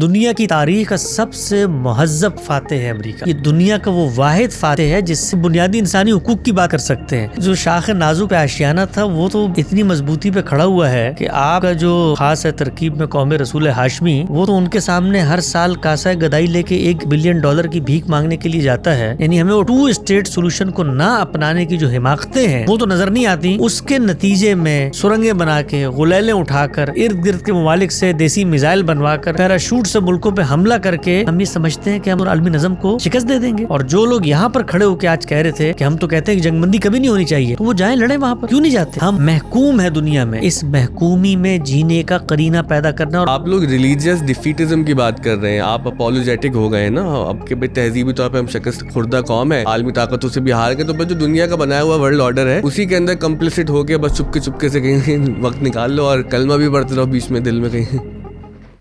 دنیا کی تاریخ کا سب سے مہذب فاتح ہے امریکہ. یہ دنیا کا وہ واحد فاتح ہے جس سے بنیادی انسانی حقوق کی بات کر سکتے ہیں. جو شاخ نازک پہ آشیانہ تھا وہ تو اتنی مضبوطی پہ کھڑا ہوا ہے کہ آپ کا جو خاص ہے ترکیب میں قوم رسول ہاشمی، وہ تو ان کے سامنے ہر سال کاسہ گدائی لے کے $1 بلین کی بھیک مانگنے کے لیے جاتا ہے. یعنی ہمیں وہ 2 اسٹیٹ سولوشن کو نہ اپنانے کی جو حماقتیں ہیں وہ تو نظر نہیں آتی. اس کے نتیجے میں سرنگیں بنا کے، غلیلیں اٹھا کر، ارد گرد کے ممالک سے دیسی میزائل بنوا کر، پیراشوٹ سے ملکوں پہ حملہ کر کے ہم یہ سمجھتے ہیں کہ ہم عالمی نظم کو شکست دے دیں گے. اور جو لوگ یہاں پر کھڑے ہو کے آج کہہ رہے تھے کہ ہم تو کہتے ہیں کہ جنگ بندی کبھی نہیں ہونی چاہیے، تو وہ جائیں لڑیں وہاں پر، کیوں نہیں جاتے؟ ہم محکوم ہے دنیا میں، اس محکومی میں جینے کا قرینہ پیدا کرنا. اور آپ لوگ ریلیجیس ڈیفیٹزم کی بات کر رہے ہیں، آپ اپولوجیٹک ہو گئے نا اب کہ تہذیبی طور پہ ہم شکست خوردہ قوم ہے، عالمی طاقتوں سے بھی ہار گئے، تو بس جو دنیا کا بنایا ہوا ورلڈ آرڈر ہے اسی کے اندر کمپلیسٹ ہو کے بس چپکے سے کہیں وقت نکال لو اور کلمہ بھی پڑھتے رہو بیچ میں دل میں کہیں.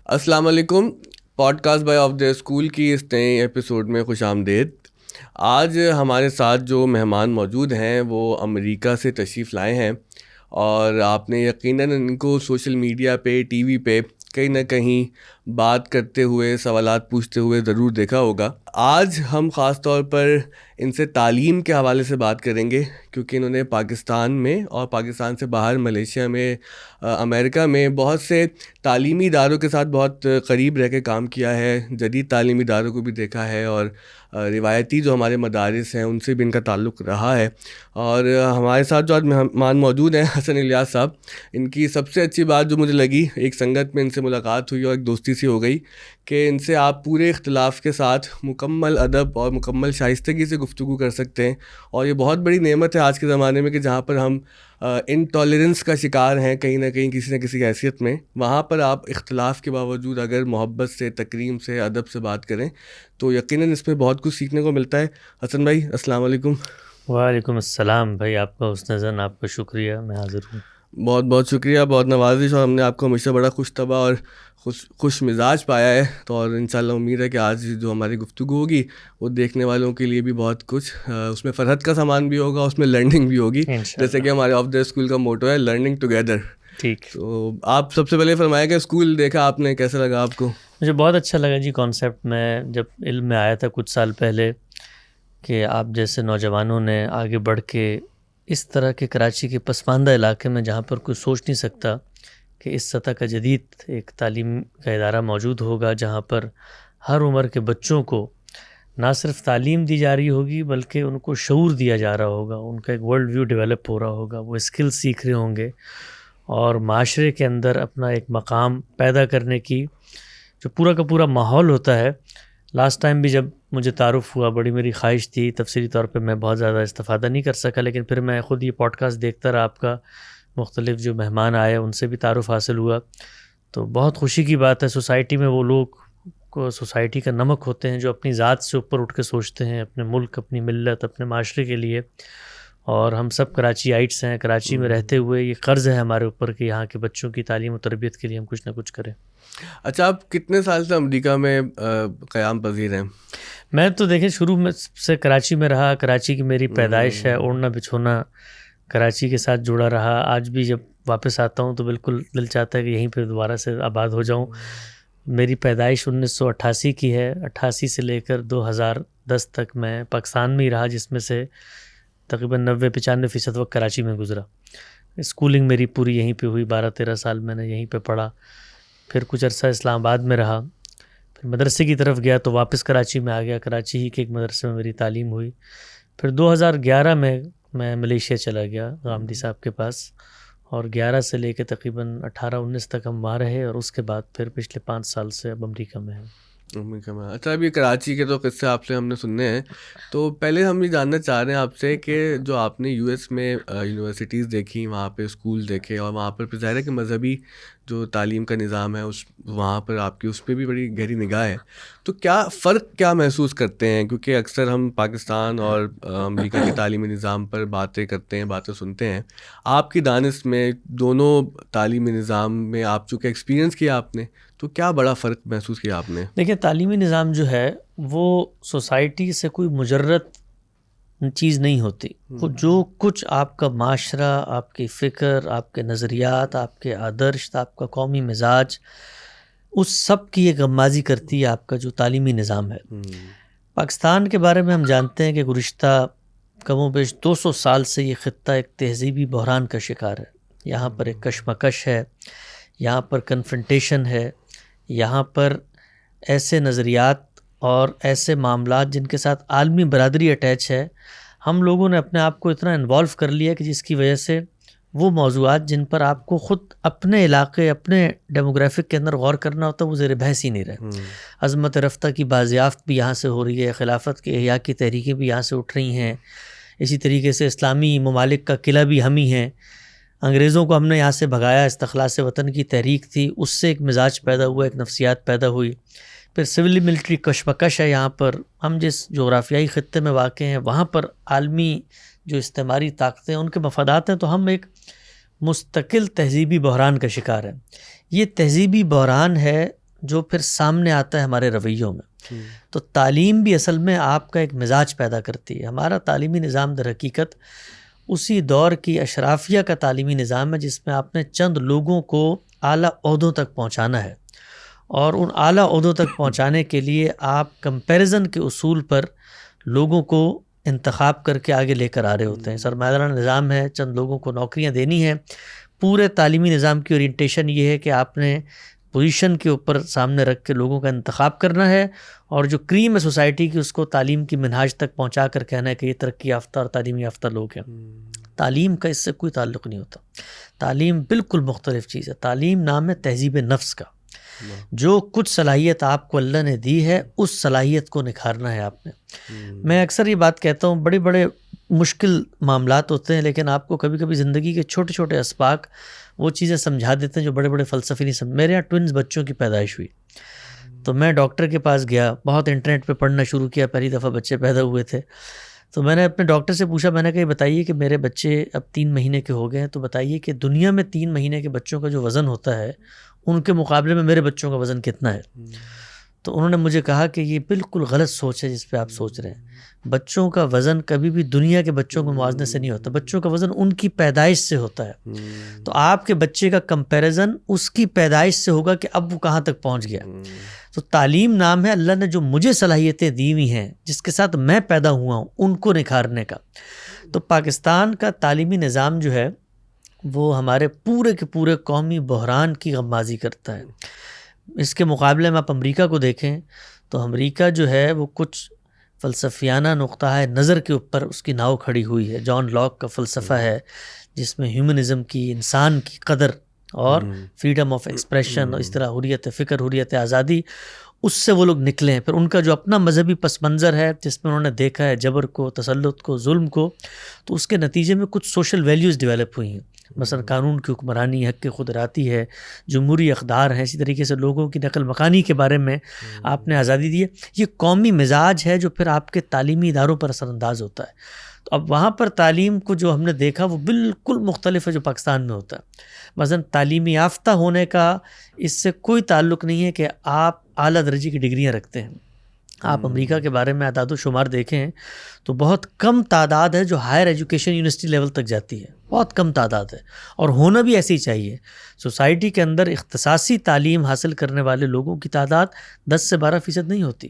السلام علیکم، podcast by of the school کی اس نئے ایپیسوڈ میں خوش آمدید. آج ہمارے ساتھ جو مہمان موجود ہیں وہ امریکہ سے تشریف لائے ہیں، اور آپ نے یقیناً ان کو سوشل میڈیا پہ، ٹی وی پہ کہیں نہ کہیں بات کرتے ہوئے، سوالات پوچھتے ہوئے ضرور دیکھا ہوگا. آج ہم خاص طور پر ان سے تعلیم کے حوالے سے بات کریں گے، کیونکہ انہوں نے پاکستان میں اور پاکستان سے باہر ملیشیا میں، امریکہ میں بہت سے تعلیمی اداروں کے ساتھ بہت قریب رہ کے کام کیا ہے، جدید تعلیمی اداروں کو بھی دیکھا ہے، اور روایتی جو ہمارے مدارس ہیں ان سے بھی ان کا تعلق رہا ہے. اور ہمارے ساتھ جو آج مہمان موجود ہیں حسن الیاس صاحب، ان کی سب سے اچھی بات جو مجھے لگی، ایک سنگت میں ان سے ملاقات ہوئی اور ایک دوستی سی ہو گئی کہ ان سے آپ پورے اختلاف کے ساتھ مکمل ادب اور مکمل شائستگی سے گفتگو کر سکتے ہیں. اور یہ بہت بڑی نعمت ہے آج کے زمانے میں کہ جہاں پر ہم انٹالرنس کا شکار ہیں کہیں نہ کسی حیثیت میں، وہاں پر آپ اختلاف کے باوجود اگر محبت سے، تکریم سے، ادب سے بات کریں تو یقیناً اس میں بہت کچھ سیکھنے کو ملتا ہے. حسن بھائی السلام علیکم. وعلیکم السلام بھائی، آپ کا حسن زن، آپ کا شکریہ، میں حاضر ہوں. بہت بہت شکریہ، بہت نوازش، اور ہم نے آپ کو ہمیشہ بڑا خوش طبع اور خوش مزاج پایا ہے. تو اور انشاءاللہ امید ہے کہ آج جو ہماری گفتگو ہوگی وہ دیکھنے والوں کے لیے بھی بہت کچھ، اس میں فرحت کا سامان بھی ہوگا، اس میں لرننگ بھی ہوگی، جیسے کہ ہمارے آف دا اسکول کا موٹو ہے لرننگ ٹوگیدر. ٹھیک. تو آپ سب سے پہلے فرمائیں کہ اسکول دیکھا آپ نے، کیسا لگا آپ کو؟ مجھے بہت اچھا لگا جی کانسیپٹ. میں جب علم میں آیا تھا کچھ سال پہلے کہ آپ جیسے نوجوانوں نے آگے بڑھ کے اس طرح کے کراچی کے پسماندہ علاقے میں جہاں پر کوئی سوچ نہیں سکتا کہ اس سطح کا جدید ایک تعلیم کا ادارہ موجود ہوگا، جہاں پر ہر عمر کے بچوں کو نہ صرف تعلیم دی جا رہی ہوگی بلکہ ان کو شعور دیا جا رہا ہوگا، ان کا ایک ورلڈ ویو ڈیولپ ہو رہا ہوگا، وہ اسکل سیکھ رہے ہوں گے، اور معاشرے کے اندر اپنا ایک مقام پیدا کرنے کی جو پورا کا پورا ماحول ہوتا ہے. لاسٹ ٹائم بھی جب مجھے تعارف ہوا، بڑی میری خواہش تھی، تفصیلی طور پہ میں بہت زیادہ استفادہ نہیں کر سکا، لیکن پھر میں خود یہ پوڈ کاسٹ دیکھتا رہا، آپ کا مختلف جو مہمان آئے ان سے بھی تعارف حاصل ہوا. تو بہت خوشی کی بات ہے، سوسائٹی میں وہ لوگ کو سوسائٹی کا نمک ہوتے ہیں جو اپنی ذات سے اوپر اٹھ کے سوچتے ہیں اپنے ملک، اپنی ملت، اپنے معاشرے کے لیے. اور ہم سب کراچی آئٹس ہیں، کراچی میں رہتے ہوئے یہ قرض ہے ہمارے اوپر کہ یہاں کے بچوں کی تعلیم و تربیت کے لیے ہم کچھ نہ کچھ کریں. اچھا، آپ کتنے سال سے امریکہ میں قیام پذیر ہیں؟ میں تو دیکھیں شروع میں سے کراچی میں رہا، کراچی کی میری پیدائش ہے، اوڑھنا بچھونا کراچی کے ساتھ جڑا رہا. آج بھی جب واپس آتا ہوں تو بالکل دل چاہتا ہے کہ یہیں پہ دوبارہ سے آباد ہو جاؤں. میری پیدائش 1988 کی ہے. 88 سے لے کر 2010 تک میں پاکستان میں ہی رہا، جس میں سے تقریباً 90-95% وقت کراچی میں گزرا. اسکولنگ میری پوری یہیں پہ ہوئی، 12-13 سال میں نے یہیں پہ پڑھا. پھر کچھ عرصہ اسلام آباد میں رہا، پھر مدرسے کی طرف گیا تو واپس کراچی میں آ گیا. کراچی ہی کے ایک مدرسے میں میری تعلیم ہوئی. پھر 2011 میں ملیشیا چلا گیا غامدی صاحب کے پاس، اور 11 سے لے کے تقریباً 18-19 تک ہم وہاں رہے، اور اس کے بعد پھر پچھلے 5 سال سے اب امریکہ میں ہیں. امریکہ میں. اچھا، ابھی کراچی کے تو قصے آپ سے ہم نے سننے ہیں، تو پہلے ہم یہ جاننا چاہ رہے ہیں آپ سے کہ جو آپ نے یو ایس میں یونیورسٹیز دیکھی، وہاں پہ اسکول دیکھے، اور وہاں پر ظاہر ہے کہ مذہبی جو تعلیم کا نظام ہے وہاں پر آپ کی اس پہ بھی بڑی گہری نگاہ ہے، تو کیا محسوس کرتے ہیں؟ کیونکہ اکثر ہم پاکستان اور امریکہ کے تعلیمی نظام پر باتیں کرتے ہیں، باتیں سنتے ہیں. آپ کی دانش میں دونوں تعلیمی نظام میں آپ چونکہ ایکسپیرینس کیا آپ نے، تو کیا بڑا فرق محسوس کیا آپ نے؟ دیکھیں، تعلیمی نظام جو ہے وہ سوسائٹی سے کوئی مجرد چیز نہیں ہوتی. وہ جو کچھ آپ کا معاشرہ، آپ کی فکر، آپ کے نظریات، آپ کے آدرش، آپ کا قومی مزاج، اس سب کی ایک غمازی کرتی ہے آپ کا جو تعلیمی نظام ہے. پاکستان کے بارے میں ہم جانتے ہیں کہ گزشتہ کم و بیش 200 سال سے یہ خطہ ایک تہذیبی بحران کا شکار ہے. یہاں پر ایک کشمکش ہے، یہاں پر کنفرنٹیشن ہے، یہاں پر ایسے نظریات اور ایسے معاملات جن کے ساتھ عالمی برادری اٹیچ ہے. ہم لوگوں نے اپنے آپ کو اتنا انوالو کر لیا کہ جس کی وجہ سے وہ موضوعات جن پر آپ کو خود اپنے علاقے اپنے ڈیموگرافک کے اندر غور کرنا ہوتا ہے وہ زیر بحث ہی نہیں رہے. عظمت رفتہ کی بازیافت بھی یہاں سے ہو رہی ہے، خلافت کے احیاء کی تحریکیں بھی یہاں سے اٹھ رہی ہیں، اسی طریقے سے اسلامی ممالک کا قلعہ بھی ہم ہی ہیں. انگریزوں کو ہم نے یہاں سے بھگایا، استخلاص وطن کی تحریک تھی، اس سے ایک مزاج پیدا ہوا، ایک نفسیات پیدا ہوئی. پھر سول ملٹری کشمکش ہے یہاں پر. ہم جس جغرافیائی خطے میں واقع ہیں وہاں پر عالمی جو استعماری طاقتیں ان کے مفادات ہیں، تو ہم ایک مستقل تہذیبی بحران کا شکار ہیں. یہ تہذیبی بحران ہے جو پھر سامنے آتا ہے ہمارے رویوں میں. تو تعلیم بھی اصل میں آپ کا ایک مزاج پیدا کرتی ہے. ہمارا تعلیمی نظام در حقیقت اسی دور کی اشرافیہ کا تعلیمی نظام ہے جس میں آپ نے چند لوگوں کو اعلیٰ عہدوں تک پہنچانا ہے، اور ان اعلیٰ عہدوں تک پہنچانے کے لیے آپ کمپیریزن کے اصول پر لوگوں کو انتخاب کر کے آگے لے کر آ رہے ہوتے ہیں. سرمایہ نظام ہے، چند لوگوں کو نوکریاں دینی ہیں. پورے تعلیمی نظام کی اورینٹیشن یہ ہے کہ آپ نے پوزیشن کے اوپر سامنے رکھ کے لوگوں کا انتخاب کرنا ہے، اور جو کریم ہے سوسائٹی کی اس کو تعلیم کی منہاج تک پہنچا کر کہنا ہے کہ یہ ترقی یافتہ اور تعلیمی یافتہ لوگ ہیں. تعلیم کا اس سے کوئی تعلق نہیں ہوتا. تعلیم بالکل مختلف چیز ہے. تعلیم نام ہے تہذیب نفس کا. جو کچھ صلاحیت آپ کو اللہ نے دی ہے اس صلاحیت کو نکھارنا ہے آپ نے. میں اکثر یہ بات کہتا ہوں، بڑے بڑے مشکل معاملات ہوتے ہیں لیکن آپ کو کبھی کبھی زندگی کے چھوٹے چھوٹے اسباق وہ چیزیں سمجھا دیتے ہیں جو بڑے بڑے فلسفی نہیں سمجھ. میرے یہاں ٹوئنز بچوں کی پیدائش ہوئی تو میں ڈاکٹر کے پاس گیا، بہت انٹرنیٹ پہ پڑھنا شروع کیا، پہلی دفعہ بچے پیدا ہوئے تھے تو میں نے اپنے ڈاکٹر سے پوچھا، میں نے کہا یہ بتائیے کہ میرے بچے اب 3 مہینے کے ہو گئے ہیں، تو بتائیے کہ دنیا میں 3 مہینے کے بچوں کا جو وزن ہوتا ہے ان کے مقابلے میں میرے بچوں کا وزن کتنا ہے. تو انہوں نے مجھے کہا کہ یہ بالکل غلط سوچ ہے جس پہ آپ سوچ رہے ہیں. بچوں کا وزن کبھی بھی دنیا کے بچوں کے موازنے سے نہیں ہوتا. بچوں کا وزن ان کی پیدائش سے ہوتا ہے. تو آپ کے بچے کا کمپیریزن اس کی پیدائش سے ہوگا کہ اب وہ کہاں تک پہنچ گیا. تو تعلیم نام ہے اللہ نے جو مجھے صلاحیتیں دی ہوئی ہیں جس کے ساتھ میں پیدا ہوا ہوں ان کو نکھارنے کا. تو پاکستان کا تعلیمی نظام جو ہے وہ ہمارے پورے کے پورے قومی بحران کی غمازی کرتا ہے. اس کے مقابلے میں آپ امریکہ کو دیکھیں تو امریکہ جو ہے وہ کچھ فلسفیانہ نقطہ نظر کے اوپر اس کی ناؤ کھڑی ہوئی ہے. جان لاک کا فلسفہ ہے جس میں ہیومنزم کی، انسان کی قدر اور فریڈم آف ایکسپریشن اور اس طرح حریت فکر، حریت آزادی، اس سے وہ لوگ نکلے ہیں. پھر ان کا جو اپنا مذہبی پس منظر ہے جس میں انہوں نے دیکھا ہے جبر کو، تسلط کو، ظلم کو، تو اس کے نتیجے میں کچھ سوشل ویلیوز ڈیولپ ہوئی ہیں. مثلا قانون کی حکمرانی، حق خود راتی ہے، جمہوری اقدار ہیں، اسی طریقے سے لوگوں کی نقل مکانی کے بارے میں آپ نے آزادی دی ہے. یہ قومی مزاج ہے جو پھر آپ کے تعلیمی اداروں پر اثر انداز ہوتا ہے. تو اب وہاں پر تعلیم کو جو ہم نے دیکھا وہ بالکل مختلف ہے جو پاکستان میں ہوتا ہے. مثلا تعلیمی یافتہ ہونے کا اس سے کوئی تعلق نہیں ہے کہ آپ اعلیٰ درجے کی ڈگریاں رکھتے ہیں. آپ امریکہ کے بارے میں اعداد و شمار دیکھیں تو بہت کم تعداد ہے جو ہائر ایجوکیشن یونیورسٹی لیول تک جاتی ہے. بہت کم تعداد ہے اور ہونا بھی ایسے ہی چاہیے. سوسائٹی کے اندر اختصاصی تعلیم حاصل کرنے والے لوگوں کی تعداد 10 سے 12% نہیں ہوتی،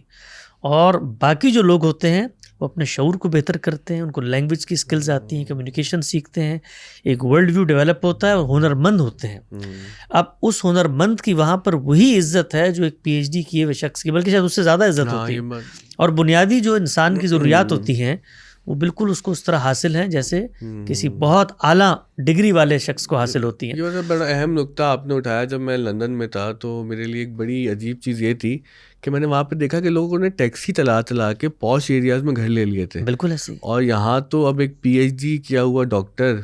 اور باقی جو لوگ ہوتے ہیں وہ اپنے شعور کو بہتر کرتے ہیں، ان کو لینگویج کی سکلز آتی ہیں، کمیونیکیشن سیکھتے ہیں، ایک ورلڈ ویو ڈیولپ ہوتا ہے اور ہنرمند ہوتے ہیں. اب اس ہنرمند کی وہاں پر وہی عزت ہے جو ایک پی ایچ ڈی کیے ہوئے شخص کی، بلکہ شاید اس سے زیادہ عزت ہوتی ہے. اور بنیادی جو انسان کی ضروریات ہوتی ہیں وہ بالکل اس کو اس طرح حاصل ہیں جیسے کسی بہت اعلیٰ ڈگری والے شخص کو حاصل ہوتی ہیں. یہ بڑا اہم نقطہ آپ نے اٹھایا. جب میں لندن میں تھا تو میرے لیے ایک بڑی عجیب چیز یہ تھی کہ میں نے وہاں پہ دیکھا کہ لوگوں نے ٹیکسی چلا کے پوش ایریاز میں گھر لے لیے تھے. بالکل ایسے. اور یہاں تو اب ایک پی ایچ ڈی کیا ہوا ڈاکٹر،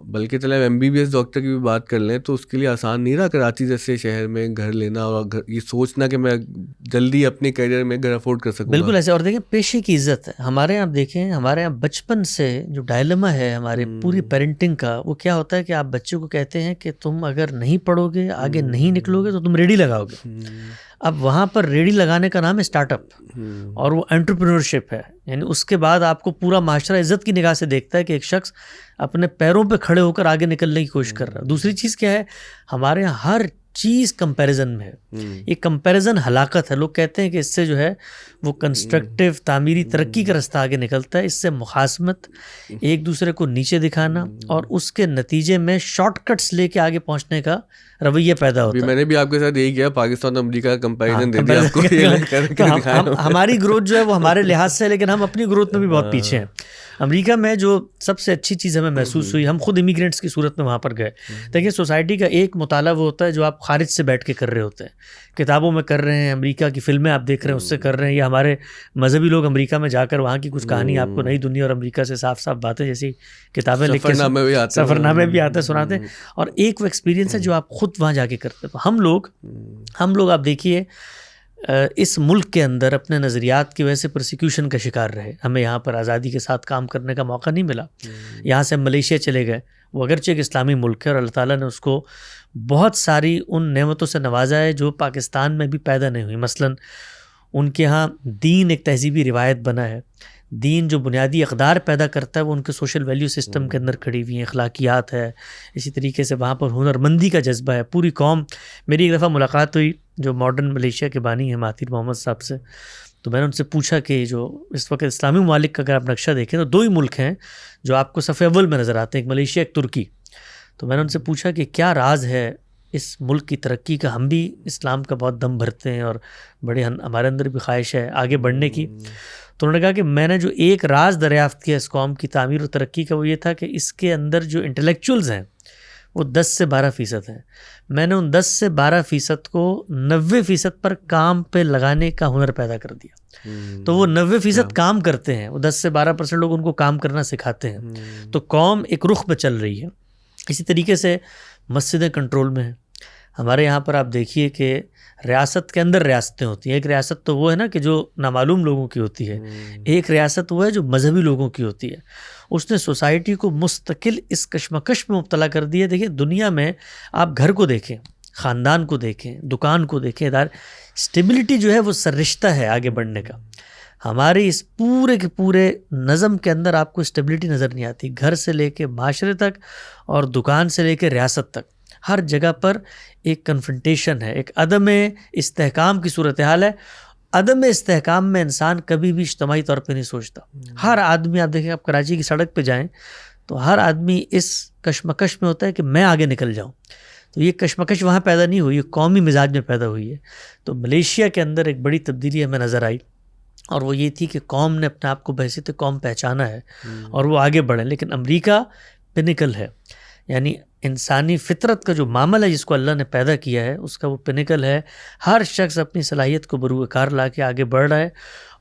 بلکہ چلے M B B S doctor کی بھی بات کر لیں تو اس کے لیے آسان نہیں رہا کراچی جیسے شہر میں گھر لینا اور یہ سوچنا کہ میں جلدی اپنے کیریئر میں گھر افورڈ کر سکوں. بالکل ایسے. اور دیکھیں پیشے کی عزت ہے ہمارے یہاں. دیکھیں ہمارے یہاں بچپن سے جو ڈائلما ہے ہمارے پوری پیرنٹنگ کا، وہ کیا ہوتا ہے کہ آپ بچوں کو کہتے ہیں کہ تم اگر نہیں پڑھو گے، آگے نہیں نکلو گے تو تم ریڑھی لگاؤ گے. اب وہاں پر ریڑھی لگانے کا نام ہے اسٹارٹ اپ، اور وہ انٹرپرینورشپ ہے. یعنی اس کے بعد آپ کو پورا معاشرہ عزت کی نگاہ سے دیکھتا ہے کہ ایک شخص اپنے پیروں پہ کھڑے ہو کر آگے نکلنے کی کوشش کر رہا ہے. دوسری چیز کیا ہے، ہمارے یہاں ہر چیز کمپیریزن میں ہے. یہ کمپیریزن ہلاکت ہے. لوگ کہتے ہیں کہ اس سے جو ہے وہ کنسٹرکٹیو تعمیری ترقی کا رستہ آگے نکلتا ہے. اس سے مخاصمت, ایک دوسرے کو نیچے دکھانا اور اس کے نتیجے میں شارٹ کٹس لے کے آگے پہنچنے کا رویہ پیدا ہوتا ہے. میں نے بھی آپ کے ساتھ یہی کیا, پاکستان اور امریکہ کا کمپیریزن دے دیا آپ کو. ہماری گروتھ جو ہے وہ ہمارے لحاظ سے, لیکن ہم اپنی گروتھ میں بھی بہت پیچھے ہیں. امریکہ میں جو سب سے اچھی چیز ہمیں محسوس ہوئی, ہم خود امیگرینٹس کی صورت میں وہاں پر گئے. دیکھیں سوسائٹی کا ایک مطالعہ وہ ہوتا ہے جو آپ خارج سے بیٹھ کے کر رہے ہوتے ہیں, کتابوں میں کر رہے ہیں, امریکہ کی فلمیں آپ دیکھ رہے ہیں اس سے کر رہے ہیں, یا ہمارے مذہبی لوگ امریکہ میں جا کر وہاں کی کچھ کہانی آپ کو نئی دنیا اور امریکہ سے صاف صاف باتیں جیسی کتابیں لکھ کے سفرنامے بھی آتے سناتے ہیں, اور ایک وہ ایکسپیرینس ہے جو آپ خود وہاں جا کے کرتے ہیں. ہم لوگ آپ دیکھیے اس ملک کے اندر اپنے نظریات کی وجہ سے پرسیکیوشن کا شکار رہے. ہمیں یہاں پر آزادی کے ساتھ کام کرنے کا موقع نہیں ملا. یہاں سے ہم ملیشیا چلے گئے, وہ اگرچہ ایک اسلامی ملک ہے اور اللہ تعالیٰ نے اس کو بہت ساری ان نعمتوں سے نوازا ہے جو پاکستان میں بھی پیدا نہیں ہوئی. مثلاً ان کے ہاں دین ایک تہذیبی روایت بنا ہے. دین جو بنیادی اقدار پیدا کرتا ہے وہ ان کے سوشل ویلیو سسٹم کے اندر کھڑی ہوئی ہیں, اخلاقیات ہے. اسی طریقے سے وہاں پر ہنرمندی کا جذبہ ہے. پوری قوم, میری ایک دفعہ ملاقات ہوئی جو ماڈرن ملیشیا کے بانی ہیں مہاتیر محمد صاحب سے, تو میں نے ان سے پوچھا کہ جو اس وقت اسلامی ممالک کا اگر آپ نقشہ دیکھیں تو 2 ہی ملک ہیں جو آپ کو صف اول میں نظر آتے ہیں, ایک ملیشیا ایک ترکی. تو میں نے ان سے پوچھا کہ کیا راز ہے اس ملک کی ترقی کا. ہم بھی اسلام کا بہت دم بھرتے ہیں اور بڑے ہمارے اندر بھی خواہش ہے آگے بڑھنے کی. تو انہوں نے کہا کہ میں نے جو ایک راز دریافت کیا اس قوم کی تعمیر و ترقی کا, وہ یہ تھا کہ اس کے اندر جو انٹلیکچوئلز ہیں وہ 10 سے 12% ہیں. میں نے ان 10 سے 12% کو 90% پر کام پہ لگانے کا ہنر پیدا کر دیا. تو وہ 90% کام کرتے ہیں, وہ 10 سے 12% لوگ ان کو کام کرنا سکھاتے ہیں. تو قوم ایک رخ پہ چل رہی ہے. اسی طریقے سے مسجدیں کنٹرول میں ہیں. ہمارے یہاں پر آپ دیکھیے کہ ریاست کے اندر ریاستیں ہوتی ہیں. ایک ریاست تو وہ ہے نا کہ جو نامعلوم لوگوں کی ہوتی ہے, ایک ریاست وہ ہے جو مذہبی لوگوں کی ہوتی ہے. اس نے سوسائٹی کو مستقل اس کشمکش میں مبتلا کر دیا. دیکھیں دنیا میں آپ گھر کو دیکھیں, خاندان کو دیکھیں, دکان کو دیکھیں, اسٹیبلٹی جو ہے وہ سررشتہ ہے آگے بڑھنے کا. ہمارے اس پورے کے پورے نظم کے اندر آپ کو اسٹیبلٹی نظر نہیں آتی. گھر سے لے کے معاشرے تک اور دکان سے لے کے ریاست تک ہر جگہ پر ایک کنفرنٹیشن ہے, ایک عدم استحکام کی صورتحال ہے. عدم استحکام میں انسان کبھی بھی اجتماعی طور پہ نہیں سوچتا. ہر آدمی, آپ دیکھیں آپ کراچی کی سڑک پہ جائیں تو ہر آدمی اس کشمکش میں ہوتا ہے کہ میں آگے نکل جاؤں. تو یہ کشمکش وہاں پیدا نہیں ہوئی, یہ قومی مزاج میں پیدا ہوئی ہے. تو ملیشیا کے اندر ایک بڑی تبدیلی ہمیں نظر آئی, اور وہ یہ تھی کہ قوم نے اپنے آپ کو بحیثیت قوم پہچانا ہے اور وہ آگے بڑھیں. لیکن امریکہ پنیکل ہے, یعنی انسانی فطرت کا جو معاملہ ہے جس کو اللہ نے پیدا کیا ہے اس کا وہ پنیکل ہے. ہر شخص اپنی صلاحیت کو بروئے کار لا کے آگے بڑھ رہا ہے,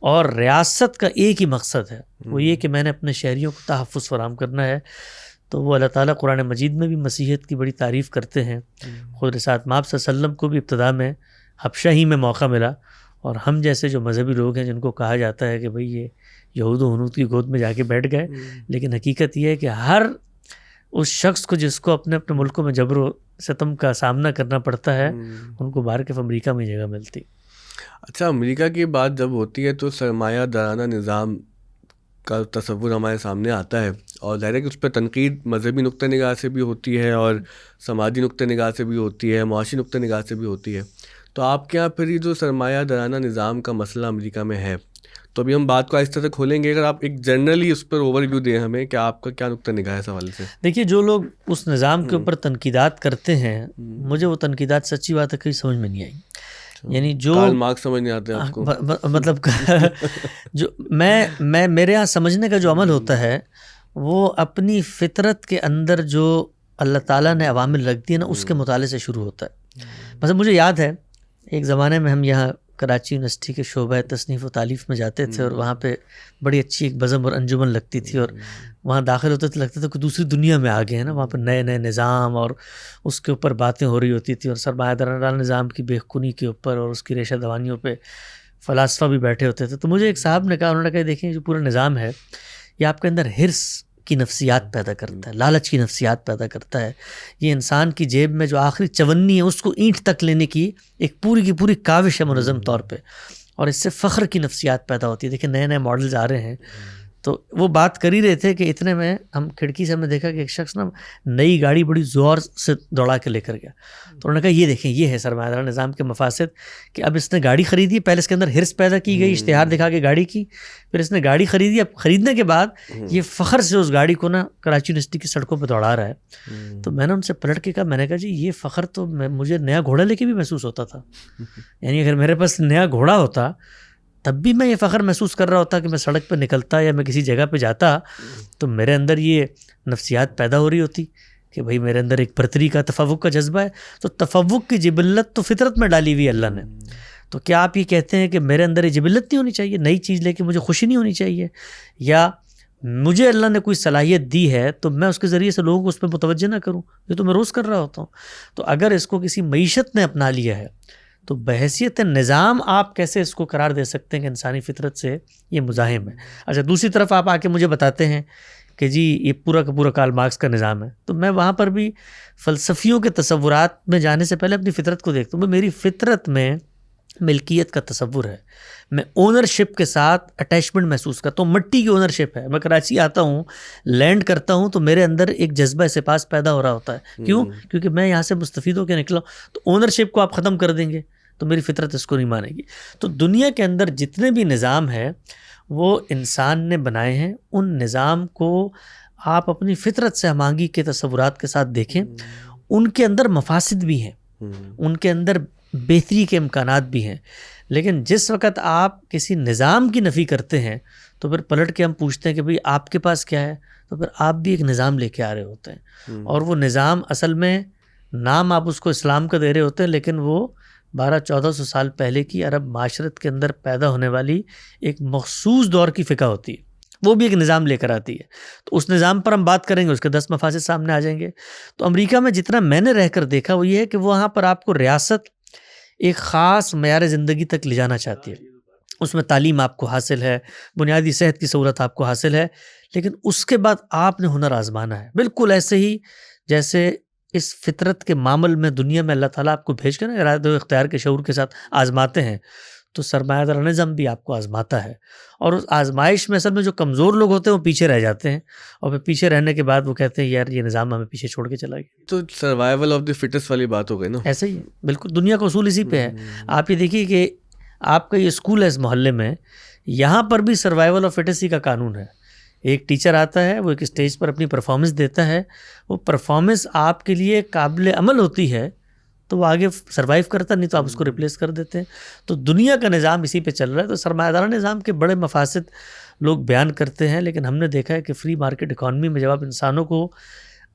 اور ریاست کا ایک ہی مقصد ہے, وہ یہ کہ میں نے اپنے شہریوں کو تحفظ فراہم کرنا ہے. تو وہ اللہ تعالیٰ قرآن مجید میں بھی مسیحیت کی بڑی تعریف کرتے ہیں. خود رسالت مآب صلی اللہ علیہ وسلم کو بھی ابتدا میں حبشہ ہی میں موقع ملا, اور ہم جیسے جو مذہبی لوگ ہیں جن کو کہا جاتا ہے کہ بھئی یہ یہود و ہنود کی گود میں جا کے بیٹھ گئے, لیکن حقیقت یہ ہے کہ ہر اس شخص کو جس کو اپنے اپنے ملکوں میں جبر و ستم کا سامنا کرنا پڑتا ہے, ان کو باہر کے امریکہ میں جگہ ملتی. اچھا, امریکہ کی بات جب ہوتی ہے تو سرمایہ دارانہ نظام کا تصور ہمارے سامنے آتا ہے, اور ظاہر ہے کہ اس پہ تنقید مذہبی نقطہ نگاہ سے بھی ہوتی ہے اور سماجی نقطہ نگاہ سے بھی ہوتی ہے, معاشی نقطہ نگاہ سے بھی ہوتی ہے. تو آپ کے یہاں پھر یہ جو سرمایہ دارانہ نظام کا مسئلہ امریکہ میں ہے, تو ابھی ہم بات کو آہستہ سے کھولیں گے. اگر آپ ایک جنرلی اس پر اوور ویو دیں ہمیں کہ آپ کا کیا نقطہ نگاہ ہے اس حوالے سے. دیکھیے جو لوگ اس نظام کے اوپر تنقیدات کرتے ہیں, مجھے وہ تنقیدات سچی بات ہے کہیں سمجھ میں نہیں آئی. یعنی جو کارل مارکس سمجھ نہیں آتے آپ کو, مطلب جو میں میرے یہاں سمجھنے کا جو عمل ہوتا ہے وہ اپنی فطرت کے اندر جو اللہ تعالیٰ نے عوامل رکھ دی ہے نا اس کے مطالعے سے شروع ہوتا ہے. مثلا مجھے یاد ہے ایک زمانے میں ہم یہاں کراچی یونیورسٹی کے شعبہ تصنیف و تالیف میں جاتے تھے, اور وہاں پہ بڑی اچھی ایک بزم اور انجمن لگتی تھی, اور وہاں داخل ہوتے تھے لگتا تھا کہ دوسری دنیا میں آ گئے ہیں نا. وہاں پہ نئے نئے نظام اور اس کے اوپر باتیں ہو رہی ہوتی تھیں, اور سرمایہ دارانہ نظام کی بے خونی کے اوپر اور اس کی ریشہ دوانیوں پہ فلاسفہ بھی بیٹھے ہوتے تھے. تو مجھے ایک صاحب نے کہا, انہوں نے کہا دیکھیں جو پورا نظام ہے یہ آپ کے اندر حرص کی نفسیات پیدا کرتا ہے, لالچ کی نفسیات پیدا کرتا ہے. یہ انسان کی جیب میں جو آخری چونی ہے اس کو اینٹ تک لینے کی ایک پوری کی پوری کاوش ہے منظم طور پہ, اور اس سے فخر کی نفسیات پیدا ہوتی ہے. دیکھیں نئے نئے ماڈلز آ رہے ہیں, تو وہ بات کر ہی رہے تھے کہ اتنے میں ہم کھڑکی سے ہم نے دیکھا کہ ایک شخص نا نئی گاڑی بڑی زور سے دوڑا کے لے کر گیا. تو انہوں نے کہا یہ دیکھیں یہ ہے سرمایہ دارانہ نظام کے مفاسد کہ اب اس نے گاڑی خریدی, پہلے اس کے اندر ہرس پیدا کی گئی اشتہار دکھا کے گاڑی کی, پھر اس نے گاڑی خریدی, اب خریدنے کے بعد یہ فخر سے اس گاڑی کو نا کراچی یونیورسٹی کی سڑکوں پہ دوڑا رہا ہے. تو میں نے ان سے پلٹ کے کہا, میں نے کہا جی یہ فخر تو مجھے نیا گھوڑا لے کے بھی محسوس ہوتا تھا, یعنی اگر میرے پاس نیا گھوڑا ہوتا تب بھی میں یہ فخر محسوس کر رہا ہوتا کہ میں سڑک پہ نکلتا یا میں کسی جگہ پہ جاتا تو میرے اندر یہ نفسیات پیدا ہو رہی ہوتی کہ بھئی میرے اندر ایک برتری کا تفوق کا جذبہ ہے. تو تفوق کی جبلت تو فطرت میں ڈالی ہوئی اللہ نے. تو کیا آپ یہ کہتے ہیں کہ میرے اندر یہ جبلت نہیں ہونی چاہیے, نئی چیز لے کے مجھے خوشی نہیں ہونی چاہیے, یا مجھے اللہ نے کوئی صلاحیت دی ہے تو میں اس کے ذریعے سے لوگوں کو اس پہ متوجہ نہ کروں؟ یہ تو میں روز کر رہا ہوتا ہوں. تو اگر اس کو کسی معیشت نے اپنا لیا ہے تو بحیثیت نظام آپ کیسے اس کو قرار دے سکتے ہیں کہ انسانی فطرت سے یہ مزاحم ہے؟ اچھا دوسری طرف آپ آ کے مجھے بتاتے ہیں کہ جی یہ پورا کا پورا کارل مارکس کا نظام ہے, تو میں وہاں پر بھی فلسفیوں کے تصورات میں جانے سے پہلے اپنی فطرت کو دیکھتا ہوں. میری فطرت میں ملکیت کا تصور ہے, میں اونرشپ کے ساتھ اٹیچمنٹ محسوس کرتا ہوں. مٹی کی اونرشپ ہے, میں کراچی آتا ہوں لینڈ کرتا ہوں تو میرے اندر ایک جذبہ سے پاس پیدا ہو رہا ہوتا ہے. کیوں؟ کیونکہ میں یہاں سے مستفید ہو کے نکلا ہوں. تو اونرشپ کو آپ ختم کر دیں گے تو میری فطرت اس کو نہیں مانے گی. تو دنیا کے اندر جتنے بھی نظام ہیں وہ انسان نے بنائے ہیں, ان نظام کو آپ اپنی فطرت سے ہم آہنگی کے تصورات کے ساتھ دیکھیں. ان کے اندر مفاسد بھی ہیں, ان کے اندر بہتری کے امکانات بھی ہیں, لیکن جس وقت آپ کسی نظام کی نفی کرتے ہیں تو پھر پلٹ کے ہم پوچھتے ہیں کہ بھئی آپ کے پاس کیا ہے, تو پھر آپ بھی ایک نظام لے کے آ رہے ہوتے ہیں, اور وہ نظام اصل میں نام آپ اس کو اسلام کا دے رہے ہوتے ہیں, لیکن وہ 1200-1400 سال پہلے کی عرب معاشرت کے اندر پیدا ہونے والی ایک مخصوص دور کی فقہ ہوتی ہے, وہ بھی ایک نظام لے کر آتی ہے. تو اس نظام پر ہم بات کریں گے, اس کے 10 مفاسد سامنے آ جائیں گے. تو امریکہ میں جتنا میں نے رہ کر دیکھا وہ یہ ہے کہ وہاں پر آپ کو ریاست ایک خاص معیار زندگی تک لے جانا چاہتی ہے. اس میں تعلیم آپ کو حاصل ہے, بنیادی صحت کی سہولت آپ کو حاصل ہے, لیکن اس کے بعد آپ نے ہنر آزمانا ہے. بالکل ایسے ہی جیسے اس فطرت کے معامل میں دنیا میں اللہ تعالیٰ آپ کو بھیج کر ارادہ و اختیار کے شعور کے ساتھ آزماتے ہیں, تو سرمایہ دار نظام بھی آپ کو آزماتا ہے. اور اس آزمائش میں اصل میں جو کمزور لوگ ہوتے ہیں وہ پیچھے رہ جاتے ہیں, اور پھر پیچھے رہنے کے بعد وہ کہتے ہیں یار یہ نظام ہمیں پیچھے چھوڑ کے چلا گیا. تو سروائیول آف دی فٹسٹ والی بات ہو گئی نا. ایسا ہی ہے, بالکل دنیا کا اصول اسی پہ ہے. آپ یہ دیکھیے کہ آپ کا یہ اسکول ہے اس محلے میں, یہاں پر بھی سروائیول آف فٹسٹ کا قانون ہے. ایک ٹیچر آتا ہے, وہ ایک اسٹیج پر اپنی پرفارمنس دیتا ہے, وہ پرفارمنس آپ کے لیے قابل عمل ہوتی ہے تو وہ آگے سروائیو کرتا, نہیں تو آپ اس کو ریپلیس کر دیتے ہیں. تو دنیا کا نظام اسی پہ چل رہا ہے. تو سرمایہ دارانہ نظام کے بڑے مفاسد لوگ بیان کرتے ہیں, لیکن ہم نے دیکھا ہے کہ فری مارکیٹ اکانومی میں جب آپ انسانوں کو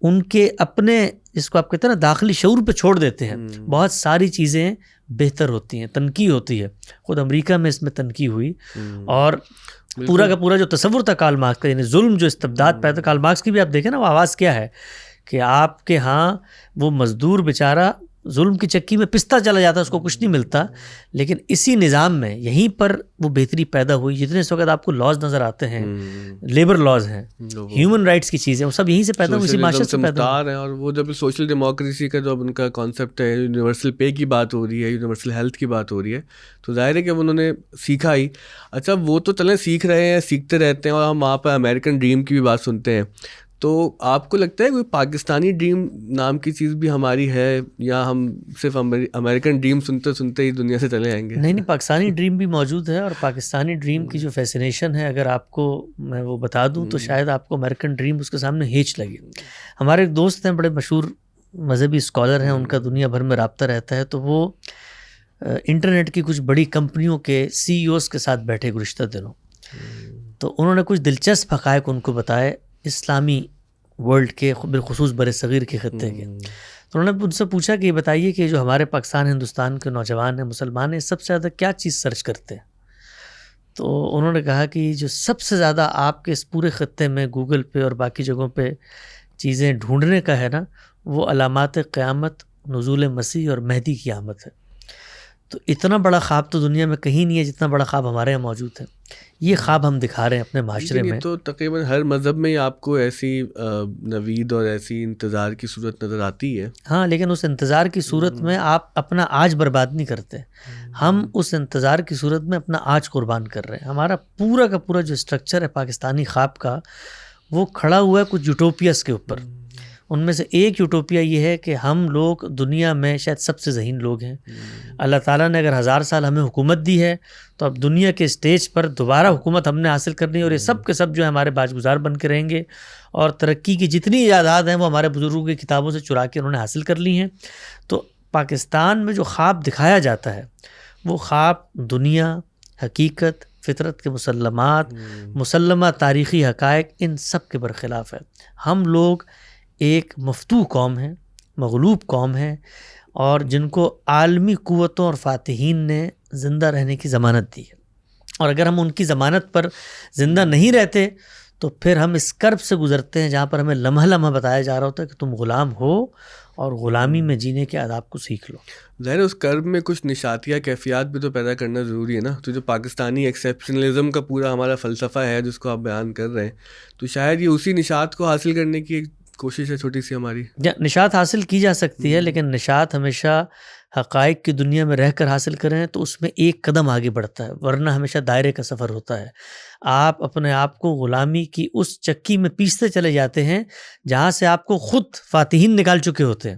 ان کے اپنے جس کو آپ کہتے ہیں نا داخلی شعور پہ چھوڑ دیتے ہیں, بہت ساری چیزیں بہتر ہوتی ہیں. تنقید ہوتی ہے, خود امریکہ میں اس میں تنقید ہوئی, اور پورا کا پورا جو تصور تھا کارل مارکس کا, یعنی ظلم جو استبداد پیدا, کارل مارکس کی بھی آپ دیکھیں نا وہ آواز کیا ہے کہ آپ کے ہاں وہ مزدور بیچارہ ظلم کی چکی میں پستا چلا جاتا, اس کو کچھ نہیں ملتا, لیکن اسی نظام میں یہیں پر وہ بہتری پیدا ہوئی. جتنے اس وقت آپ کو لاز نظر آتے ہیں, لیبر لاز ہیں, ہیومن رائٹس کی چیزیں, وہ سب یہیں سے پیدا ہوئی, اسی معاشرت سے پیدا ہوئی. اور وہ جب سوشل ڈیموکریسی کا جو ان کا کانسیپٹ ہے, یونیورسل پے کی بات ہو رہی ہے, یونیورسل ہیلتھ کی بات ہو رہی ہے, تو ظاہر ہے کہ انہوں نے سیکھا ہی. اچھا وہ تو چلیں سیکھ رہے ہیں, سیکھتے رہتے ہیں, اور ہم وہاں پہ امریکن ڈریم کی بھی بات سنتے ہیں. تو آپ کو لگتا ہے کوئی پاکستانی ڈریم نام کی چیز بھی ہماری ہے, یا ہم صرف امریکن ڈریم سنتے سنتے ہی دنیا سے چلے آئیں گے؟ نہیں, پاکستانی ڈریم بھی موجود ہے, اور پاکستانی ڈریم کی جو فیسینیشن ہے اگر آپ کو میں وہ بتا دوں تو شاید آپ کو امریکن ڈریم اس کے سامنے ہیچ لگے. ہمارے ایک دوست ہیں, بڑے مشہور مذہبی اسکالر ہیں, ان کا دنیا بھر میں رابطہ رہتا ہے, تو وہ انٹرنیٹ کی کچھ بڑی کمپنیوں کے CEO کے ساتھ بیٹھے گزشتہ دنوں, تو انہوں نے کچھ دلچسپ حقائق ان کو بتائے اسلامی ورلڈ کے, بالخصوص بر صغیر کے خطے کے. تو انہوں نے ان سے پوچھا کہ یہ بتائیے کہ جو ہمارے پاکستان ہندوستان کے نوجوان ہیں, مسلمان ہیں, سب سے زیادہ کیا چیز سرچ کرتے ہیں؟ تو انہوں نے کہا کہ جو سب سے زیادہ آپ کے اس پورے خطے میں گوگل پہ اور باقی جگہوں پہ چیزیں ڈھونڈنے کا ہے نا, وہ علامات قیامت, نزول مسیح اور مہدی کی آمد ہے. تو اتنا بڑا خواب تو دنیا میں کہیں نہیں ہے جتنا بڑا خواب ہمارے یہاں موجود ہے. یہ خواب ہم دکھا رہے ہیں اپنے معاشرے میں. تو تقریباً ہر مذہب میں آپ کو ایسی نوید اور ایسی انتظار کی صورت نظر آتی ہے. ہاں، لیکن اس انتظار کی صورت میں آپ اپنا آج برباد نہیں کرتے. ہم اس انتظار کی صورت میں اپنا آج قربان کر رہے ہیں. ہمارا پورا کا پورا جو اسٹرکچر ہے پاکستانی خواب کا، وہ کھڑا ہوا ہے کچھ یوٹوپیاز کے اوپر. ان میں سے ایک یوٹوپیا یہ ہے کہ ہم لوگ دنیا میں شاید سب سے ذہین لوگ ہیں. اللہ تعالیٰ نے اگر 1000 سال ہمیں حکومت دی ہے تو اب دنیا کے اسٹیج پر دوبارہ حکومت ہم نے حاصل کرنی ہے، اور یہ سب کے سب جو ہے ہمارے باج گزار بن کے رہیں گے. اور ترقی کی جتنی ایجادات ہیں وہ ہمارے بزرگوں کی کتابوں سے چرا کے انہوں نے حاصل کر لی ہیں. تو پاکستان میں جو خواب دکھایا جاتا ہے وہ خواب دنیا، حقیقت، فطرت کے مسلمات، مسلمہ تاریخی حقائق، ان سب کے برخلاف ہے. ہم لوگ ایک مفتوح قوم ہیں، مغلوب قوم ہیں، اور جن کو عالمی قوتوں اور فاتحین نے زندہ رہنے کی ضمانت دی ہے. اور اگر ہم ان کی ضمانت پر زندہ نہیں رہتے تو پھر ہم اس کرب سے گزرتے ہیں جہاں پر ہمیں لمحہ لمحہ بتایا جا رہا ہوتا ہے کہ تم غلام ہو اور غلامی میں جینے کے آداب کو سیکھ لو. ظاہر ہے اس کرب میں کچھ نشاتیہ کیفیات بھی تو پیدا کرنا ضروری ہے نا. تو جو پاکستانی ایکسیپشنلزم کا پورا ہمارا فلسفہ ہے جس کو آپ بیان کر رہے ہیں، تو شاید یہ اسی نشات کو حاصل کرنے کی ایک کوشش ہے چھوٹی سی ہماری. نشات حاصل کی جا سکتی ہے، لیکن نشات ہمیشہ حقائق کی دنیا میں رہ کر حاصل کریں تو اس میں ایک قدم آگے بڑھتا ہے، ورنہ ہمیشہ دائرے کا سفر ہوتا ہے. آپ اپنے آپ کو غلامی کی اس چکی میں پیستے چلے جاتے ہیں جہاں سے آپ کو خود فاتحین نکال چکے ہوتے ہیں.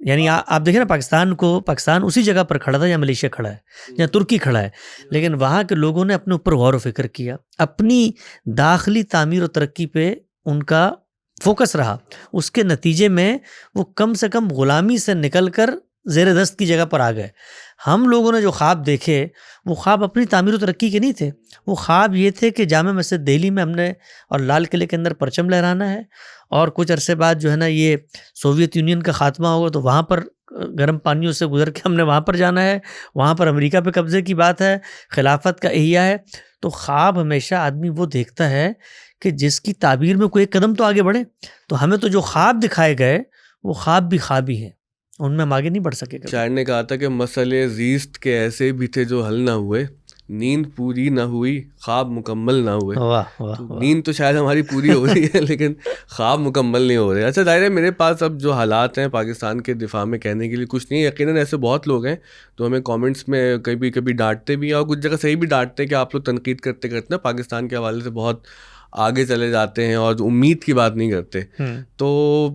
یعنی آپ دیکھیں نا، پاکستان اسی جگہ پر کھڑا تھا جہاں ملیشیا کھڑا ہے، جہاں ترکی کھڑا ہے، لیکن وہاں کے لوگوں نے اپنے اوپر غور و فکر کیا، اپنی داخلی تعمیر و ترقی پہ ان کا فوکس رہا. اس کے نتیجے میں وہ کم سے کم غلامی سے نکل کر زیر دست کی جگہ پر آ گئے. ہم لوگوں نے جو خواب دیکھے وہ خواب اپنی تعمیر و ترقی کے نہیں تھے. وہ خواب یہ تھے کہ جامع مسجد دہلی میں ہم نے اور لال قلعے کے اندر پرچم لہرانا ہے، اور کچھ عرصے بعد جو ہے نا یہ سوویت یونین کا خاتمہ ہوگا تو وہاں پر گرم پانیوں سے گزر کے ہم نے وہاں پر جانا ہے، وہاں پر امریکہ پہ قبضے کی بات ہے، خلافت کا احیاء ہے. تو خواب ہمیشہ آدمی وہ دیکھتا ہے کہ جس کی تعبیر میں کوئی ایک قدم تو آگے بڑھے. تو ہمیں تو جو خواب دکھائے گئے وہ خواب بھی خوابی ہیں، ان میں ہم آگے نہیں بڑھ سکے. شاعر نے کہا تھا کہ مسئلے زیست کے ایسے بھی تھے جو حل نہ ہوئے، نیند پوری نہ ہوئی، خواب مکمل نہ ہوئے. نیند تو شاید ہماری پوری ہو رہی ہے لیکن خواب مکمل نہیں ہو رہے. اچھا ظاہر ہے میرے پاس اب جو حالات ہیں پاکستان کے دفاع میں کہنے کے لیے کچھ نہیں ہے. یقیناً ایسے بہت لوگ ہیں تو ہمیں کامنٹس میں کبھی کبھی ڈانٹتے بھی ہیں، اور کچھ جگہ صحیح بھی ڈانٹتے ہیں کہ آپ لوگ تنقید کرتے کرتے نا پاکستان کے حوالے سے بہت آگے چلے جاتے ہیں اور امید کی بات نہیں کرتے. تو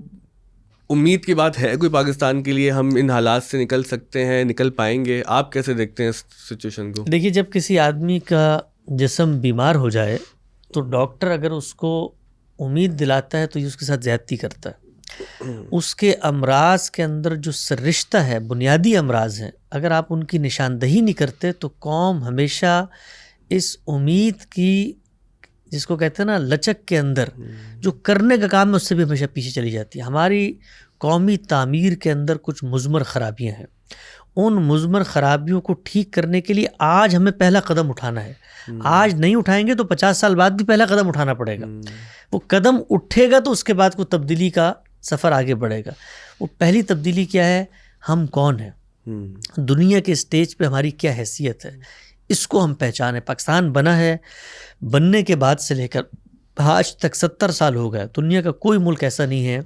امید کی بات ہے کوئی پاکستان کے لیے؟ ہم ان حالات سے نکل سکتے ہیں، نکل پائیں گے؟ آپ کیسے دیکھتے ہیں اس سچویشن کو؟ دیکھیے، جب کسی آدمی کا جسم بیمار ہو جائے تو ڈاکٹر اگر اس کو امید دلاتا ہے تو یہ اس کے ساتھ زیادتی کرتا ہے. اس کے امراض کے اندر جو سررشتہ ہے، بنیادی امراض ہیں، اگر آپ ان کی نشاندہی نہیں کرتے تو قوم ہمیشہ اس امید کی، جس کو کہتے ہیں نا لچک کے اندر جو کرنے کا کام ہے، اس سے بھی ہمیشہ پیچھے چلی جاتی ہے. ہماری قومی تعمیر کے اندر کچھ مضمر خرابیاں ہیں. ان مضمر خرابیوں کو ٹھیک کرنے کے لیے آج ہمیں پہلا قدم اٹھانا ہے. آج نہیں اٹھائیں گے تو 50 سال بعد بھی پہلا قدم اٹھانا پڑے گا. وہ قدم اٹھے گا تو اس کے بعد کوئی تبدیلی کا سفر آگے بڑھے گا. وہ پہلی تبدیلی کیا ہے؟ ہم کون ہیں، دنیا کے اسٹیج پہ ہماری کیا حیثیت ہے، اس کو ہم پہچانیں. پاکستان بنا ہے، بننے کے بعد سے لے کر آج تک 70 سال ہو گئے. دنیا کا کوئی ملک ایسا نہیں ہے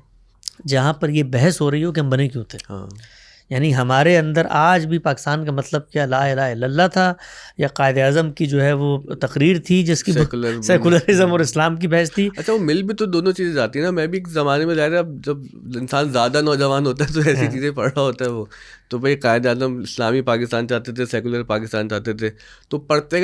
جہاں پر یہ بحث ہو رہی ہو کہ ہم بنے کیوں تھے. یعنی ہمارے اندر آج بھی پاکستان کا مطلب کیا لا الہ الا اللہ تھا، یا قائد اعظم کی جو ہے وہ تقریر تھی جس کی سیکولرزم اور اسلام کی بحث تھی. اچھا، وہ مل بھی تو دونوں چیزیں جاتی ہیں نا. میں بھی ایک زمانے میں اب جب انسان زیادہ نوجوان ہوتا ہے تو ایسی چیزیں پڑھ رہا ہوتا ہے وہ تو بھائی قائد اعظم اسلامی پاکستان چاہتے تھے، سیکولر پاکستان چاہتے تھے، تو پڑھتے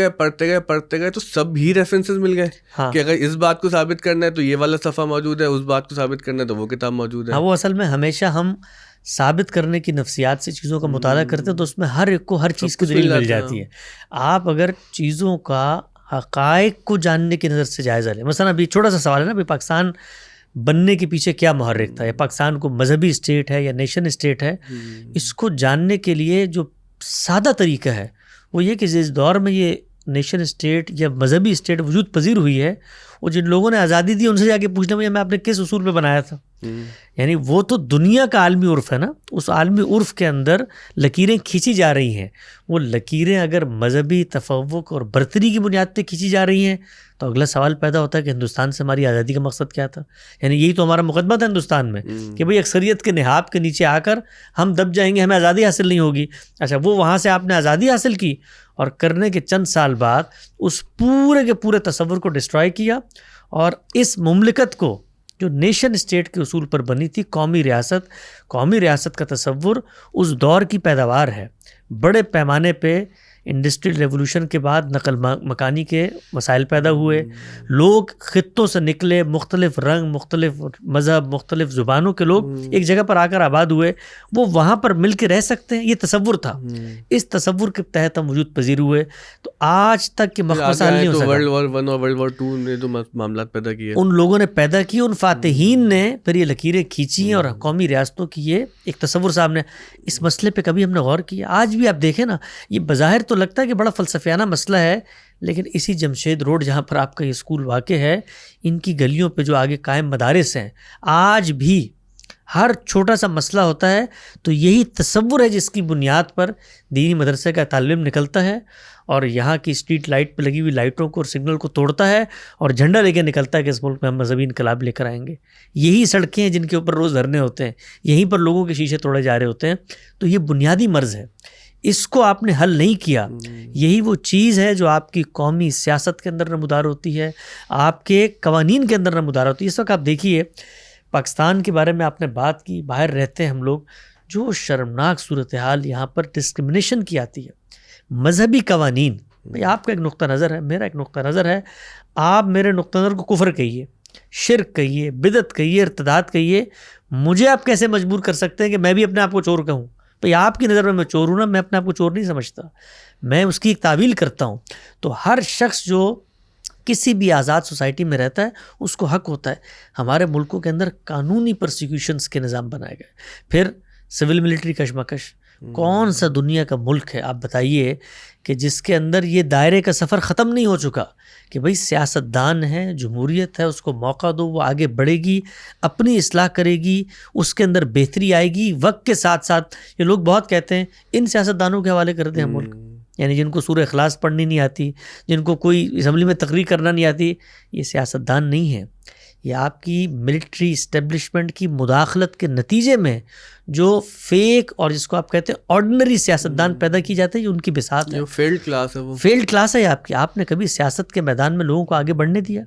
گئے تو سب ہی ریفرنسز مل گئے کہ اگر اس بات کو ثابت کرنا ہے تو یہ والا صفحہ موجود ہے، اس بات کو ثابت کرنا ہے تو وہ کتاب موجود ہے. وہ اصل میں ہمیشہ ہم ثابت کرنے کی نفسیات سے چیزوں کا مطالعہ کرتے ہیں تو اس میں ہر ایک کو ہر چیز کی دلیل مل جاتی ہے. آپ اگر چیزوں کا حقائق کو جاننے کی نظر سے جائزہ لیں، مثلا ابھی چھوٹا سا سوال ہے نا، ابھی پاکستان بننے کے پیچھے کیا محرک تھا، یا پاکستان کو مذہبی اسٹیٹ ہے یا نیشن اسٹیٹ ہے، اس کو جاننے کے لیے جو سادہ طریقہ ہے وہ یہ کہ جس دور میں یہ نیشن اسٹیٹ یا مذہبی اسٹیٹ وجود پذیر ہوئی ہے، وہ جن لوگوں نے آزادی دی ان سے جا کے پوچھنا بھائی میں آپ نے کس اصول پہ بنایا تھا. یعنی وہ تو دنیا کا عالمی عرف ہے نا، اس عالمی عرف کے اندر لکیریں کھینچی جا رہی ہیں. وہ لکیریں اگر مذہبی تفوق اور برتری کی بنیاد پہ کھینچی جا رہی ہیں تو اگلا سوال پیدا ہوتا ہے کہ ہندوستان سے ہماری آزادی کا مقصد کیا تھا؟ یعنی یہی تو ہمارا مقدمہ تھا ہندوستان میں کہ بھئی اکثریت کے نہاد کے نیچے آ کر ہم دب جائیں گے، ہمیں آزادی حاصل نہیں ہوگی. اچھا، وہ وہاں سے آپ نے آزادی حاصل کی اور کرنے کے چند سال بعد اس پورے کے پورے تصور کو ڈسٹرائے کیا، اور اس مملکت کو جو نیشن اسٹیٹ کے اصول پر بنی تھی، قومی ریاست کا تصور اس دور کی پیداوار ہے. بڑے پیمانے پہ انڈسٹریل ریولوشن کے بعد نقل مکانی کے مسائل پیدا ہوئے، لوگ خطوں سے نکلے، مختلف رنگ، مختلف مذہب، مختلف زبانوں کے لوگ ایک جگہ پر آ کر آباد ہوئے. وہ وہاں پر مل کے رہ سکتے ہیں، یہ تصور تھا. اس تصور کے تحت ہم وجود پذیر ہوئے. تو آج تک کہ مخمصہ حل نہیں ہو سکا. ورلڈ وار 1 اور ورلڈ وار 2 نے جو معاملات پیدا کیے، ان لوگوں نے پیدا کی، ان فاتحین نے پھر یہ لکیریں کھینچی اور قومی ریاستوں کی یہ ایک تصور سامنے. اس مسئلے پہ کبھی ہم نے غور کیا؟ آج بھی آپ دیکھیں نا، یہ بظاہر تو لگتا ہے کہ بڑا فلسفیانہ مسئلہ ہے، لیکن اسی جمشید روڈ جہاں پر آپ کا یہ اسکول واقع ہے، ان کی گلیوں پہ جو آگے قائم مدارس ہیں، آج بھی ہر چھوٹا سا مسئلہ ہوتا ہے تو یہی تصور ہے جس کی بنیاد پر دینی مدرسے کا طالب علم نکلتا ہے اور یہاں کی اسٹریٹ لائٹ پہ لگی ہوئی لائٹوں کو اور سگنل کو توڑتا ہے اور جھنڈا لے کے نکلتا ہے کہ اس ملک میں ہم مذہبی انقلاب لے کر آئیں گے. یہی سڑکیں ہیں جن کے اوپر روز دھرنے ہوتے ہیں، یہیں پر لوگوں کے شیشے توڑے جا رہے ہوتے ہیں. تو یہ بنیادی مرض ہے، اس کو آپ نے حل نہیں کیا. یہی وہ چیز ہے جو آپ کی قومی سیاست کے اندر نمودار ہوتی ہے، آپ کے قوانین کے اندر نمودار ہوتی ہے. اس وقت آپ دیکھیے پاکستان کے بارے میں آپ نے بات کی، باہر رہتے ہیں ہم لوگ، جو شرمناک صورتحال یہاں پر ڈسکرمنیشن کی آتی ہے. مذہبی قوانین، بھئی آپ کا ایک نقطہ نظر ہے، میرا ایک نقطہ نظر ہے، آپ میرے نقطہ نظر کو کفر کہیے، شرک کہیے، بدعت کہیے، ارتداد کہیے، مجھے آپ کیسے مجبور کر سکتے ہیں کہ میں بھی اپنے آپ کو چور کہوں؟ بھئی آپ کی نظر میں چور ہوں نا، میں اپنے آپ کو چور نہیں سمجھتا، میں اس کی ایک تعویل کرتا ہوں. تو ہر شخص جو کسی بھی آزاد سوسائٹی میں رہتا ہے اس کو حق ہوتا ہے. ہمارے ملکوں کے اندر قانونی پرسیکیوشنز کے نظام بنائے گئے. پھر سول ملٹری کشمکش، کون سا دنیا کا ملک ہے آپ بتائیے کہ جس کے اندر یہ دائرے کا سفر ختم نہیں ہو چکا کہ بھئی سیاستدان ہے، جمہوریت ہے، اس کو موقع دو، وہ آگے بڑھے گی، اپنی اصلاح کرے گی، اس کے اندر بہتری آئے گی. وقت کے ساتھ ساتھ یہ لوگ بہت کہتے ہیں ان سیاستدانوں کے حوالے کر دیں ہم ملک، یعنی جن کو سورہ اخلاص پڑھنی نہیں آتی، جن کو کوئی اسمبلی میں تقریر کرنا نہیں آتی، یہ سیاستدان نہیں ہیں. یہ آپ کی ملٹری اسٹیبلشمنٹ کی مداخلت کے نتیجے میں جو فیک اور جس کو آپ کہتے ہیں آرڈنری سیاستدان پیدا کی جاتے ہیں، یہ ان کی بساط ہے. فیلڈ کلاس ہے، وہ فیلڈ کلاس ہے آپ کی. آپ نے کبھی سیاست کے میدان میں لوگوں کو آگے بڑھنے دیا؟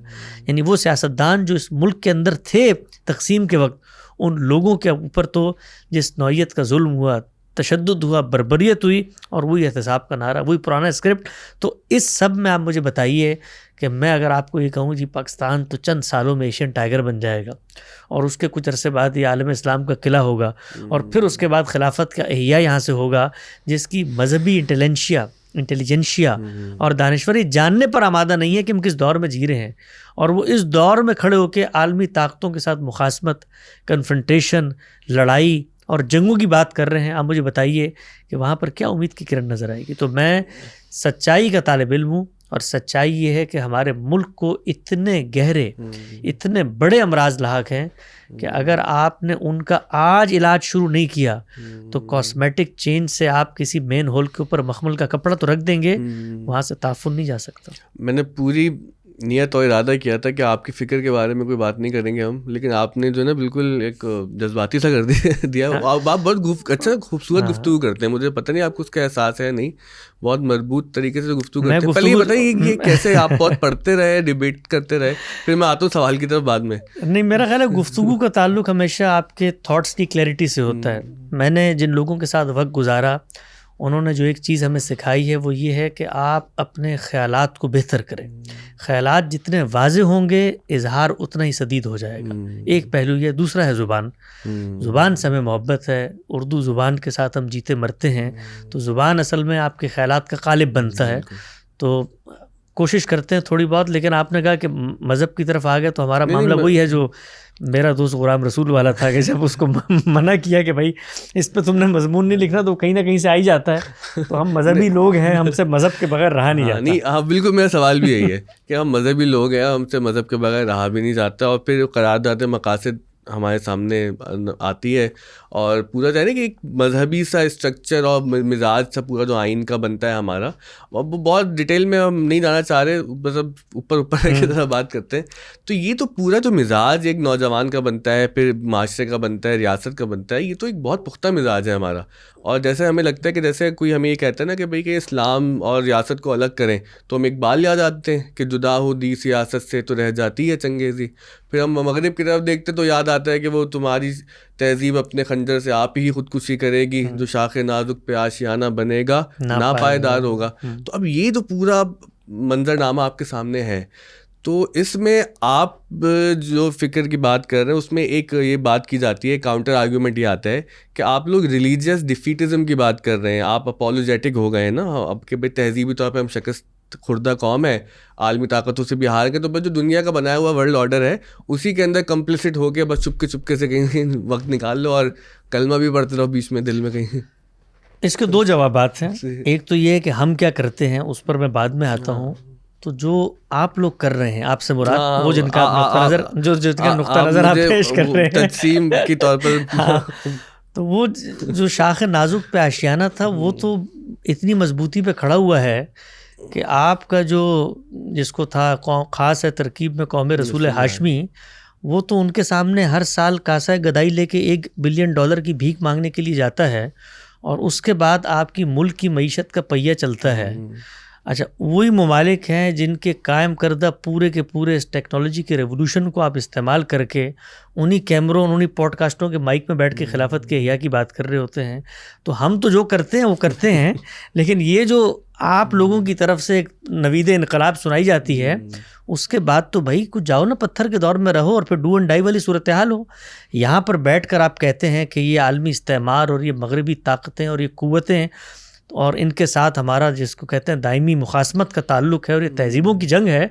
یعنی وہ سیاستدان جو اس ملک کے اندر تھے تقسیم کے وقت، ان لوگوں کے اوپر تو جس نوعیت کا ظلم ہوا، تشدد ہوا، بربریت ہوئی، اور وہی احتساب کا نعرہ، وہی پرانا اسکرپٹ. تو اس سب میں آپ مجھے بتائیے کہ میں اگر آپ کو یہ کہوں جی پاکستان تو چند سالوں میں ایشین ٹائیگر بن جائے گا اور اس کے کچھ عرصے بعد یہ عالم اسلام کا قلعہ ہوگا اور پھر اس کے بعد خلافت کا احیاء یہاں سے ہوگا، جس کی مذہبی انٹیلیجنشیا اور دانشوری جاننے پر آمادہ نہیں ہے کہ ہم کس دور میں جی رہے ہیں، اور وہ اس دور میں کھڑے ہو کے عالمی طاقتوں کے ساتھ مخاصمت، کنفرنٹیشن، لڑائی اور جنگوں کی بات کر رہے ہیں. آپ مجھے بتائیے کہ وہاں پر کیا امید کی کرن نظر آئے گی؟ تو میں سچائی کا طالب علم ہوں، اور سچائی یہ ہے کہ ہمارے ملک کو اتنے گہرے، اتنے بڑے امراض لاحق ہیں کہ اگر آپ نے ان کا آج علاج شروع نہیں کیا تو کاسمیٹک چینج سے آپ کسی مین ہول کے اوپر مخمل کا کپڑا تو رکھ دیں گے، وہاں سے تعفن نہیں جا سکتا. میں نے پوری نیت اور ارادہ کیا تھا کہ آپ کی فکر کے بارے میں کوئی بات نہیں کریں گے ہم، لیکن آپ نے جو ہے نا بالکل ایک جذباتی سا کر دیا. آپ بہت اچھا خوبصورت گفتگو کرتے ہیں، مجھے پتہ نہیں آپ کو اس کا احساس ہے نہیں، بہت مربوط طریقے سے گفتگو کرتے ہیں. پہلے یہ بتائیے یہ کیسے آپ بہت پڑھتے رہے، ڈیبیٹ کرتے رہے، پھر میں آتا ہوں سوال کی طرف بعد میں. نہیں، میرا خیال ہے گفتگو کا تعلق ہمیشہ آپ کے تھاٹس کی کلیئرٹی سے ہوتا ہے. میں نے جن لوگوں کے ساتھ وقت گزارا انہوں نے جو ایک چیز ہمیں سکھائی ہے وہ یہ ہے کہ آپ اپنے خیالات کو بہتر کریں. خیالات جتنے واضح ہوں گے اظہار اتنا ہی سدید ہو جائے گا. ایک پہلو یہ. دوسرا ہے زبان. زبان سے ہمیں محبت ہے، اردو زبان کے ساتھ ہم جیتے مرتے ہیں. تو زبان اصل میں آپ کے خیالات کا قالب بنتا ہے. تو کوشش کرتے ہیں تھوڑی بہت، لیکن آپ نے کہا کہ مذہب کی طرف آ گئے تو ہمارا معاملہ وہی ہے جو میرا دوست غلام رسول والا تھا کہ جب اس کو منع کیا کہ بھائی اس پہ تم نے مضمون نہیں لکھنا تو کہیں نہ کہیں سے آ ہی جاتا ہے. تو ہم مذہبی لوگ ہیں، ہم سے مذہب کے بغیر رہا نہیں جاتا. نہیں ہاں بالکل، میرا سوال بھی یہی ہے کہ ہم مذہبی لوگ ہیں، ہم سے مذہب کے بغیر رہا بھی نہیں جاتا. اور پھر قرارداد مقاصد ہمارے سامنے آتی ہے، اور پورا جو ہے نا کہ ایک مذہبی سا اسٹرکچر اور مزاج سا پورا جو آئین کا بنتا ہے ہمارا، وہ بہت ڈیٹیل میں ہم نہیں جانا چاہ رہے، بس اب اوپر کی طرح بات کرتے ہیں. تو یہ تو پورا جو مزاج ایک نوجوان کا بنتا ہے، پھر معاشرے کا بنتا ہے، ریاست کا بنتا ہے، یہ تو ایک بہت پختہ مزاج ہے ہمارا. اور جیسے ہمیں لگتا ہے کہ جیسے کوئی ہمیں یہ کہتا ہے نا کہ بھئی کہ اسلام اور ریاست کو الگ کریں، تو ہم اقبال یاد آتے ہیں کہ جدا ہو دی سیاست سے تو رہ جاتی ہے چنگیزی. پھر ہم مغرب کی طرف دیکھتے تو یاد آتا ہے کہ وہ تمہاری تہذیب اپنے خنجر سے آپ ہی خودکشی کرے گی، جو شاخ نازک پہ آشیانہ بنے گا ناپائیدار ہوگا. تو اب یہ تو پورا منظرنامہ آپ کے سامنے ہے. تو اس میں آپ جو فکر کی بات کر رہے ہیں، اس میں ایک یہ بات کی جاتی ہے، کاؤنٹر آرگیومنٹ یہ آتا ہے کہ آپ لوگ ریلیجیس ڈیفیٹزم کی بات کر رہے ہیں، آپ اپولوجیٹک ہو گئے ہیں نا اب کہ بھائی تہذیبی طور پہ ہم شکست خوردہ قوم ہے، عالمی طاقتوں سے بھی ہار گئے، تو بس جو دنیا کا بنایا ہوا ورلڈ آرڈر ہے اسی کے اندر کمپلسٹ ہو کے بس چپکے سے کہیں وقت نکال لو اور کلمہ بھی پڑھتے رہو بیچ میں دل میں کہیں. اس کے دو جوابات ہیں. ایک تو یہ کہ ہم کیا کرتے ہیں، اس پر میں بعد میں آتا ہوں. تو جو آپ لوگ کر رہے ہیں، آپ سے مراد وہ جن کا نقطہ نظر جن کا نقطہ نظر آپ پیش کر رہے ہیں تقسیم کی طور پر، تو وہ جو شاخ نازک پہ آشیانہ تھا وہ تو اتنی مضبوطی پہ کھڑا ہوا ہے کہ آپ کا جو جس کو تھا خاص ہے ترکیب میں قوم رسول ہاشمی، وہ تو ان کے سامنے ہر سال کاسہ گدائی لے کے $1 بلین کی بھیک مانگنے کے لیے جاتا ہے، اور اس کے بعد آپ کی ملک کی معیشت کا پہیہ چلتا ہے. اچھا، وہی ممالک ہیں جن کے قائم کردہ پورے کے پورے اس ٹیکنالوجی کے ریولوشن کو آپ استعمال کر کے انہی کیمروں انہی پوڈ کاسٹوں کے مائک میں بیٹھ کے خلافت کے احیاء کی بات کر رہے ہوتے ہیں. تو ہم تو جو کرتے ہیں وہ کرتے ہیں، لیکن یہ جو آپ لوگوں کی طرف سے ایک نوید انقلاب سنائی جاتی ہے، اس کے بعد تو بھائی کچھ جاؤ نا پتھر کے دور میں رہو، اور پھر ڈو اینڈ ڈائی والی صورتحال ہو. یہاں پر بیٹھ کر آپ کہتے ہیں کہ یہ عالمی استعمار اور یہ مغربی طاقتیں اور یہ قوتیں اور ان کے ساتھ ہمارا جس کو کہتے ہیں دائمی مخاصمت کا تعلق ہے، اور یہ تہذیبوں کی جنگ ہے.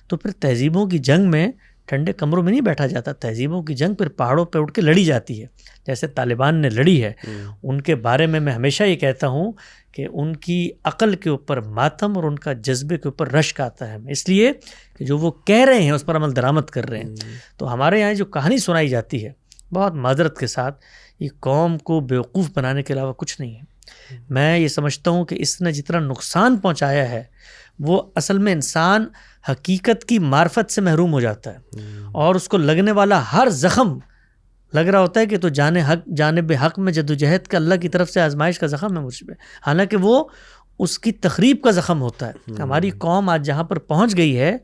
تو پھر تہذیبوں کی جنگ میں ٹھنڈے کمروں میں نہیں بیٹھا جاتا، تہذیبوں کی جنگ پھر پہاڑوں پہ اٹھ کے لڑی جاتی ہے، جیسے طالبان نے لڑی ہے. ان کے بارے میں ہمیشہ یہ کہتا ہوں کہ ان کی عقل کے اوپر ماتم اور ان کا جذبے کے اوپر رشک آتا ہے، اس لیے کہ جو وہ کہہ رہے ہیں اس پر عمل درآمد کر رہے ہیں. تو ہمارے یہاں جو کہانی سنائی جاتی ہے بہت معذرت کے ساتھ، یہ قوم کو بیوقوف بنانے کے علاوہ کچھ نہیں ہے. میں یہ سمجھتا ہوں کہ اس نے جتنا نقصان پہنچایا ہے وہ اصل میں انسان حقیقت کی معرفت سے محروم ہو جاتا ہے، اور اس کو لگنے والا ہر زخم لگ رہا ہوتا ہے کہ تو جانب حق میں جدوجہد کا اللہ کی طرف سے آزمائش کا زخم ہے مجھ پہ، حالانکہ وہ اس کی تخریب کا زخم ہوتا ہے. ہماری قوم آج جہاں پر پہنچ گئی ہے،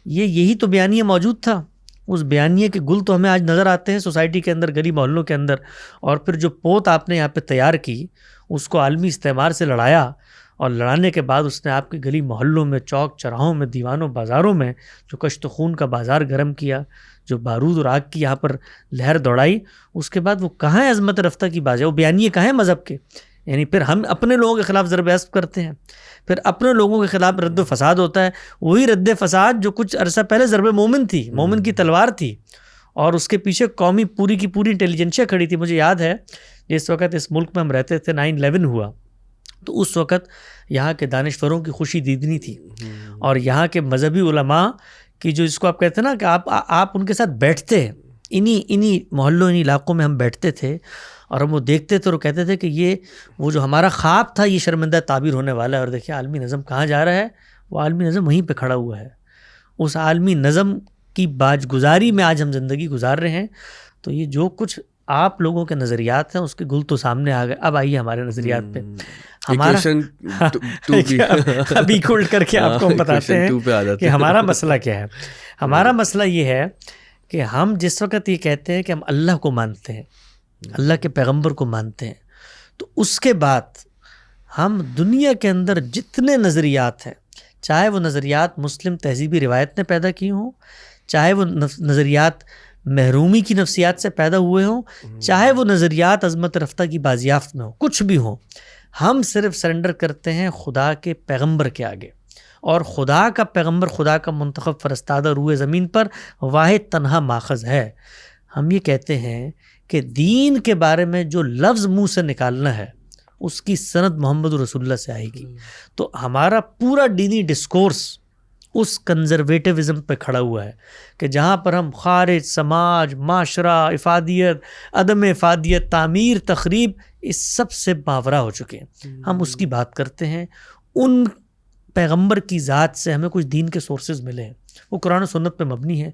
یہی تو بیانیہ موجود تھا. اس بیانیے کے گل تو ہمیں آج نظر آتے ہیں سوسائٹی کے اندر، گلی محلوں کے اندر. اور پھر جو پوت آپ نے یہاں پہ تیار کی، اس کو عالمی استعمار سے لڑایا، اور لڑانے کے بعد اس نے آپ کے گلی محلوں میں، چوک چراہوں میں، دیوانوں بازاروں میں جو کشت خون کا بازار گرم کیا، جو بارود اور آگ کی یہاں پر لہر دوڑائی، اس کے بعد وہ کہاں ہے عظمت رفتہ کی بات ہے، وہ بیانیے کہاں ہے مذہب کے؟ یعنی پھر ہم اپنے لوگوں کے خلاف ضرب اسب کرتے ہیں، پھر اپنے لوگوں کے خلاف رد و فساد ہوتا ہے. وہی رد فساد جو کچھ عرصہ پہلے ضرب مومن تھی، مومن کی تلوار تھی، اور اس کے پیچھے قومی پوری کی پوری انٹیلیجنسیا کھڑی تھی. مجھے یاد ہے جس وقت اس ملک میں ہم رہتے تھے 9/11 ہوا، تو اس وقت یہاں کے دانشوروں کی خوشی دیدنی تھی، اور یہاں کے مذہبی علماء کی جو اس کو آپ کہتے ہیں نا کہ آپ ان کے ساتھ بیٹھتے ہیں، انہی محلوں انہی علاقوں میں ہم بیٹھتے تھے، اور ہم وہ دیکھتے تھے اور کہتے تھے کہ یہ وہ جو ہمارا خواب تھا یہ شرمندہ تعبیر ہونے والا ہے. اور دیکھیں عالمی نظم کہاں جا رہا ہے، وہ عالمی نظم وہیں پہ کھڑا ہوا ہے. اس عالمی نظم کی باج گزاری میں آج ہم زندگی گزار رہے ہیں. تو یہ جو کچھ آپ لوگوں کے نظریات ہیں اس کے گل تو سامنے آ گئے. اب آئیے ہمارے نظریات پہ. ہمارا ابھی الٹ کر کے آپ کو ہم بتاتے ہیں کہ ہمارا مسئلہ کیا ہے. ہمارا مسئلہ یہ ہے کہ ہم جس وقت یہ کہتے ہیں کہ ہم اللہ کو مانتے ہیں، اللہ کے پیغمبر کو مانتے ہیں، تو اس کے بعد ہم دنیا کے اندر جتنے نظریات ہیں، چاہے وہ نظریات مسلم تہذیبی روایت نے پیدا کی ہوں، چاہے وہ نظریات محرومی کی نفسیات سے پیدا ہوئے ہوں، چاہے وہ نظریات عظمت رفتہ کی بازیافت میں ہوں، کچھ بھی ہوں، ہم صرف سرنڈر کرتے ہیں خدا کے پیغمبر کے آگے. اور خدا کا پیغمبر خدا کا منتخب فرستادہ روح زمین پر واحد تنہا ماخذ ہے. ہم یہ کہتے ہیں کہ دین کے بارے میں جو لفظ منہ سے نکالنا ہے اس کی سند محمد رسول اللہ سے آئے گی. تو ہمارا پورا دینی ڈسکورس اس کنزرویٹیوزم پہ کھڑا ہوا ہے کہ جہاں پر ہم خارج، سماج، معاشرہ، افادیت، عدم افادیت، تعمیر، تخریب، اس سب سے باورہ ہو چکے ہیں. ہم اس کی بات کرتے ہیں. ان پیغمبر کی ذات سے ہمیں کچھ دین کے سورسز ملے ہیں، وہ قرآن و سنت پہ مبنی ہے.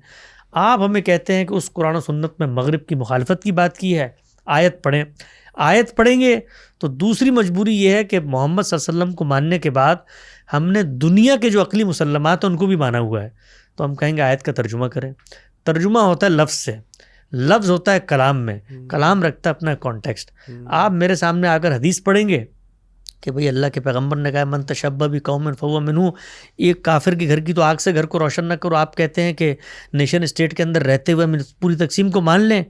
آپ ہمیں کہتے ہیں کہ اس قرآن و سنت میں مغرب کی مخالفت کی بات کی ہے، آیت پڑھیں. آیت پڑھیں گے تو دوسری مجبوری یہ ہے کہ محمد صلی اللہ علیہ وسلم کو ماننے کے بعد ہم نے دنیا کے جو عقلی مسلمات ہیں ان کو بھی مانا ہوا ہے. تو ہم کہیں گے آیت کا ترجمہ کریں. ترجمہ ہوتا ہے لفظ سے، لفظ ہوتا ہے کلام میں، کلام رکھتا ہے اپنا کانٹیکسٹ. آپ میرے سامنے آ کر حدیث پڑھیں گے کہ بھئی اللہ کے پیغمبر نے کہا من تشبہ بقوم فہو منہ، ایک کافر کے گھر کی تو آگ سے گھر کو روشن نہ کرو. آپ کہتے ہیں کہ نیشن اسٹیٹ کے اندر رہتے ہوئے ہم پوری تقسیم کو مان لیں.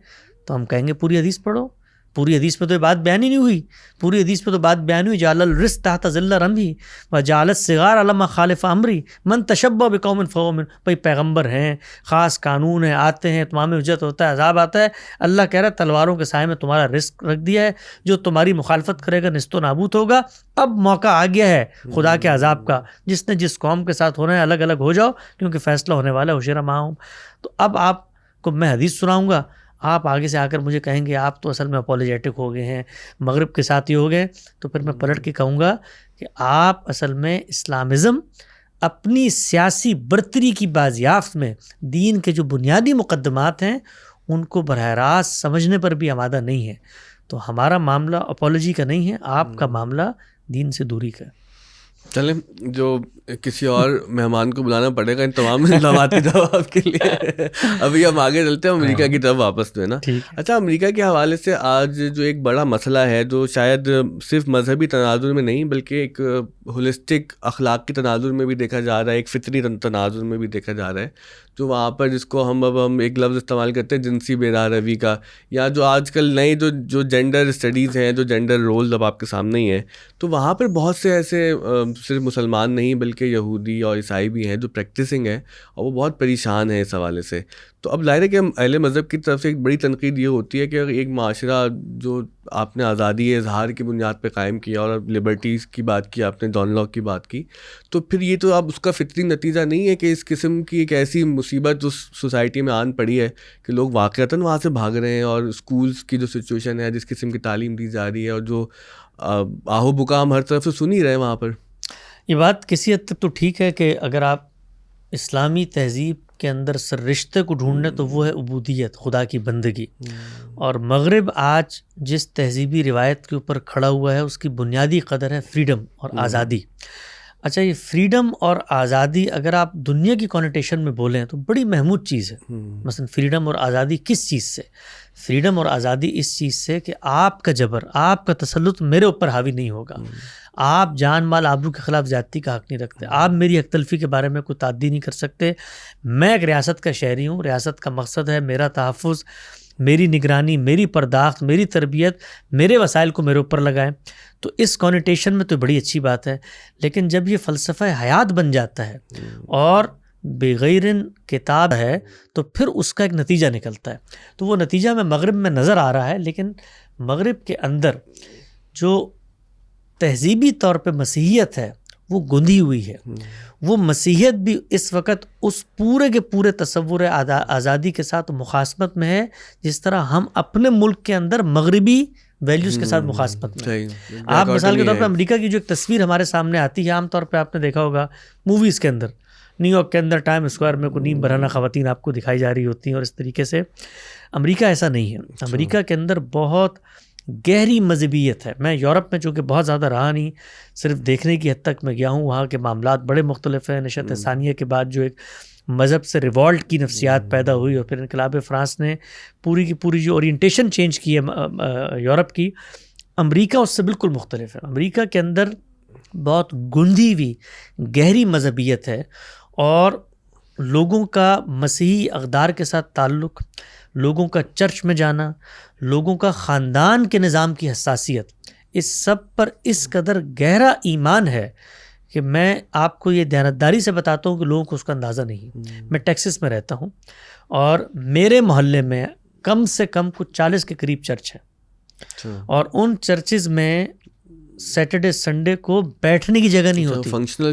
تو ہم کہیں گے پوری حدیث پڑھو. پوری حدیث میں تو یہ بات بیان ہی نہیں ہوئی. پوری حدیث میں تو بات بیان ہوئی جعل الرزق تحت ظل رمحی وجعل الصغار علی ما خالف امری من تشبہ بقوم فہو منہ. بھائی پیغمبر ہیں، خاص قانون ہیں، آتے ہیں، تمام حجت ہوتا ہے، عذاب آتا ہے. اللہ کہہ رہا ہے تلواروں کے سائے میں تمہارا رزق رکھ دیا ہے، جو تمہاری مخالفت کرے گا نیست و نابود ہوگا. اب موقع آ گیا ہے خدا کے عذاب کا. جس نے جس قوم کے ساتھ ہونا ہے الگ الگ ہو جاؤ، کیونکہ فیصلہ ہونے والا ہے حشر معہم. تو اب آپ کو میں حدیث سناؤں گا، آپ آگے سے آ کر مجھے کہیں گے آپ تو اصل میں اپولوجیٹک ہو گئے ہیں، مغرب کے ساتھی ہو گئے. تو پھر میں پلٹ کے کہوں گا کہ آپ اصل میں اسلامزم اپنی سیاسی برتری کی بازیافت میں دین کے جو بنیادی مقدمات ہیں ان کو براہ راست سمجھنے پر بھی آمادہ نہیں ہے. تو ہمارا معاملہ اپولوجی کا نہیں ہے، آپ کا معاملہ دین سے دوری کا ہے. چلیں جو کسی اور مہمان کو بلانا پڑے گا ان تمام سوالات کے جواب کے لیے. ابھی ہم آگے چلتے ہیں امریکہ کی طرف واپس جو ہے نا. اچھا، امریکہ کے حوالے سے آج جو ایک بڑا مسئلہ ہے جو شاید صرف مذہبی تناظر میں نہیں بلکہ ایک ہولسٹک اخلاقی تناظر میں بھی دیکھا جا رہا ہے، ایک فطری تناظر میں بھی دیکھا جا رہا ہے، جو وہاں پر جس کو ہم ایک لفظ استعمال کرتے ہیں جنسی بے راہ روی کا، یا جو آج کل نئی جو جینڈر اسٹڈیز ہیں، جو جینڈر رولز اب آپ کے سامنے ہی ہیں. تو وہاں پر بہت سے ایسے صرف مسلمان نہیں بلکہ یہودی اور عیسائی بھی ہیں جو پریکٹسنگ ہیں، اور وہ بہت پریشان ہیں اس حوالے سے. تو اب ظاہر ہے کہ اہل مذہب کی طرف سے ایک بڑی تنقید یہ ہوتی ہے کہ ایک معاشرہ جو آپ نے آزادی اظہار کی بنیاد پہ قائم کیا اور لبرٹیز کی بات کی، آپ نے ڈان لاک کی بات کی، تو پھر یہ تو اب اس کا فطری نتیجہ نہیں ہے کہ اس قسم کی ایک ایسی مصیبت جو سوسائٹی میں آن پڑی ہے کہ لوگ واقعتاً وہاں سے بھاگ رہے ہیں، اور اسکولس کی جو سچویشن ہے، جس قسم کی تعلیم دی جا رہی ہے، اور جو آہو بکا ہم ہر طرف سے سن ہی رہے ہیں وہاں پر. یہ بات کسی حد تک تو ٹھیک ہے کہ اگر آپ اسلامی تہذیب کے اندر سر رشتے کو ڈھونڈنے تو وہ ہے عبودیت، خدا کی بندگی. اور مغرب آج جس تہذیبی روایت کے اوپر کھڑا ہوا ہے اس کی بنیادی قدر ہے فریڈم اور آزادی. اچھا، یہ فریڈم اور آزادی اگر آپ دنیا کی کانوٹیشن میں بولیں تو بڑی محمود چیز ہے. مثلا فریڈم اور آزادی کس چیز سے؟ فریڈم اور آزادی اس چیز سے کہ آپ کا جبر، آپ کا تسلط میرے اوپر حاوی نہیں ہوگا. آپ جان مال آبرو کے خلاف زیادتی کا حق نہیں رکھتے. آپ میری حق تلفی کے بارے میں کوئی تعدی نہیں کر سکتے. میں ایک ریاست کا شہری ہوں، ریاست کا مقصد ہے میرا تحفظ، میری نگرانی، میری پرداخت، میری تربیت، میرے وسائل کو میرے اوپر لگائیں. تو اس کانوٹیشن میں تو بڑی اچھی بات ہے. لیکن جب یہ فلسفہ حیات بن جاتا ہے اور بغیر کتاب ہے تو پھر اس کا ایک نتیجہ نکلتا ہے. تو وہ نتیجہ میں مغرب میں نظر آ رہا ہے. لیکن مغرب کے اندر جو تہذیبی طور پہ مسیحیت ہے وہ گندھی ہوئی ہے. وہ مسیحیت بھی اس وقت اس پورے کے پورے تصور آزادی کے ساتھ مخاصمت میں ہے جس طرح ہم اپنے ملک کے اندر مغربی ویلیوز کے ساتھ مخاصمت میں. آپ مثال کے طور پہ امریکہ کی جو ایک تصویر ہمارے سامنے آتی ہے، عام طور پہ آپ نے دیکھا ہوگا موویز کے اندر، نیو یارک کے اندر ٹائم اسکوائر میں کوئی نیم برہنہ خواتین آپ کو دکھائی جا رہی ہوتی ہیں، اور اس طریقے سے امریکہ ایسا نہیں ہے. امریکہ کے اندر بہت گہری مذہبیت ہے. میں یورپ میں چونکہ بہت زیادہ رہا نہیں، صرف دیکھنے کی حد تک میں گیا ہوں. وہاں کے معاملات بڑے مختلف ہیں. نشأت ثانیہ کے بعد جو ایک مذہب سے ریوالٹ کی نفسیات پیدا ہوئی، اور پھر انقلاب فرانس نے پوری کی پوری جو اورینٹیشن چینج کی ہے یورپ کی، امریکہ اس سے بالکل مختلف ہے. امریکہ کے اندر بہت گندھی ہوئی گہری مذہبیت ہے، اور لوگوں کا مسیحی اقدار کے ساتھ تعلق، لوگوں کا چرچ میں جانا، لوگوں کا خاندان کے نظام کی حساسیت، اس سب پر اس قدر گہرا ایمان ہے کہ میں آپ کو یہ دیانتداری سے بتاتا ہوں کہ لوگوں کو اس کا اندازہ نہیں. میں ٹیکسس میں رہتا ہوں اور میرے محلے میں کم سے کم کچھ 40 کے قریب چرچ ہیں، اور ان چرچز میں سیٹرڈے سنڈے کو بیٹھنے کی جگہ نہیں ہوتی. فنکشنل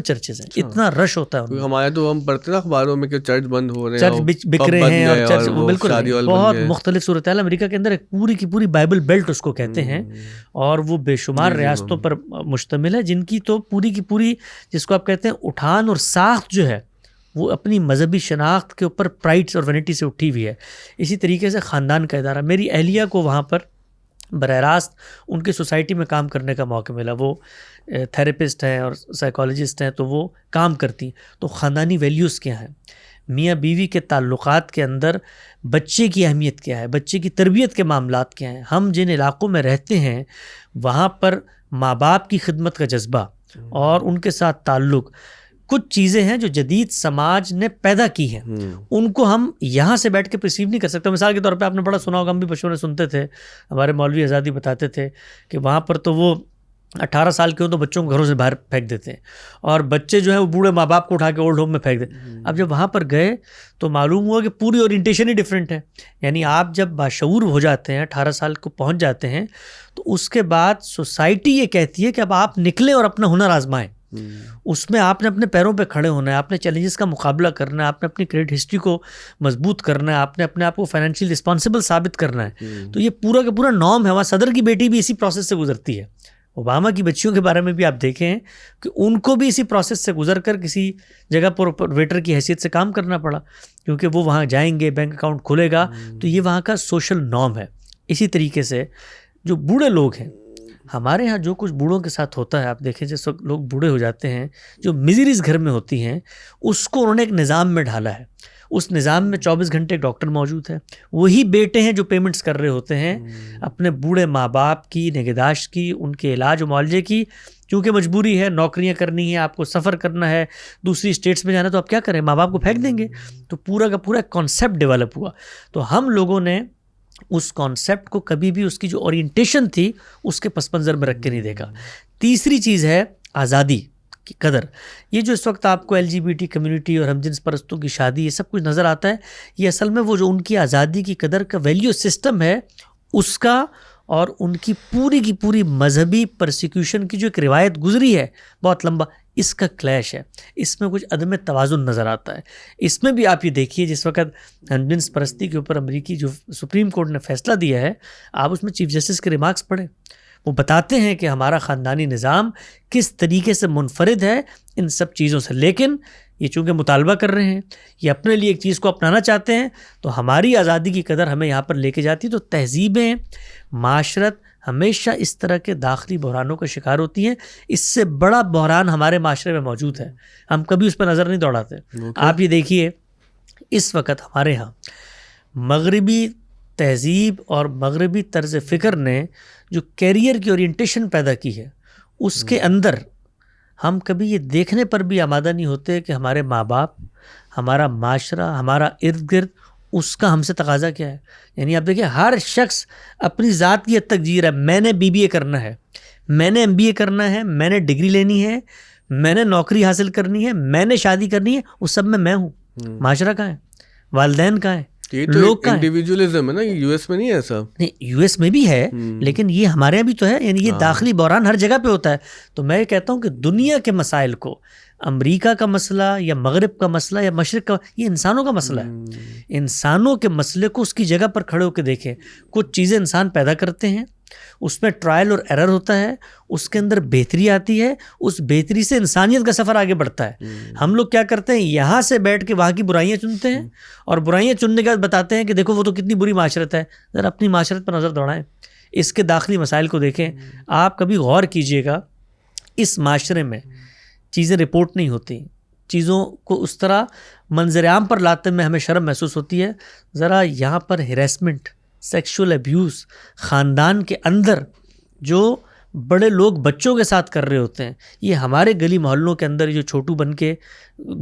چرچز ہیں, اتنا رش ہوتا ہے. ہمارے تو ہم پڑھتے نا اخباروں میں کہ چرچ بند ہو رہے ہیں, چرچ بک رہے ہیں, اور چرچ بالکل بہت مختلف صورتحال. امریکہ کے اندر ایک پوری کی پوری بائبل بیلٹ اس کو کہتے ہیں, اور وہ بے شمار ریاستوں پر مشتمل ہے, جن کی تو پوری کی پوری جس کو آپ کہتے ہیں اٹھان اور ساخت جو ہے وہ اپنی مذہبی شناخت کے اوپر پرائڈ اور وینٹی سے اٹھی ہوئی ہے. اسی طریقے سے خاندان کا ادارہ, میری اہلیہ کو وہاں پر براہ راست ان کی سوسائٹی میں کام کرنے کا موقع ملا. وہ تھراپسٹ ہیں اور سائیکالوجسٹ ہیں, تو وہ کام کرتی ہیں. تو خاندانی ویلیوز کیا ہیں, میاں بیوی کے تعلقات کے اندر بچے کی اہمیت کیا ہے, بچے کی تربیت کے معاملات کیا ہیں. ہم جن علاقوں میں رہتے ہیں وہاں پر ماں باپ کی خدمت کا جذبہ اور ان کے ساتھ تعلق, کچھ چیزیں ہیں جو جدید سماج نے پیدا کی ہیں, ان کو ہم یہاں سے بیٹھ کے پرسیو نہیں کر سکتے. مثال کے طور پہ آپ نے بڑا سنا ہوگا, ہم بھی بچوں نے سنتے تھے, ہمارے مولوی آزادی بتاتے تھے کہ وہاں پر تو وہ 18 سال کے ہوں تو بچوں کو گھروں سے باہر پھینک دیتے ہیں, اور بچے جو ہیں وہ بوڑھے ماں باپ کو اٹھا کے اولڈ ہوم میں پھینک دیتے. اب جب وہاں پر گئے تو معلوم ہوا کہ پوری اورینٹیشن ہی ڈفرینٹ ہے. یعنی آپ جب باشعور ہو جاتے ہیں, 18 سال کو پہنچ جاتے ہیں, تو اس کے بعد سوسائٹی یہ کہتی ہے کہ اب آپ نکلیں اور اپنا ہنر آزمائیں. اس میں آپ نے اپنے پیروں پہ کھڑے ہونا ہے, آپ نے چیلنجز کا مقابلہ کرنا ہے, آپ نے اپنی کریڈٹ ہسٹری کو مضبوط کرنا ہے, آپ نے اپنے آپ کو فائنینشیل رسپانسبل ثابت کرنا ہے. تو یہ پورا کا پورا نارم ہے. وہاں صدر کی بیٹی بھی اسی پروسیس سے گزرتی ہے. اوباما کی بچیوں کے بارے میں بھی آپ دیکھیں کہ ان کو بھی اسی پروسیس سے گزر کر کسی جگہ پر ویٹر کی حیثیت سے کام کرنا پڑا, کیونکہ وہ وہاں جائیں گے, بینک اکاؤنٹ کھلے گا, تو یہ وہاں کا سوشل نارم ہے. اسی طریقے سے جو بوڑھے لوگ ہیں, ہمارے ہاں جو کچھ بوڑھوں کے ساتھ ہوتا ہے, آپ دیکھیں جس وقت لوگ بوڑھے ہو جاتے ہیں, جو میزریز گھر میں ہوتی ہیں, اس کو انہوں نے ایک نظام میں ڈھالا ہے. اس نظام میں 24 گھنٹے ایک ڈاکٹر موجود ہے. وہی بیٹے ہیں جو پیمنٹس کر رہے ہوتے ہیں اپنے بوڑھے ماں باپ کی نگہداشت کی, ان کے علاج و معالجے کی. کیونکہ مجبوری ہے, نوکریاں کرنی ہے, آپ کو سفر کرنا ہے, دوسری اسٹیٹس میں جانا, تو آپ کیا کریں, ماں باپ کو پھینک دیں گے. تو پورا کا پورا کانسیپٹ ڈیولپ ہوا. تو ہم لوگوں نے اس کانسیپٹ کو کبھی بھی اس کی جو اورینٹیشن تھی اس کے پس منظر میں رکھ کے نہیں دیکھا. تیسری چیز ہے آزادی کی قدر. یہ جو اس وقت آپ کو LGBT کمیونٹی اور ہم جنس پرستوں کی شادی یہ سب کچھ نظر آتا ہے, یہ اصل میں وہ جو ان کی آزادی کی قدر کا ویلیو سسٹم ہے اس کا, اور ان کی پوری مذہبی پرسیکیوشن کی جو ایک روایت گزری ہے بہت لمبا, اس کا کلیش ہے. اس میں کچھ عدم توازن نظر آتا ہے. اس میں بھی آپ یہ دیکھیے جس وقت ہم جنس پرستی کے اوپر امریکی جو سپریم کورٹ نے فیصلہ دیا ہے, آپ اس میں چیف جسٹس کے ریمارکس پڑھیں. وہ بتاتے ہیں کہ ہمارا خاندانی نظام کس طریقے سے منفرد ہے ان سب چیزوں سے, لیکن یہ چونکہ مطالبہ کر رہے ہیں, یہ اپنے لیے ایک چیز کو اپنانا چاہتے ہیں, تو ہماری آزادی کی قدر ہمیں یہاں پر لے کے جاتی. تو تہذیبیں, معاشرت ہمیشہ اس طرح کے داخلی بحرانوں کا شکار ہوتی ہیں. اس سے بڑا بحران ہمارے معاشرے میں موجود ہے, ہم کبھی اس پہ نظر نہیں دوڑاتے. آپ یہ دیکھیے اس وقت ہمارے ہاں مغربی تہذیب اور مغربی طرز فکر نے جو کیریئر کی اورینٹیشن پیدا کی ہے, اس کے اندر ہم کبھی یہ دیکھنے پر بھی آمادہ نہیں ہوتے کہ ہمارے ماں باپ, ہمارا معاشرہ, ہمارا ارد گرد, اس کا ہم سے تقاضا کیا ہے. یعنی آپ دیکھیں ہر شخص اپنی ذات کی حد تک جی رہا ہے, میں نے BBA کرنا ہے, میں نے MBA کرنا ہے, میں نے ڈگری لینی ہے, میں نے نوکری حاصل کرنی ہے, میں نے شادی کرنی ہے. اس سب میں ہوں. معاشرہ کہاں ہے, والدین کہاں ہے, لوگ کہاں ہیں. انڈیویجولزم ہے نا, US میں نہیں ہے ایسا. نہیں, US میں بھی ہے, لیکن یہ ہمارے یہاں بھی تو ہے. یعنی یہ داخلی بحران ہر جگہ پہ ہوتا ہے. تو میں کہتا ہوں کہ دنیا کے مسائل کو, امریکہ کا مسئلہ یا مغرب کا مسئلہ یا مشرق کا, یہ انسانوں کا مسئلہ ہے. انسانوں کے مسئلے کو اس کی جگہ پر کھڑے ہو کے دیکھیں. کچھ چیزیں انسان پیدا کرتے ہیں, اس میں ٹرائل اور ایرر ہوتا ہے, اس کے اندر بہتری آتی ہے, اس بہتری سے انسانیت کا سفر آگے بڑھتا ہے. ہم لوگ کیا کرتے ہیں, یہاں سے بیٹھ کے وہاں کی برائیاں چنتے ہیں, اور برائیاں چننے کے بعد بتاتے ہیں کہ دیکھو وہ تو کتنی بری معاشرت ہے. ذرا اپنی معاشرت پر نظر دوڑائیں, اس کے داخلی مسائل کو دیکھیں. آپ کبھی غور کیجئے گا, اس معاشرے میں چیزیں رپورٹ نہیں ہوتی, چیزوں کو اس طرح منظر عام پر لاتے میں ہمیں شرم محسوس ہوتی ہے. ذرا یہاں پر ہیراسمنٹ, سیکشول ابیوز, خاندان کے اندر جو بڑے لوگ بچوں کے ساتھ کر رہے ہوتے ہیں, یہ ہمارے گلی محلوں کے اندر جو چھوٹو بن کے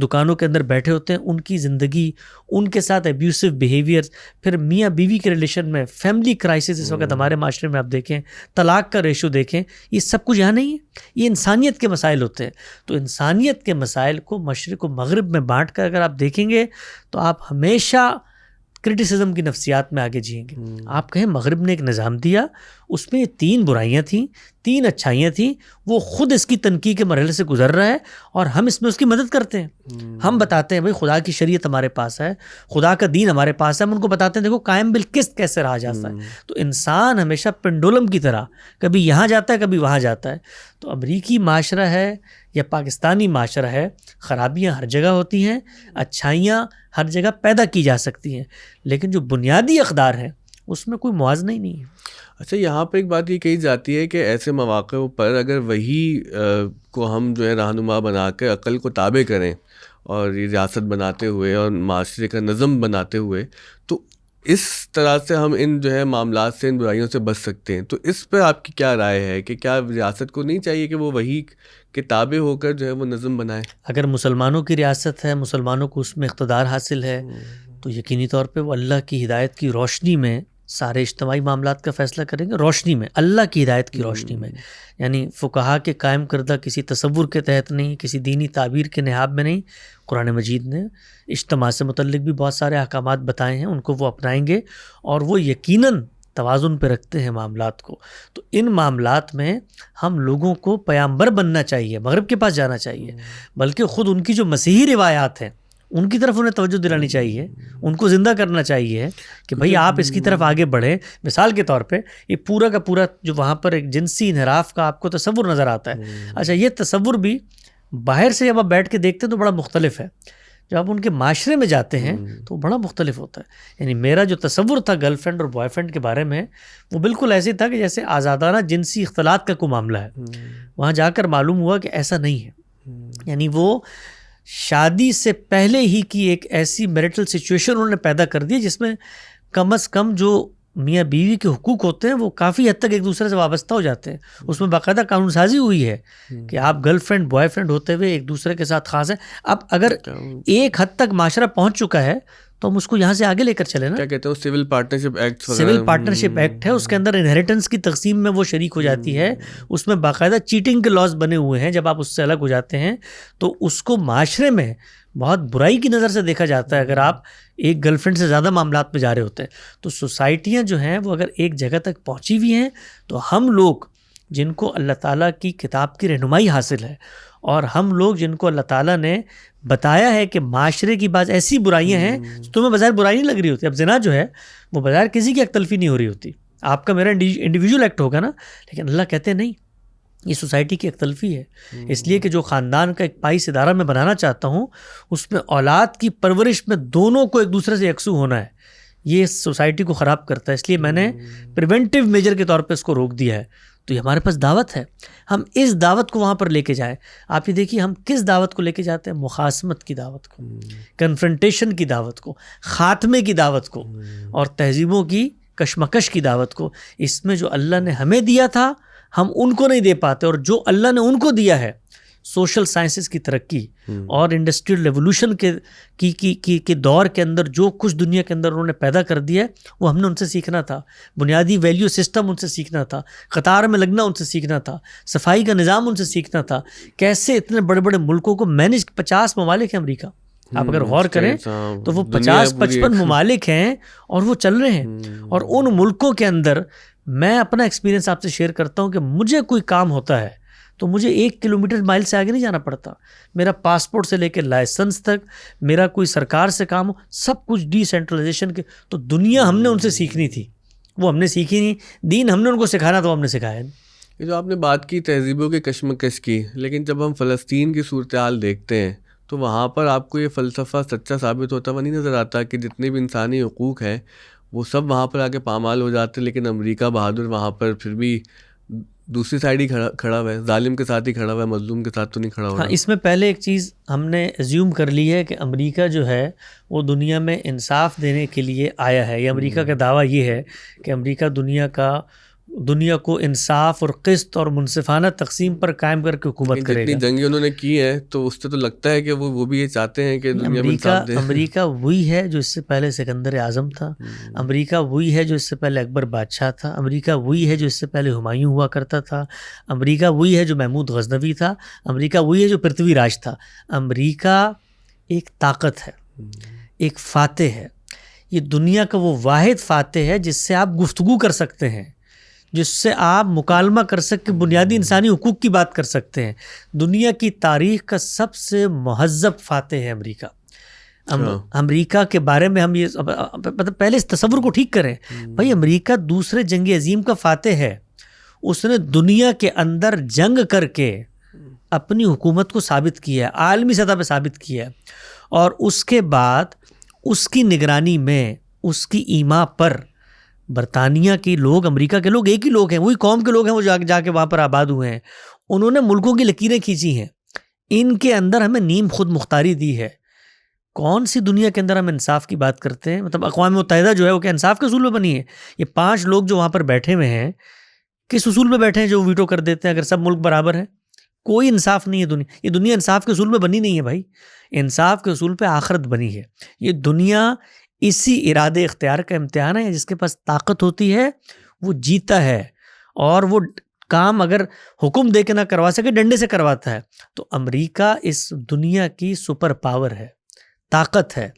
دکانوں کے اندر بیٹھے ہوتے ہیں, ان کی زندگی, ان کے ساتھ ابیوسو بیہیویئرز, پھر میاں بیوی کے ریلیشن میں فیملی کرائسس اس وقت ہمارے معاشرے میں آپ دیکھیں, طلاق کا ریشو دیکھیں, یہ سب کچھ یہاں نہیں ہے. یہ انسانیت کے مسائل ہوتے ہیں. تو انسانیت کے مسائل کو مشرق و مغرب میں بانٹ کر اگر آپ دیکھیں گے تو آپ ہمیشہ کرٹیسزم کی نفسیات میں آگے جئیں گے. آپ کہیں مغرب نے ایک نظام دیا, اس میں 3 برائیاں تھیں, 3 اچھائیاں تھیں, وہ خود اس کی تنقید کے مرحلے سے گزر رہا ہے اور ہم اس میں اس کی مدد کرتے ہیں. ہم بتاتے ہیں بھائی خدا کی شریعت ہمارے پاس ہے, خدا کا دین ہمارے پاس ہے, ہم ان کو بتاتے ہیں دیکھو قائم بالقسط کیسے رہا جاتا ہے. تو انسان ہمیشہ پنڈولم کی طرح کبھی یہاں جاتا ہے کبھی وہاں جاتا ہے. تو امریکی معاشرہ ہے یا پاکستانی معاشرہ ہے, خرابیاں ہر جگہ ہوتی ہیں, اچھائیاں ہر جگہ پیدا کی جا سکتی ہیں, لیکن جو بنیادی اقدار ہیں اس میں کوئی موازنہ ہی نہیں ہے. اچھا, یہاں پہ ایک بات یہ کہی جاتی ہے کہ ایسے مواقع پر اگر وہی کو ہم جو ہے رہنما بنا کے عقل کو تابع کریں اور یہ ریاست بناتے ہوئے اور معاشرے کا نظم بناتے ہوئے, تو اس طرح سے ہم ان جو ہے معاملات سے, ان برائیوں سے بچ سکتے ہیں. تو اس پہ آپ کی کیا رائے ہے کہ کیا ریاست کو نہیں چاہیے کہ وہ وہی کے تابع ہو کر جو ہے وہ نظم بنائے؟ اگر مسلمانوں کی ریاست ہے, مسلمانوں کو اس میں اقتدار حاصل ہے, تو یقینی طور پہ وہ اللہ کی ہدایت کی روشنی میں سارے اجتماعی معاملات کا فیصلہ کریں گے, روشنی میں, اللہ کی ہدایت کی روشنی میں. یعنی فقہا کے قائم کردہ کسی تصور کے تحت نہیں, کسی دینی تعبیر کے نہاب میں نہیں. قرآن مجید نے اجتماع سے متعلق بھی بہت سارے احکامات بتائے ہیں, ان کو وہ اپنائیں گے اور وہ یقیناً توازن پہ رکھتے ہیں معاملات کو. تو ان معاملات میں ہم لوگوں کو پیامبر بننا چاہیے, مغرب کے پاس جانا چاہیے, بلکہ خود ان کی جو مسیحی روایات ہیں ان کی طرف انہیں توجہ دلانی چاہیے, ان کو زندہ کرنا چاہیے کہ بھئی آپ اس کی طرف آگے بڑھیں. مثال کے طور پہ یہ پورا کا پورا جو وہاں پر ایک جنسی انحراف کا آپ کو تصور نظر آتا ہے, اچھا یہ تصور بھی باہر سے جب آپ بیٹھ کے دیکھتے ہیں تو بڑا مختلف ہے, جب آپ ان کے معاشرے میں جاتے ہیں تو بڑا مختلف ہوتا ہے. یعنی میرا جو تصور تھا گرل فرینڈ اور بوائے فرینڈ کے بارے میں وہ بالکل ایسے تھا کہ جیسے آزادانہ جنسی اختلاط کا کوئی معاملہ ہے. وہاں جا کر معلوم ہوا کہ ایسا نہیں ہے. یعنی وہ شادی سے پہلے ہی کی ایک ایسی میرٹل سچویشن انہوں نے پیدا کر دی جس میں کم از کم جو میاں بیوی کے حقوق ہوتے ہیں وہ کافی حد تک ایک دوسرے سے وابستہ ہو جاتے ہیں. اس میں باقاعدہ قانون سازی ہوئی ہے کہ آپ گرل فرینڈ بوائے فرینڈ ہوتے ہوئے ایک دوسرے کے ساتھ خاص ہیں. اب اگر ایک حد تک معاشرہ پہنچ چکا ہے تو ہم اس کو یہاں سے آگے لے کر چلے نا. کیا کہتے ہیں civil partnership act, civil partnership act ہے, اس کے اندر انہیریٹنس کی تقسیم میں وہ شریک ہو جاتی ہے. اس میں باقاعدہ چیٹنگ کے لاز بنے ہوئے ہیں. جب آپ اس سے الگ ہو جاتے ہیں تو اس کو معاشرے میں بہت برائی کی نظر سے دیکھا جاتا ہے اگر آپ ایک گرل فرینڈ سے زیادہ معاملات میں جا رہے ہوتے ہیں. تو سوسائٹیاں جو ہیں وہ اگر ایک جگہ تک پہنچی ہوئی ہیں تو ہم لوگ جن کو اللہ تعالیٰ کی کتاب کی رہنمائی حاصل ہے اور ہم لوگ جن کو اللہ تعالیٰ نے بتایا ہے کہ معاشرے کی بعض ایسی برائیاں ہیں تمہیں بظاہر برائی نہیں لگ رہی ہوتی. اب زنا جو ہے وہ بظاہر کسی کی حق تلفی نہیں ہو رہی ہوتی, آپ کا میرا انڈیویجول ایکٹ ہوگا نا, لیکن اللہ کہتے ہیں نہیں, یہ سوسائٹی کی ایک تلفی ہے. اس لیے کہ جو خاندان کا ایک پائس ادارہ میں بنانا چاہتا ہوں اس میں اولاد کی پرورش میں دونوں کو ایک دوسرے سے یکسو ہونا ہے, یہ سوسائٹی کو خراب کرتا ہے. اس لیے میں نے پریونٹیو میجر کے طور پہ اس کو روک دیا ہے. تو یہ ہمارے پاس دعوت ہے, ہم اس دعوت کو وہاں پر لے کے جائیں. آپ یہ دیکھیے ہم کس دعوت کو لے کے جاتے ہیں, مخاصمت کی دعوت کو, کنفرنٹیشن کی دعوت کو, خاتمے کی دعوت کو اور تہذیبوں کی کشمکش کی دعوت کو. اس میں جو اللہ نے ہمیں دیا تھا ہم ان کو نہیں دے پاتے, اور جو اللہ نے ان کو دیا ہے سوشل سائنسز کی ترقی اور انڈسٹریل ریولوشن کے دور کے اندر جو کچھ دنیا کے اندر انہوں نے پیدا کر دیا ہے وہ ہم نے ان سے سیکھنا تھا. بنیادی ویلیو سسٹم ان سے سیکھنا تھا, قطار میں لگنا ان سے سیکھنا تھا, صفائی کا نظام ان سے سیکھنا تھا, کیسے اتنے بڑے بڑے ملکوں کو مینج. 50 ممالک ہیں امریکہ, آپ اگر غور کریں تو وہ 50-55 ممالک ہیں اور وہ چل رہے ہیں. اور ان ملکوں کے اندر میں اپنا ایکسپیرینس آپ سے شیئر کرتا ہوں کہ مجھے کوئی کام ہوتا ہے تو مجھے 1 کلومیٹر مائل سے آگے نہیں جانا پڑتا. میرا پاسپورٹ سے لے کے لائسنس تک, میرا کوئی سرکار سے کام ہو, سب کچھ ڈی سینٹرلائزیشن کے. تو دنیا ہم نے ان سے سیکھنی تھی, وہ ہم نے سیکھی نہیں. دین ہم نے ان کو سکھانا تو ہم نے سکھایا نہیں. یہ جو آپ نے بات کی تہذیبوں کے کشمکش کی, لیکن جب ہم فلسطین کی صورتحال دیکھتے ہیں تو وہاں پر آپ کو یہ فلسفہ سچا ثابت ہوتا ہوا نہیں نظر آتا کہ جتنے بھی انسانی حقوق ہیں وہ سب وہاں پر آ کے پامال ہو جاتے ہیں. لیکن امریکہ بہادر وہاں پر پھر بھی دوسری سائڈ ہی کھڑا ہوا ہے, ظالم کے ساتھ ہی کھڑا ہوا ہے, مظلوم کے ساتھ تو نہیں کھڑا ہوا. ہاں, اس میں پہلے ایک چیز ہم نے ایزیوم کر لی ہے کہ امریکہ جو ہے وہ دنیا میں انصاف دینے کے لیے آیا ہے. یہ امریکہ کا دعویٰ یہ ہے کہ امریکہ دنیا کو انصاف اور قسط اور منصفانہ تقسیم پر قائم کر کے حکومت کرے گا. جتنی جنگیں انہوں نے کی ہیں تو اس سے تو لگتا ہے کہ وہ بھی یہ چاہتے ہیں کہ دنیا میں انصاف دے. امریکہ وہی ہے جو اس سے پہلے سکندر اعظم تھا, امریکہ وہی ہے جو اس سے پہلے اکبر بادشاہ تھا, امریکہ وہی ہے جو اس سے پہلے ہمایوں ہوا کرتا تھا, امریکہ وہی ہے جو محمود غزنوی تھا, امریکہ وہی ہے جو پرتھوی راج تھا. امریکہ ایک طاقت ہے, ایک فاتح ہے. یہ دنیا کا وہ واحد فاتح ہے جس سے آپ گفتگو کر سکتے ہیں، جس سے آپ مکالمہ کر سکتے، بنیادی انسانی حقوق کی بات کر سکتے ہیں۔ دنیا کی تاریخ کا سب سے مہذب فاتح ہے امریکہ۔ امریکہ کے بارے میں ہم یہ پہلے اس تصور کو ٹھیک کریں، بھائی امریکہ دوسرے جنگ عظیم کا فاتح ہے، اس نے دنیا کے اندر جنگ کر کے اپنی حکومت کو ثابت کیا ہے، عالمی سطح پہ ثابت کیا ہے، اور اس کے بعد اس کی نگرانی میں، اس کی ایما پر برطانیہ کے لوگ، امریکہ کے لوگ ایک ہی لوگ ہیں، وہی قوم کے لوگ ہیں، وہ جا کے وہاں پر آباد ہوئے ہیں، انہوں نے ملکوں کی لکیریں کھینچی ہیں، ان کے اندر ہمیں نیم خود مختاری دی ہے۔ کون سی دنیا کے اندر ہم انصاف کی بات کرتے ہیں؟ مطلب اقوام متحدہ جو ہے وہ کیا انصاف کے اصول پہ بنی ہے؟ یہ 5 لوگ جو وہاں پر بیٹھے ہوئے ہیں کس اصول پہ بیٹھے ہیں جو ویٹو کر دیتے ہیں اگر سب ملک برابر ہیں؟ کوئی انصاف نہیں ہے یہ دنیا انصاف کے اصول پہ بنی نہیں ہے بھائی، انصاف کے اصول پہ آخرت بنی ہے۔ یہ دنیا اسی ارادے اختیار کا امتحان ہے، جس کے پاس طاقت ہوتی ہے وہ جیتا ہے، اور وہ کام اگر حکم دے کے نہ کروا سکے ڈنڈے سے کرواتا ہے۔ تو امریکہ اس دنیا کی سپر پاور ہے، طاقت ہے،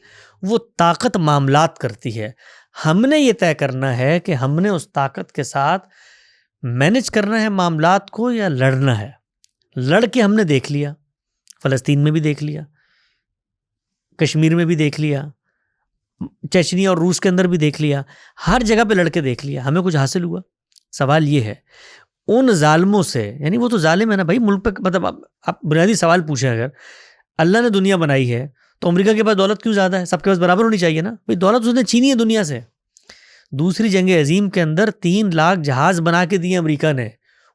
وہ طاقت معاملات کرتی ہے۔ ہم نے یہ طے کرنا ہے کہ ہم نے اس طاقت کے ساتھ مینج کرنا ہے معاملات کو یا لڑنا ہے۔ لڑ کے ہم نے دیکھ لیا، فلسطین میں بھی دیکھ لیا، کشمیر میں بھی دیکھ لیا، چچنیا اور روس کے اندر بھی دیکھ لیا، ہر جگہ پہ لڑ کے دیکھ لیا، ہمیں کچھ حاصل ہوا؟ سوال یہ ہے ان ظالموں سے، یعنی وہ تو ظالم ہے نا بھائی ملک پہ، مطلب آپ بنیادی سوال پوچھیں، اگر اللہ نے دنیا بنائی ہے تو امریکہ کے پاس دولت کیوں زیادہ ہے؟ سب کے پاس برابر ہونی چاہیے نا بھائی، دولت اس نے چھینی ہے دنیا سے۔ دوسری جنگ عظیم کے اندر 3 لاکھ جہاز بنا کے دیے امریکہ نے،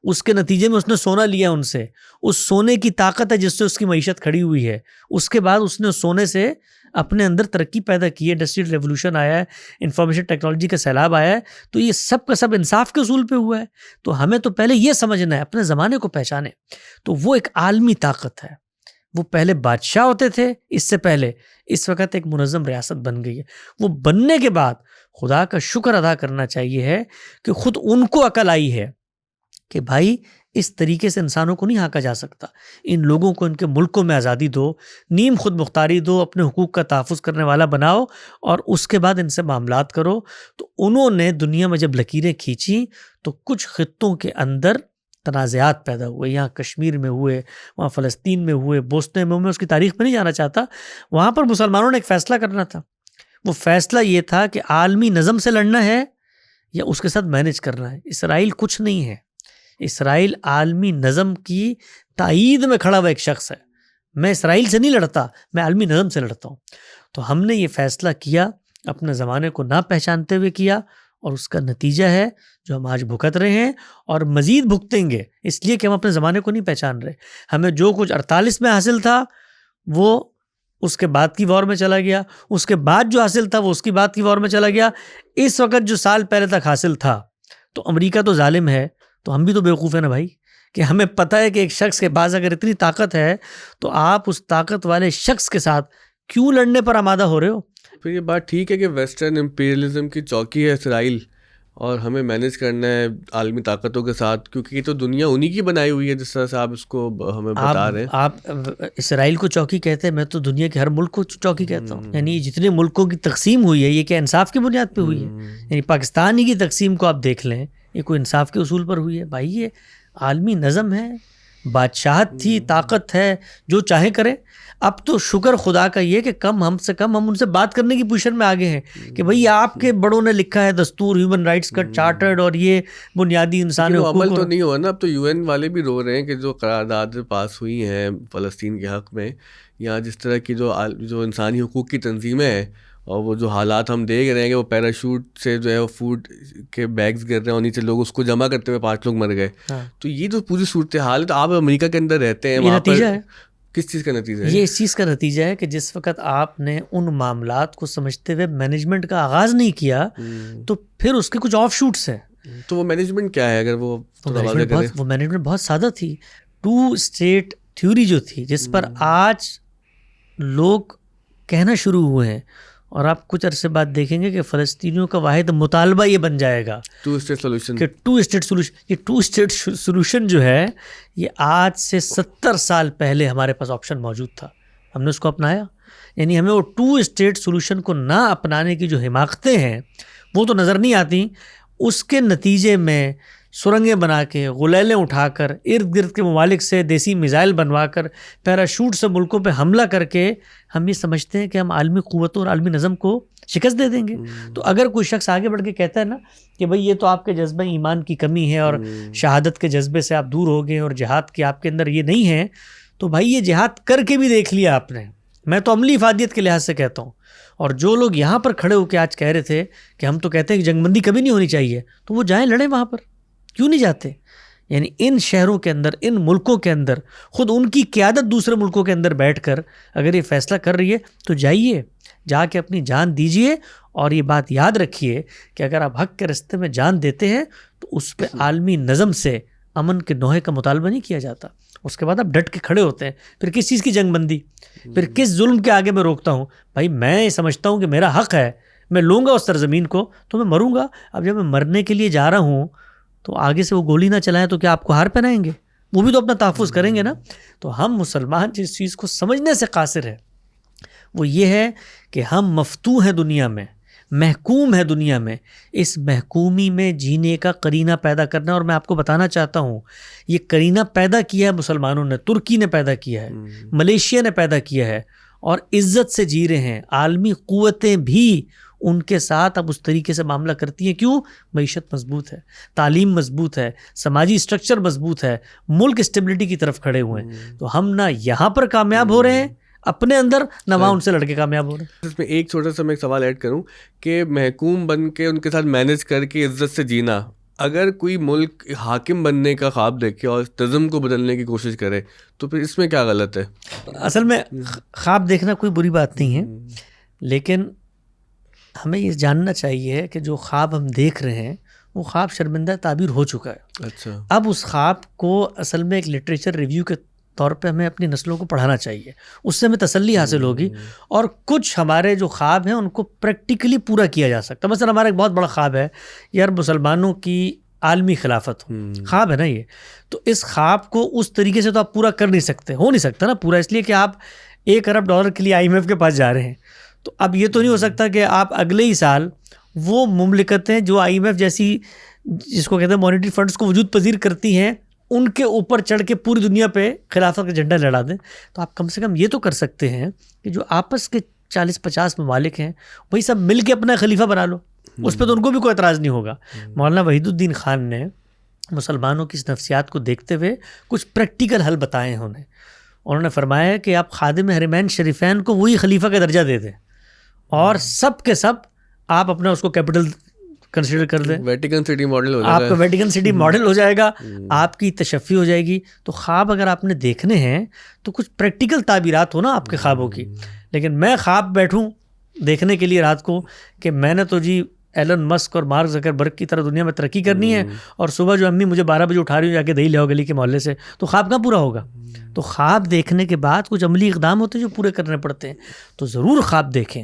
اس کے نتیجے میں اس نے سونا لیا ان سے، اس سونے کی طاقت ہے جس سے اس کی معیشت کھڑی ہوئی ہے۔ اس کے بعد اس نے سونے سے اپنے اندر ترقی پیدا کی ہے، انڈسٹریل ریولوشن آیا ہے، انفارمیشن ٹیکنالوجی کا سیلاب آیا ہے، تو یہ سب کا سب انصاف کے اصول پہ ہوا ہے۔ تو ہمیں تو پہلے یہ سمجھنا ہے، اپنے زمانے کو پہچانے۔ تو وہ ایک عالمی طاقت ہے، وہ پہلے بادشاہ ہوتے تھے اس سے پہلے، اس وقت ایک منظم ریاست بن گئی ہے۔ وہ بننے کے بعد خدا کا شکر ادا کرنا چاہیے ہے کہ خود ان کو عقل آئی ہے کہ بھائی اس طریقے سے انسانوں کو نہیں ہانکا جا سکتا، ان لوگوں کو ان کے ملکوں میں آزادی دو، نیم خود مختاری دو، اپنے حقوق کا تحفظ کرنے والا بناؤ، اور اس کے بعد ان سے معاملات کرو۔ تو انہوں نے دنیا میں جب لکیریں کھینچی تو کچھ خطوں کے اندر تنازعات پیدا ہوئے، یہاں کشمیر میں ہوئے، وہاں فلسطین میں ہوئے، بوسنے میں اس کی تاریخ میں نہیں جانا چاہتا۔ وہاں پر مسلمانوں نے ایک فیصلہ کرنا تھا، وہ فیصلہ یہ تھا کہ عالمی نظم سے لڑنا ہے یا اس کے ساتھ مینج کرنا ہے۔ اسرائیل کچھ نہیں ہے، اسرائیل عالمی نظم کی تائید میں کھڑا ہوا ایک شخص ہے۔ میں اسرائیل سے نہیں لڑتا، میں عالمی نظم سے لڑتا ہوں۔ تو ہم نے یہ فیصلہ کیا، اپنے زمانے کو نہ پہچانتے ہوئے کیا، اور اس کا نتیجہ ہے جو ہم آج بھگت رہے ہیں اور مزید بھگتیں گے، اس لیے کہ ہم اپنے زمانے کو نہیں پہچان رہے۔ ہمیں جو کچھ 48 میں حاصل تھا وہ اس کے بعد کی وار میں چلا گیا، اس کے بعد جو حاصل تھا وہ اس کی بعد کی وار میں چلا گیا، اس وقت جو سال پہلے تک حاصل تھا۔ تو امریکہ تو ظالم ہے، تو ہم بھی تو بیوقوف ہیں نا بھائی، کہ ہمیں پتہ ہے کہ ایک شخص کے پاس اگر اتنی طاقت ہے تو آپ اس طاقت والے شخص کے ساتھ کیوں لڑنے پر آمادہ ہو رہے ہو؟ پھر یہ بات ٹھیک ہے کہ ویسٹرن امپیریلزم کی چوکی ہے اسرائیل، اور ہمیں مینج کرنا ہے عالمی طاقتوں کے ساتھ، کیونکہ یہ تو دنیا انہی کی بنائی ہوئی ہے، جس طرح سے آپ اس کو ہمیں بتا رہے ہیں۔ آپ اسرائیل کو چوکی کہتے ہیں، میں تو دنیا کے ہر ملک کو چوکی کہتا ہوں۔ یعنی جتنے ملکوں کی تقسیم ہوئی ہے یہ کیا انصاف کی بنیاد پہ ہوئی ہے؟ یعنی پاکستان ہی کی تقسیم کو آپ دیکھ لیں، یہ کوئی انصاف کے اصول پر ہوئی ہے؟ بھائی یہ عالمی نظم ہے، بادشاہت تھی، طاقت ہے، جو چاہے کرے۔ اب تو شکر خدا کا یہ کہ کم ہم سے کم ہم ان سے بات کرنے کی پوزیشن میں آگے ہیں کہ بھئی آپ کے بڑوں نے لکھا ہے دستور، ہیومن رائٹس کا چارٹرڈ، اور یہ بنیادی انسانی حقوق، عمل تو نہیں ہوا نا۔ اب تو یو این والے بھی رو رہے ہیں کہ جو قرارداد پاس ہوئی ہیں فلسطین کے حق میں، یا جس طرح کی جو انسانی حقوق کی تنظیمیں ہیں، اور وہ جو حالات ہم دیکھ رہے ہیں کہ وہ پیراشوٹ سے جو ہے وہ فوڈ کے بیگز گر رہے ہیں اور نیچے لوگ اس کو جمع کرتے ہوئے 5 لوگ مر گئے۔ تو یہ جو پوری صورتحال ہے، تو آپ امریکہ کے اندر رہتے ہیں، وہاں پر کس چیز کا نتیجہ ہے؟ یہ اس چیز کا نتیجہ ہے کہ جس وقت آپ نے ان معاملات کو سمجھتے ہوئے مینجمنٹ کا آغاز نہیں کیا تو پھر اس کے کچھ آف شوٹس ہیں۔ تو وہ مینجمنٹ کیا ہے؟ اگر وہ مینجمنٹ بہت سادہ تھی، 2 اسٹیٹ تھیوری جو تھی، جس پر آج لوگ کہنا شروع ہوئے ہیں، اور آپ کچھ عرصے بعد دیکھیں گے کہ فلسطینیوں کا واحد مطالبہ یہ بن جائے گا 2 اسٹیٹ سولوشن، کہ 2 اسٹیٹ سولوشن۔ یہ 2 اسٹیٹ سولوشن جو ہے یہ آج سے 70 سال پہلے ہمارے پاس آپشن موجود تھا، ہم نے اس کو اپنایا، یعنی ہمیں وہ 2 اسٹیٹ سولوشن کو نہ اپنانے کی جو حماقتیں ہیں وہ تو نظر نہیں آتی، اس کے نتیجے میں سرنگیں بنا کے، غلیلیں اٹھا کر، ارد گرد کے ممالک سے دیسی میزائل بنوا کر، پیراشوٹ سے ملکوں پہ حملہ کر کے ہم یہ سمجھتے ہیں کہ ہم عالمی قوتوں اور عالمی نظم کو شکست دے دیں گے. تو اگر کوئی شخص آگے بڑھ کے کہتا ہے نا کہ بھئی یہ تو آپ کے جذبہ ایمان کی کمی ہے اور شہادت کے جذبے سے آپ دور ہو گئے اور جہاد کی آپ کے اندر یہ نہیں ہے، تو بھائی یہ جہاد کر کے بھی دیکھ لیا آپ نے. میں تو عملی افادیت کے لحاظ سے کہتا ہوں. اور جو لوگ یہاں پر کھڑے ہو کے آج کہہ رہے تھے کہ ہم تو کہتے ہیں کہ جنگ بندی کبھی نہیں ہونی چاہیے، تو وہ جائیں لڑیں وہاں پر، کیوں نہیں جاتے؟ یعنی ان شہروں کے اندر، ان ملکوں کے اندر، خود ان کی قیادت دوسرے ملکوں کے اندر بیٹھ کر اگر یہ فیصلہ کر رہی ہے تو جائیے، جا کے اپنی جان دیجئے. اور یہ بات یاد رکھیے کہ اگر آپ حق کے راستے میں جان دیتے ہیں تو اس پہ عالمی نظم سے امن کے نوحے کا مطالبہ نہیں کیا جاتا. اس کے بعد آپ ڈٹ کے کھڑے ہوتے ہیں. پھر کس چیز کی جنگ بندی؟ پھر کس ظلم کے آگے میں روکتا ہوں؟ بھائی میں سمجھتا ہوں کہ میرا حق ہے، میں لوں گا اس سرزمین کو تو میں مروں گا. اب جب میں مرنے کے لیے جا رہا ہوں تو آگے سے وہ گولی نہ چلائیں تو کیا آپ کو ہار پہنائیں گے؟ وہ بھی تو اپنا تحفظ کریں گے نا. تو ہم مسلمان جس چیز کو سمجھنے سے قاصر ہے وہ یہ ہے کہ ہم مفتوح ہیں دنیا میں، محکوم ہے دنیا میں. اس محکومی میں جینے کا قرینہ پیدا کرنا. اور میں آپ کو بتانا چاہتا ہوں یہ قرینہ پیدا کیا ہے مسلمانوں نے، ترکی نے پیدا کیا ہے، ملیشیا نے پیدا کیا ہے، اور عزت سے جی رہے ہیں. عالمی قوتیں بھی ان کے ساتھ اب اس طریقے سے معاملہ کرتی ہیں. کیوں؟ معیشت مضبوط ہے، تعلیم مضبوط ہے، سماجی اسٹرکچر مضبوط ہے، ملک اسٹیبلٹی کی طرف کھڑے ہوئے ہیں. تو ہم نہ یہاں پر کامیاب ہو رہے ہیں اپنے اندر، نہ وہاں ان سے لڑ کے کامیاب ہو رہے ہیں. اس میں ایک چھوٹا سا میں ایک سوال ایڈ کروں کہ محکوم بن کے ان کے ساتھ مینیج کر کے عزت سے جینا، اگر کوئی ملک حاکم بننے کا خواب دیکھے اور نظم کو بدلنے کی کوشش کرے تو پھر اس میں کیا غلط ہے؟ اصل میں خواب دیکھنا کوئی بری بات نہیں ہے، لیکن ہمیں یہ جاننا چاہیے کہ جو خواب ہم دیکھ رہے ہیں وہ خواب شرمندہ تعبیر ہو چکا ہے. اچھا. اب اس خواب کو اصل میں ایک لٹریچر ریویو کے طور پہ ہمیں اپنی نسلوں کو پڑھانا چاہیے، اس سے ہمیں تسلی حاصل ہوگی. اور کچھ ہمارے جو خواب ہیں ان کو پریکٹیکلی پورا کیا جا سکتا ہے. مثلا ہمارا ایک بہت بڑا خواب ہے یار مسلمانوں کی عالمی خلافت ہو، خواب ہے نا یہ. تو اس خواب کو اس طریقے سے تو آپ پورا کر نہیں سکتے، ہو نہیں سکتا نا پورا، اس لیے کہ آپ $1 ارب کے لیے IMF کے پاس جا رہے ہیں. تو اب یہ تو نہیں ہو سکتا کہ آپ اگلے ہی سال وہ مملکتیں جو IMF جیسی، جس کو کہتے ہیں مانیٹری فنڈز کو وجود پذیر کرتی ہیں، ان کے اوپر چڑھ کے پوری دنیا پہ خلافت کا جھنڈا لہرا دیں. تو آپ کم سے کم یہ تو کر سکتے ہیں کہ جو آپس کے 40-50 ممالک ہیں وہی سب مل کے اپنا خلیفہ بنا لو، اس پہ تو ان کو بھی کوئی اعتراض نہیں ہوگا. مولانا وحید الدین خان نے مسلمانوں کی اس نفسیات کو دیکھتے ہوئے کچھ پریکٹیکل حل بتائے ہیں. انہوں نے فرمایا کہ آپ خادم حرمین شریفین کو وہی خلیفہ کا درجہ دے دیں اور سب کے سب آپ اپنا اس کو کیپٹل کنسیڈر کر دیں. ویٹیکن سٹی ماڈل ہو جائے گا، آپ کا ویٹیکن سٹی ماڈل ہو جائے گا، آپ کی تشفی ہو جائے گی. تو خواب اگر آپ نے دیکھنے ہیں تو کچھ پریکٹیکل تعبیرات ہو نا آپ کے خوابوں کی. لیکن میں خواب بیٹھوں دیکھنے کے لیے رات کو کہ میں نے تو جی ایلن مسک اور مارک زکربرگ کی طرح دنیا میں ترقی کرنی ہے، اور صبح جو امی مجھے 12 بجے اٹھا رہی ہوں جا کے دہی لے آؤ گلی کے محلے سے، تو خواب کہاں پورا ہوگا؟ تو خواب دیکھنے کے بعد کچھ عملی اقدام ہوتے ہیں جو پورے کرنے پڑتے ہیں. تو ضرور خواب دیکھیں،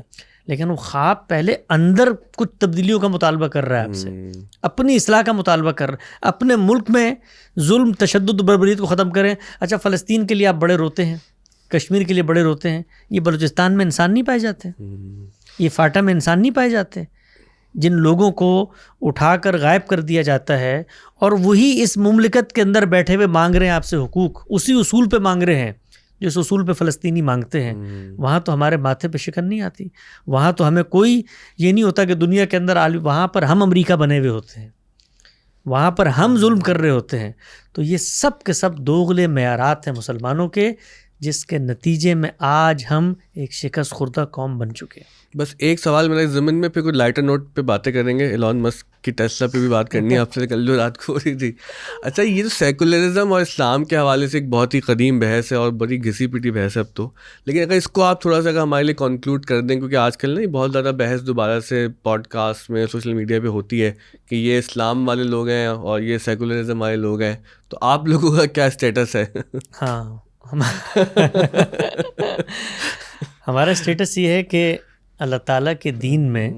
لیکن وہ خواب پہلے اندر کچھ تبدیلیوں کا مطالبہ کر رہا ہے آپ سے، اپنی اصلاح کا مطالبہ کر رہا ہے. اپنے ملک میں ظلم، تشدد، بربریت کو ختم کریں. اچھا فلسطین کے لیے آپ بڑے روتے ہیں، کشمیر کے لیے بڑے روتے ہیں، یہ بلوچستان میں انسان نہیں پائے جاتے، یہ فاٹا میں انسان نہیں پائے جاتے جن لوگوں کو اٹھا کر غائب کر دیا جاتا ہے اور وہی اس مملکت کے اندر بیٹھے ہوئے مانگ رہے ہیں آپ سے حقوق، اسی اصول پہ مانگ رہے ہیں جس اصول پہ فلسطینی مانگتے ہیں. وہاں تو ہمارے ماتھے پہ شکن نہیں آتی، وہاں تو ہمیں کوئی یہ نہیں ہوتا کہ دنیا کے اندر وہاں پر ہم امریکہ بنے ہوئے ہوتے ہیں، وہاں پر ہم ظلم کر رہے ہوتے ہیں. تو یہ سب کے سب دوغلے معیارات ہیں مسلمانوں کے، جس کے نتیجے میں آج ہم ایک شکست خوردہ قوم بن چکے ہیں. بس ایک سوال میرا ضمن میں، پھر کوئی لائٹر نوٹ پہ باتیں کریں گے. ایلون مسک کی ٹیسلا پہ بھی بات کرنی ہے آپ سے، کل جو رات کو ہو رہی تھی. اچھا یہ جو سیکولرزم اور اسلام کے حوالے سے ایک بہت ہی قدیم بحث ہے اور بڑی گھسی پیٹی بحث ہے اب تو، لیکن اگر اس کو آپ تھوڑا سا ہمارے لیے کنکلوڈ کر دیں، کیونکہ آج کل نا بہت زیادہ بحث دوبارہ سے پوڈ کاسٹ میں، سوشل میڈیا پہ ہوتی ہے کہ یہ اسلام والے لوگ ہیں اور یہ سیکولرزم والے لوگ ہیں، تو آپ لوگوں کا کیا اسٹیٹس ہے؟ ہاں ہمارا اسٹیٹس یہ ہے کہ اللہ تعالیٰ کے دین میں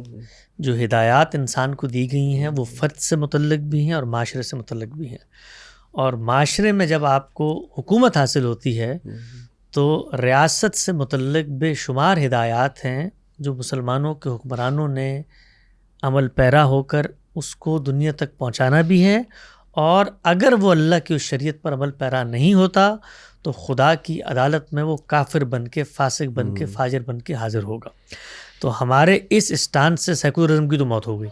جو ہدایات انسان کو دی گئی ہیں وہ فرد سے متعلق بھی ہیں اور معاشرے سے متعلق بھی ہیں. اور معاشرے میں جب آپ کو حکومت حاصل ہوتی ہے تو ریاست سے متعلق بے شمار ہدایات ہیں جو مسلمانوں کے حکمرانوں نے عمل پیرا ہو کر اس کو دنیا تک پہنچانا بھی ہے، اور اگر وہ اللہ کی اس شریعت پر عمل پیرا نہیں ہوتا تو خدا کی عدالت میں وہ کافر بن کے، فاسق بن کے، فاجر بن کے حاضر ہوگا۔ تو ہمارے اس اسٹانس سے سیکولرزم کی تو موت ہو گئی،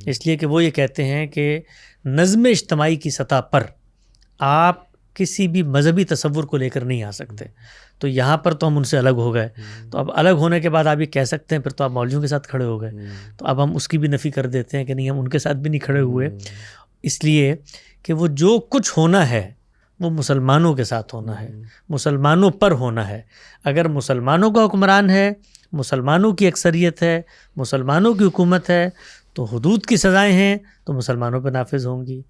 اس لیے کہ وہ یہ کہتے ہیں کہ نظم اجتماعی کی سطح پر آپ کسی بھی مذہبی تصور کو لے کر نہیں آ سکتے۔ تو یہاں پر تو ہم ان سے الگ ہو گئے، تو اب الگ ہونے کے بعد آپ یہ کہہ سکتے ہیں پھر تو آپ مولویوں کے ساتھ کھڑے ہو گئے، تو اب ہم اس کی بھی نفی کر دیتے ہیں کہ نہیں، ہم ان کے ساتھ بھی نہیں کھڑے ہوئے، اس لیے کہ وہ جو کچھ ہونا ہے وہ مسلمانوں کے ساتھ ہونا ہے، مسلمانوں پر ہونا ہے۔ اگر مسلمانوں کا حکمران ہے، مسلمانوں کی اکثریت ہے، مسلمانوں کی حکومت ہے، تو حدود کی سزائیں ہیں تو مسلمانوں پہ نافذ ہوں گی۔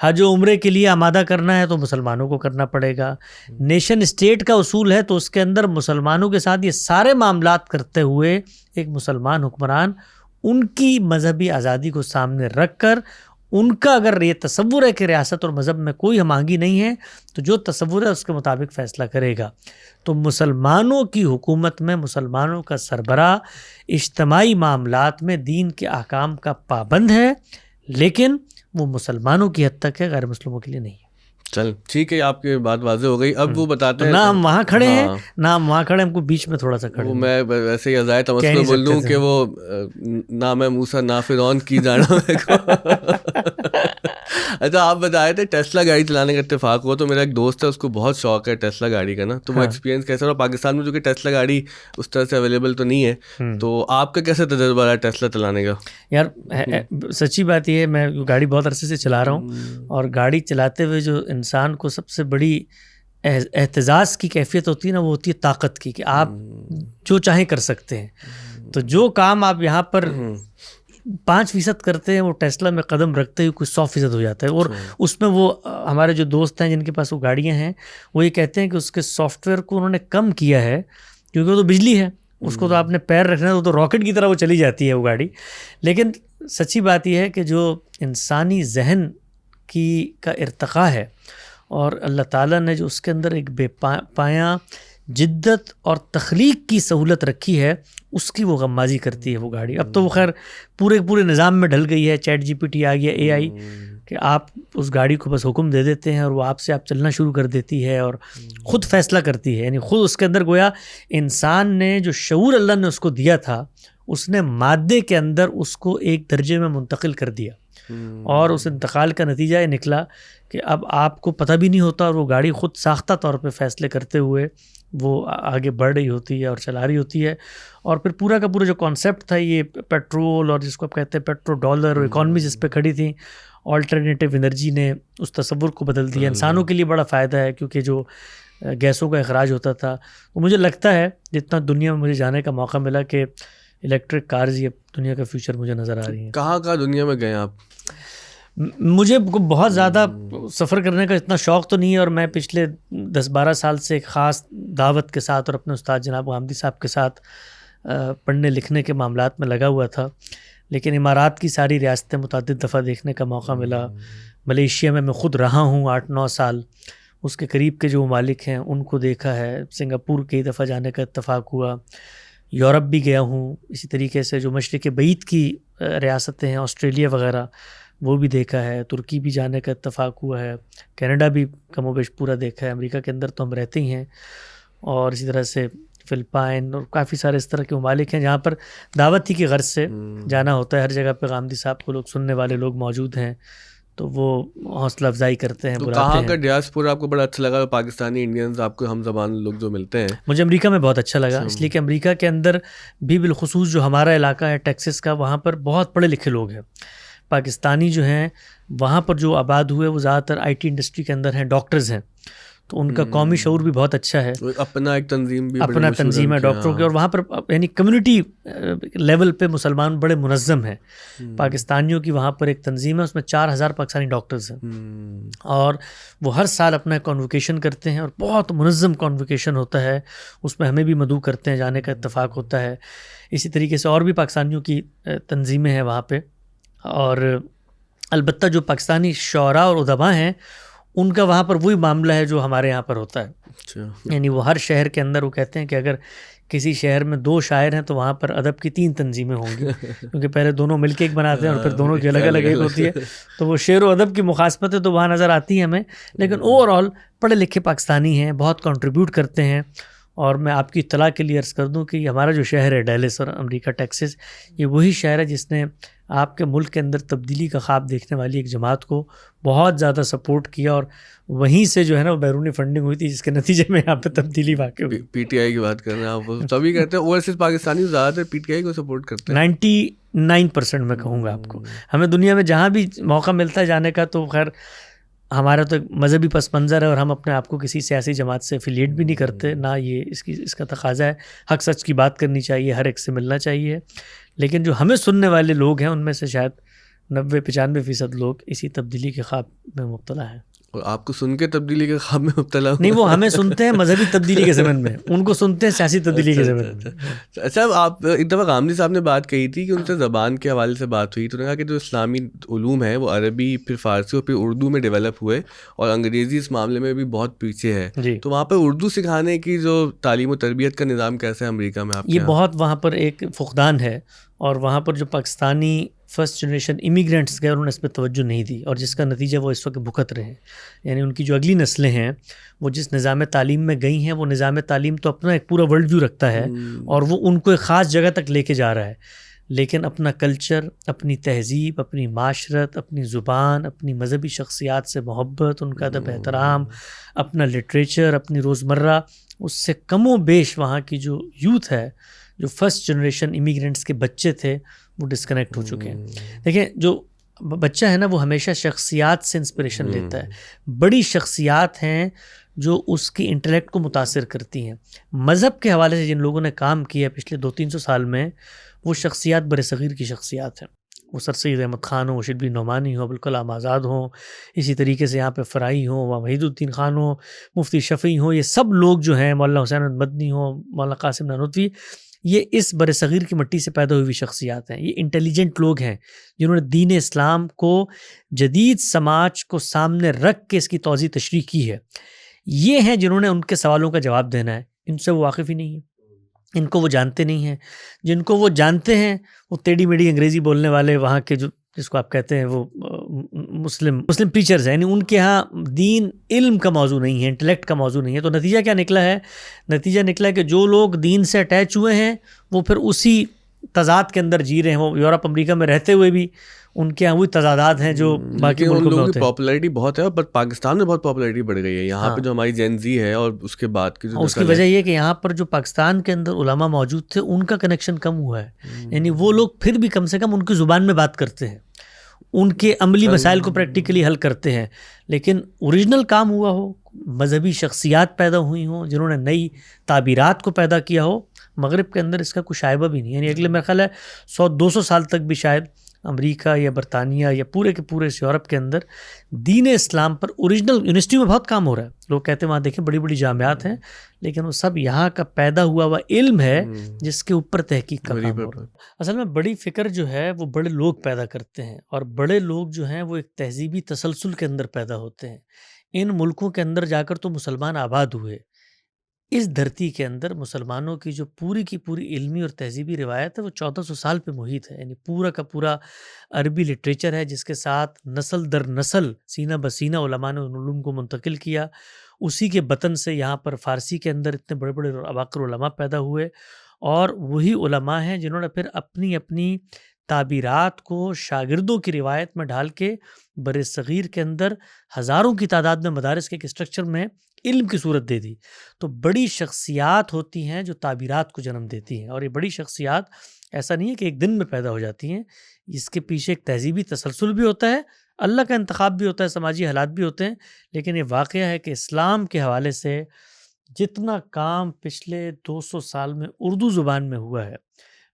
حج و عمرے کے لیے آمادہ کرنا ہے تو مسلمانوں کو کرنا پڑے گا۔ نیشن اسٹیٹ کا اصول ہے تو اس کے اندر مسلمانوں کے ساتھ یہ سارے معاملات کرتے ہوئے ایک مسلمان حکمران ان کی مذہبی آزادی کو سامنے رکھ کر، ان کا اگر یہ تصور ہے کہ ریاست اور مذہب میں کوئی ہم آہنگی نہیں ہے تو جو تصور ہے اس کے مطابق فیصلہ کرے گا۔ تو مسلمانوں کی حکومت میں مسلمانوں کا سربراہ اجتماعی معاملات میں دین کے احکام کا پابند ہے، لیکن وہ مسلمانوں کی حد تک ہے، غیر مسلموں کے لیے نہیں ہے۔ چل ٹھیک ہے، آپ کی بات واضح ہو گئی۔ اب وہ بتاتے ہیں نہ ہم وہاں کھڑے ہیں نہ ہم وہاں کھڑے، ہم کو بیچ میں تھوڑا سا کھڑے۔ وہ میں ویسے ہی عزائے تمسلو بول دوں کہ وہ نہ میں موسیٰ نہ فرعون کی جانا میرے کو۔ اچھا، آپ بتائے تھے ٹیسلا گاڑی چلانے کا اتفاق ہوا، تو میرا ایک دوست ہے، اس کو بہت شوق ہے ٹیسلا گاڑی کا نا، تو وہ ایکسپیرینس کیسا رہا؟ پاکستان میں جو کہ ٹیسلا گاڑی اس طرح سے اویلیبل تو نہیں ہے، تو آپ کا کیسا تجربہ رہا ٹیسلا چلانے کا؟ یار سچی بات یہ ہے، میں گاڑی بہت عرصے سے چلا رہا ہوں، اور گاڑی چلاتے ہوئے جو انسان کو سب سے بڑی اعتزاز کی کیفیت ہوتی ہے نا، وہ ہوتی ہے طاقت کی، کہ آپ جو چاہیں کر سکتے ہیں۔ تو جو کام آپ یہاں پر 5% کرتے ہیں وہ ٹیسلا میں قدم رکھتے ہوئے کچھ 100% ہو جاتا ہے۔ اور اس میں وہ ہمارے جو دوست ہیں جن کے پاس وہ گاڑیاں ہیں، وہ یہ کہتے ہیں کہ اس کے سافٹ ویئر کو انہوں نے کم کیا ہے، کیونکہ وہ تو بجلی ہے، اس کو تو آپ نے پیر رکھنا ہے، وہ تو راکٹ کی طرح وہ چلی جاتی ہے وہ گاڑی۔ لیکن سچی بات یہ ہے کہ جو انسانی ذہن کا ارتقاء ہے، اور اللہ تعالیٰ نے جو اس کے اندر ایک بے پایاں جدت اور تخلیق کی سہولت رکھی ہے، اس کی وہ غمازی کرتی ہے وہ گاڑی۔ اب تو وہ خیر پورے نظام میں ڈھل گئی ہے، چیٹ جی پی ٹی آ گیا، اے آئی، کہ آپ اس گاڑی کو بس حکم دے دیتے ہیں اور وہ آپ چلنا شروع کر دیتی ہے اور خود فیصلہ کرتی ہے۔ یعنی خود اس کے اندر گویا انسان نے جو شعور اللہ نے اس کو دیا تھا، اس نے مادے کے اندر اس کو ایک درجے میں منتقل کر دیا، اور اس انتقال کا نتیجہ یہ نکلا کہ اب آپ کو پتہ بھی نہیں ہوتا، اور وہ گاڑی خود ساختہ طور پہ فیصلے کرتے ہوئے وہ آگے بڑھ رہی ہوتی ہے اور چلا رہی ہوتی ہے۔ اور پھر پورا کا پورا جو کانسیپٹ تھا، یہ پیٹرول اور جس کو آپ کہتے ہیں پیٹرو ڈالر اور اکانومی جس پہ کھڑی تھی، آلٹرنیٹیو انرجی نے اس تصور کو بدل دیا۔ انسانوں کے لیے بڑا فائدہ ہے، کیونکہ جو گیسوں کا اخراج ہوتا تھا، وہ مجھے لگتا ہے جتنا دنیا میں مجھے جانے کا موقع ملا کہ الیکٹرک کارز یہ دنیا کا فیوچر مجھے نظر آ رہی ہیں۔ کہاں دنیا میں گئے آپ؟ مجھے بہت زیادہ سفر کرنے کا اتنا شوق تو نہیں ہے، اور میں پچھلے 10-12 سال سے ایک خاص دعوت کے ساتھ اور اپنے استاد جناب غامدی صاحب کے ساتھ پڑھنے لکھنے کے معاملات میں لگا ہوا تھا۔ لیکن امارات کی ساری ریاستیں متعدد دفعہ دیکھنے کا موقع ملا، ملیشیا میں خود رہا ہوں 8-9 سال، اس کے قریب کے جو ممالک ہیں ان کو دیکھا ہے، سنگاپور کئی دفعہ جانے کا اتفاق ہوا، یورپ بھی گیا ہوں، اسی طریقے سے جو مشرق بعید کی ریاستیں ہیں آسٹریلیا وغیرہ وہ بھی دیکھا ہے، ترکی بھی جانے کا اتفاق ہوا ہے، کینیڈا بھی کم و بیش پورا دیکھا ہے، امریکہ کے اندر تو ہم رہتے ہی ہیں، اور اسی طرح سے فلپائن اور کافی سارے اس طرح کے ممالک ہیں جہاں پر دعوت ہی کی غرض سے جانا ہوتا ہے۔ ہر جگہ پہ غامدی صاحب کو لوگ سننے والے لوگ موجود ہیں، تو وہ حوصلہ افزائی کرتے ہیں، بلاتے ہیں۔ کہاں کا ڈیاسپورا آپ کو بڑا اچھا لگا؟ پاکستانی انڈینز آپ کو ہم زبان لوگ جو ملتے ہیں؟ مجھے امریکہ میں بہت اچھا لگا، اس لیے کہ امریکہ کے اندر بھی بالخصوص جو ہمارا علاقہ ہے ٹیکسس کا، وہاں پر بہت پڑھے لکھے لوگ ہیں۔ پاکستانی جو ہیں وہاں پر جو آباد ہوئے وہ زیادہ تر آئی ٹی انڈسٹری کے اندر ہیں، ڈاکٹرز ہیں، تو ان کا قومی شعور بھی بہت اچھا ہے، اپنا ایک تنظیم بھی اپنا تنظیم ہے ڈاکٹروں کی، اور وہاں پر یعنی کمیونٹی لیول پہ مسلمان بڑے منظم ہیں۔ پاکستانیوں کی وہاں پر ایک تنظیم ہے، اس میں 4000 پاکستانی ڈاکٹرز ہیں، اور وہ ہر سال اپنا کانوکیشن کرتے ہیں، اور بہت منظم کانوکیشن ہوتا ہے، اس میں ہمیں بھی مدعو کرتے ہیں، جانے کا اتفاق ہوتا ہے۔ اسی طریقے سے اور بھی پاکستانیوں کی تنظیمیں ہیں وہاں پہ، اور البتہ جو پاکستانی شعراء اور ادباء ہیں ان کا وہاں پر وہی معاملہ ہے جو ہمارے یہاں پر ہوتا ہے. اچھا. یعنی وہ ہر شہر کے اندر وہ کہتے ہیں کہ اگر کسی شہر میں 2 شاعر ہیں تو وہاں پر ادب کی 3 تنظیمیں ہوں گی، کیونکہ پہلے دونوں مل کے ایک بناتے ہیں اور پھر دونوں کی الگ الگ ایک ہوتی ہے. تو وہ شعر و ادب کی مخاصمتیں تو وہاں نظر آتی ہیں ہمیں، لیکن اوور آل پڑھے لکھے پاکستانی ہیں، بہت کنٹریبیوٹ کرتے ہیں. اور میں آپ کی اطلاع کے لیے عرض کر دوں کہ یہ ہمارا جو شہر ہے ڈیلس اور امریکہ ٹیکسس، یہ وہی شہر ہے جس نے آپ کے ملک کے اندر تبدیلی کا خواب دیکھنے والی ایک جماعت کو بہت زیادہ سپورٹ کیا، اور وہیں سے جو ہے نا وہ بیرونی فنڈنگ ہوئی تھی، جس کے نتیجے میں یہاں پہ تبدیلی واقع ہوئی. پی ٹی آئی کی بات کر رہے ہیں آپ، تبھی کہتے ہیں اوورسیز پاکستانی زیادہ تر پی ٹی آئی کو سپورٹ کرتے ہیں. 99% میں کہوں گا آپ کو. ہمیں دنیا میں جہاں بھی موقع ملتا ہے جانے کا، تو خیر ہمارا تو ایک مذہبی پس منظر ہے اور ہم اپنے آپ کو کسی سیاسی جماعت سے افیلیٹ بھی نہیں کرتے، نہ یہ اس کا تقاضا ہے. حق سچ کی بات کرنی چاہیے، ہر ایک سے ملنا چاہیے، لیکن جو ہمیں سننے والے لوگ ہیں ان میں سے شاید 90-95% لوگ اسی تبدیلی کے خواب میں مبتلا ہیں. اور آپ کو سن کے تبدیلی کے خواب میں مبتلا نہیں، وہ ہمیں سنتے ہیں مذہبی تبدیلی کے ضمن میں، ان کو سنتے ہیں سیاسی تبدیلی کے ضمن میں. اچھا، آپ ایک دفعہ غامدی صاحب نے بات کہی تھی کہ ان سے زبان کے حوالے سے بات ہوئی، تو انہوں نے کہا کہ جو اسلامی علوم ہیں وہ عربی، پھر فارسی اور پھر اردو میں ڈیولپ ہوئے، اور انگریزی اس معاملے میں بھی بہت پیچھے ہے. جی، تو وہاں پہ اردو سکھانے کی جو تعلیم و تربیت کا نظام کیسا ہے امریکہ میں؟ آپ یہ بہت وہاں پر ایک فقدان ہے، اور وہاں پر جو پاکستانی فرسٹ جنریشن امیگرینٹس گئے انہوں نے اس پہ توجہ نہیں دی، اور جس کا نتیجہ وہ اس وقت بھگت رہے ہیں. یعنی ان کی جو اگلی نسلیں ہیں وہ جس نظام تعلیم میں گئی ہیں، وہ نظام تعلیم تو اپنا ایک پورا ورلڈ ویو رکھتا ہے اور وہ ان کو ایک خاص جگہ تک لے کے جا رہا ہے، لیکن اپنا کلچر، اپنی تہذیب، اپنی معاشرت، اپنی زبان، اپنی مذہبی شخصیات سے محبت، ان کا ادب احترام، اپنا لٹریچر، اپنی روزمرہ، اس سے کم و بیش وہاں کی جو یوتھ ہے، جو فرسٹ جنریشن امیگرینٹس کے بچے تھے، وہ ڈسکنیکٹ ہو چکے ہیں. دیکھیں، جو بچہ ہے نا وہ ہمیشہ شخصیات سے انسپریشن لیتا ہے. بڑی شخصیات ہیں جو اس کی انٹلیکٹ کو متاثر کرتی ہیں. مذہب کے حوالے سے جن لوگوں نے کام کیا پچھلے 200-300 سال میں، وہ شخصیات برصغیر کی شخصیات ہیں. وہ سر سید احمد خان ہوں، شبلی نعمانی ہوں، ابوالکلام آزاد ہوں، اسی طریقے سے یہاں پہ فرائی ہوں، وحید الدین خان ہوں، مفتی شفیع ہوں، یہ سب لوگ جو ہیں، مولانا حسین احمد مدنی ہوں، مولانا قاسم نانوتوی، یہ اس برصغیر کی مٹی سے پیدا ہوئی شخصیات ہیں. یہ انٹیلیجنٹ لوگ ہیں جنہوں نے دین اسلام کو جدید سماج کو سامنے رکھ کے اس کی توضیح تشریح کی ہے. یہ ہیں جنہوں نے ان کے سوالوں کا جواب دینا ہے. ان سے وہ واقف ہی نہیں ہیں، ان کو وہ جانتے نہیں ہیں. جن کو وہ جانتے ہیں وہ ٹیڑھی میڑھی انگریزی بولنے والے وہاں کے، جو جس کو آپ کہتے ہیں وہ مسلم پریچرز ہیں، یعنی ان کے ہاں دین علم کا موضوع نہیں ہے، انٹلیکٹ کا موضوع نہیں ہے. تو نتیجہ کیا نکلا ہے؟ نتیجہ نکلا ہے کہ جو لوگ دین سے اٹیچ ہوئے ہیں وہ پھر اسی تضاد کے اندر جی رہے ہیں. وہ یورپ امریکہ میں رہتے ہوئے بھی ان کے یہاں وہی تضادات ہیں جو باقی ملکوں میں ہوتے ہیں. پاپولیرٹی بہت ہے، بٹ پاکستان میں بہت پاپولیرٹی بڑھ گئی ہے یہاں پہ جو ہماری جین زی ہے، اور اس کے بعد کی جو اس کی وجہ یہ ہے کہ یہاں پر جو پاکستان کے اندر علماء موجود تھے ان کا کنیکشن کم ہوا ہے. یعنی وہ لوگ پھر بھی کم سے کم ان کی زبان میں بات کرتے ہیں، ان کے عملی مسائل کو پریکٹیکلی حل کرتے ہیں. لیکن اوریجنل کام ہوا ہو، مذہبی شخصیات پیدا ہوئی ہوں جنہوں نے نئی تعبیرات کو پیدا کیا ہو، مغرب کے اندر اس کا کوئی شائبہ بھی نہیں. یعنی اگلے میرا خیال ہے 100-200 سال تک بھی شاید امریکہ یا برطانیہ یا پورے کے پورے یورپ کے اندر دین اسلام پر اوریجنل یونیورسٹیوں میں بہت کام ہو رہا ہے. لوگ کہتے ہیں وہاں دیکھیں بڑی بڑی جامعات ہیں، لیکن وہ سب یہاں کا پیدا ہوا ہوا علم ہے جس کے اوپر تحقیق کا کام ہو رہا ہے. اصل میں بڑی فکر جو ہے وہ بڑے لوگ پیدا کرتے ہیں، اور بڑے لوگ جو ہیں وہ ایک تہذیبی تسلسل کے اندر پیدا ہوتے ہیں. ان ملکوں کے اندر جا کر تو مسلمان آباد ہوئے. اس دھرتی کے اندر مسلمانوں کی جو پوری کی پوری علمی اور تہذیبی روایت ہے وہ 1400 سال پہ محیط ہے. یعنی پورا کا پورا عربی لٹریچر ہے جس کے ساتھ نسل در نسل سینہ بسینہ علماء نے ان علوم کو منتقل کیا. اسی کے بطن سے یہاں پر فارسی کے اندر اتنے بڑے بڑے اباقر علماء پیدا ہوئے، اور وہی علماء ہیں جنہوں نے پھر اپنی اپنی تعبیرات کو شاگردوں کی روایت میں ڈال کے بر صغیر کے اندر ہزاروں کی تعداد میں مدارس کے ایک اسٹرکچر میں علم کی صورت دے دی. تو بڑی شخصیات ہوتی ہیں جو تعبیرات کو جنم دیتی ہیں، اور یہ بڑی شخصیات ایسا نہیں ہے کہ ایک دن میں پیدا ہو جاتی ہیں. اس کے پیچھے ایک تہذیبی تسلسل بھی ہوتا ہے، اللہ کا انتخاب بھی ہوتا ہے، سماجی حالات بھی ہوتے ہیں. لیکن یہ واقعہ ہے کہ اسلام کے حوالے سے جتنا کام پچھلے 200 سال میں اردو زبان میں ہوا ہے،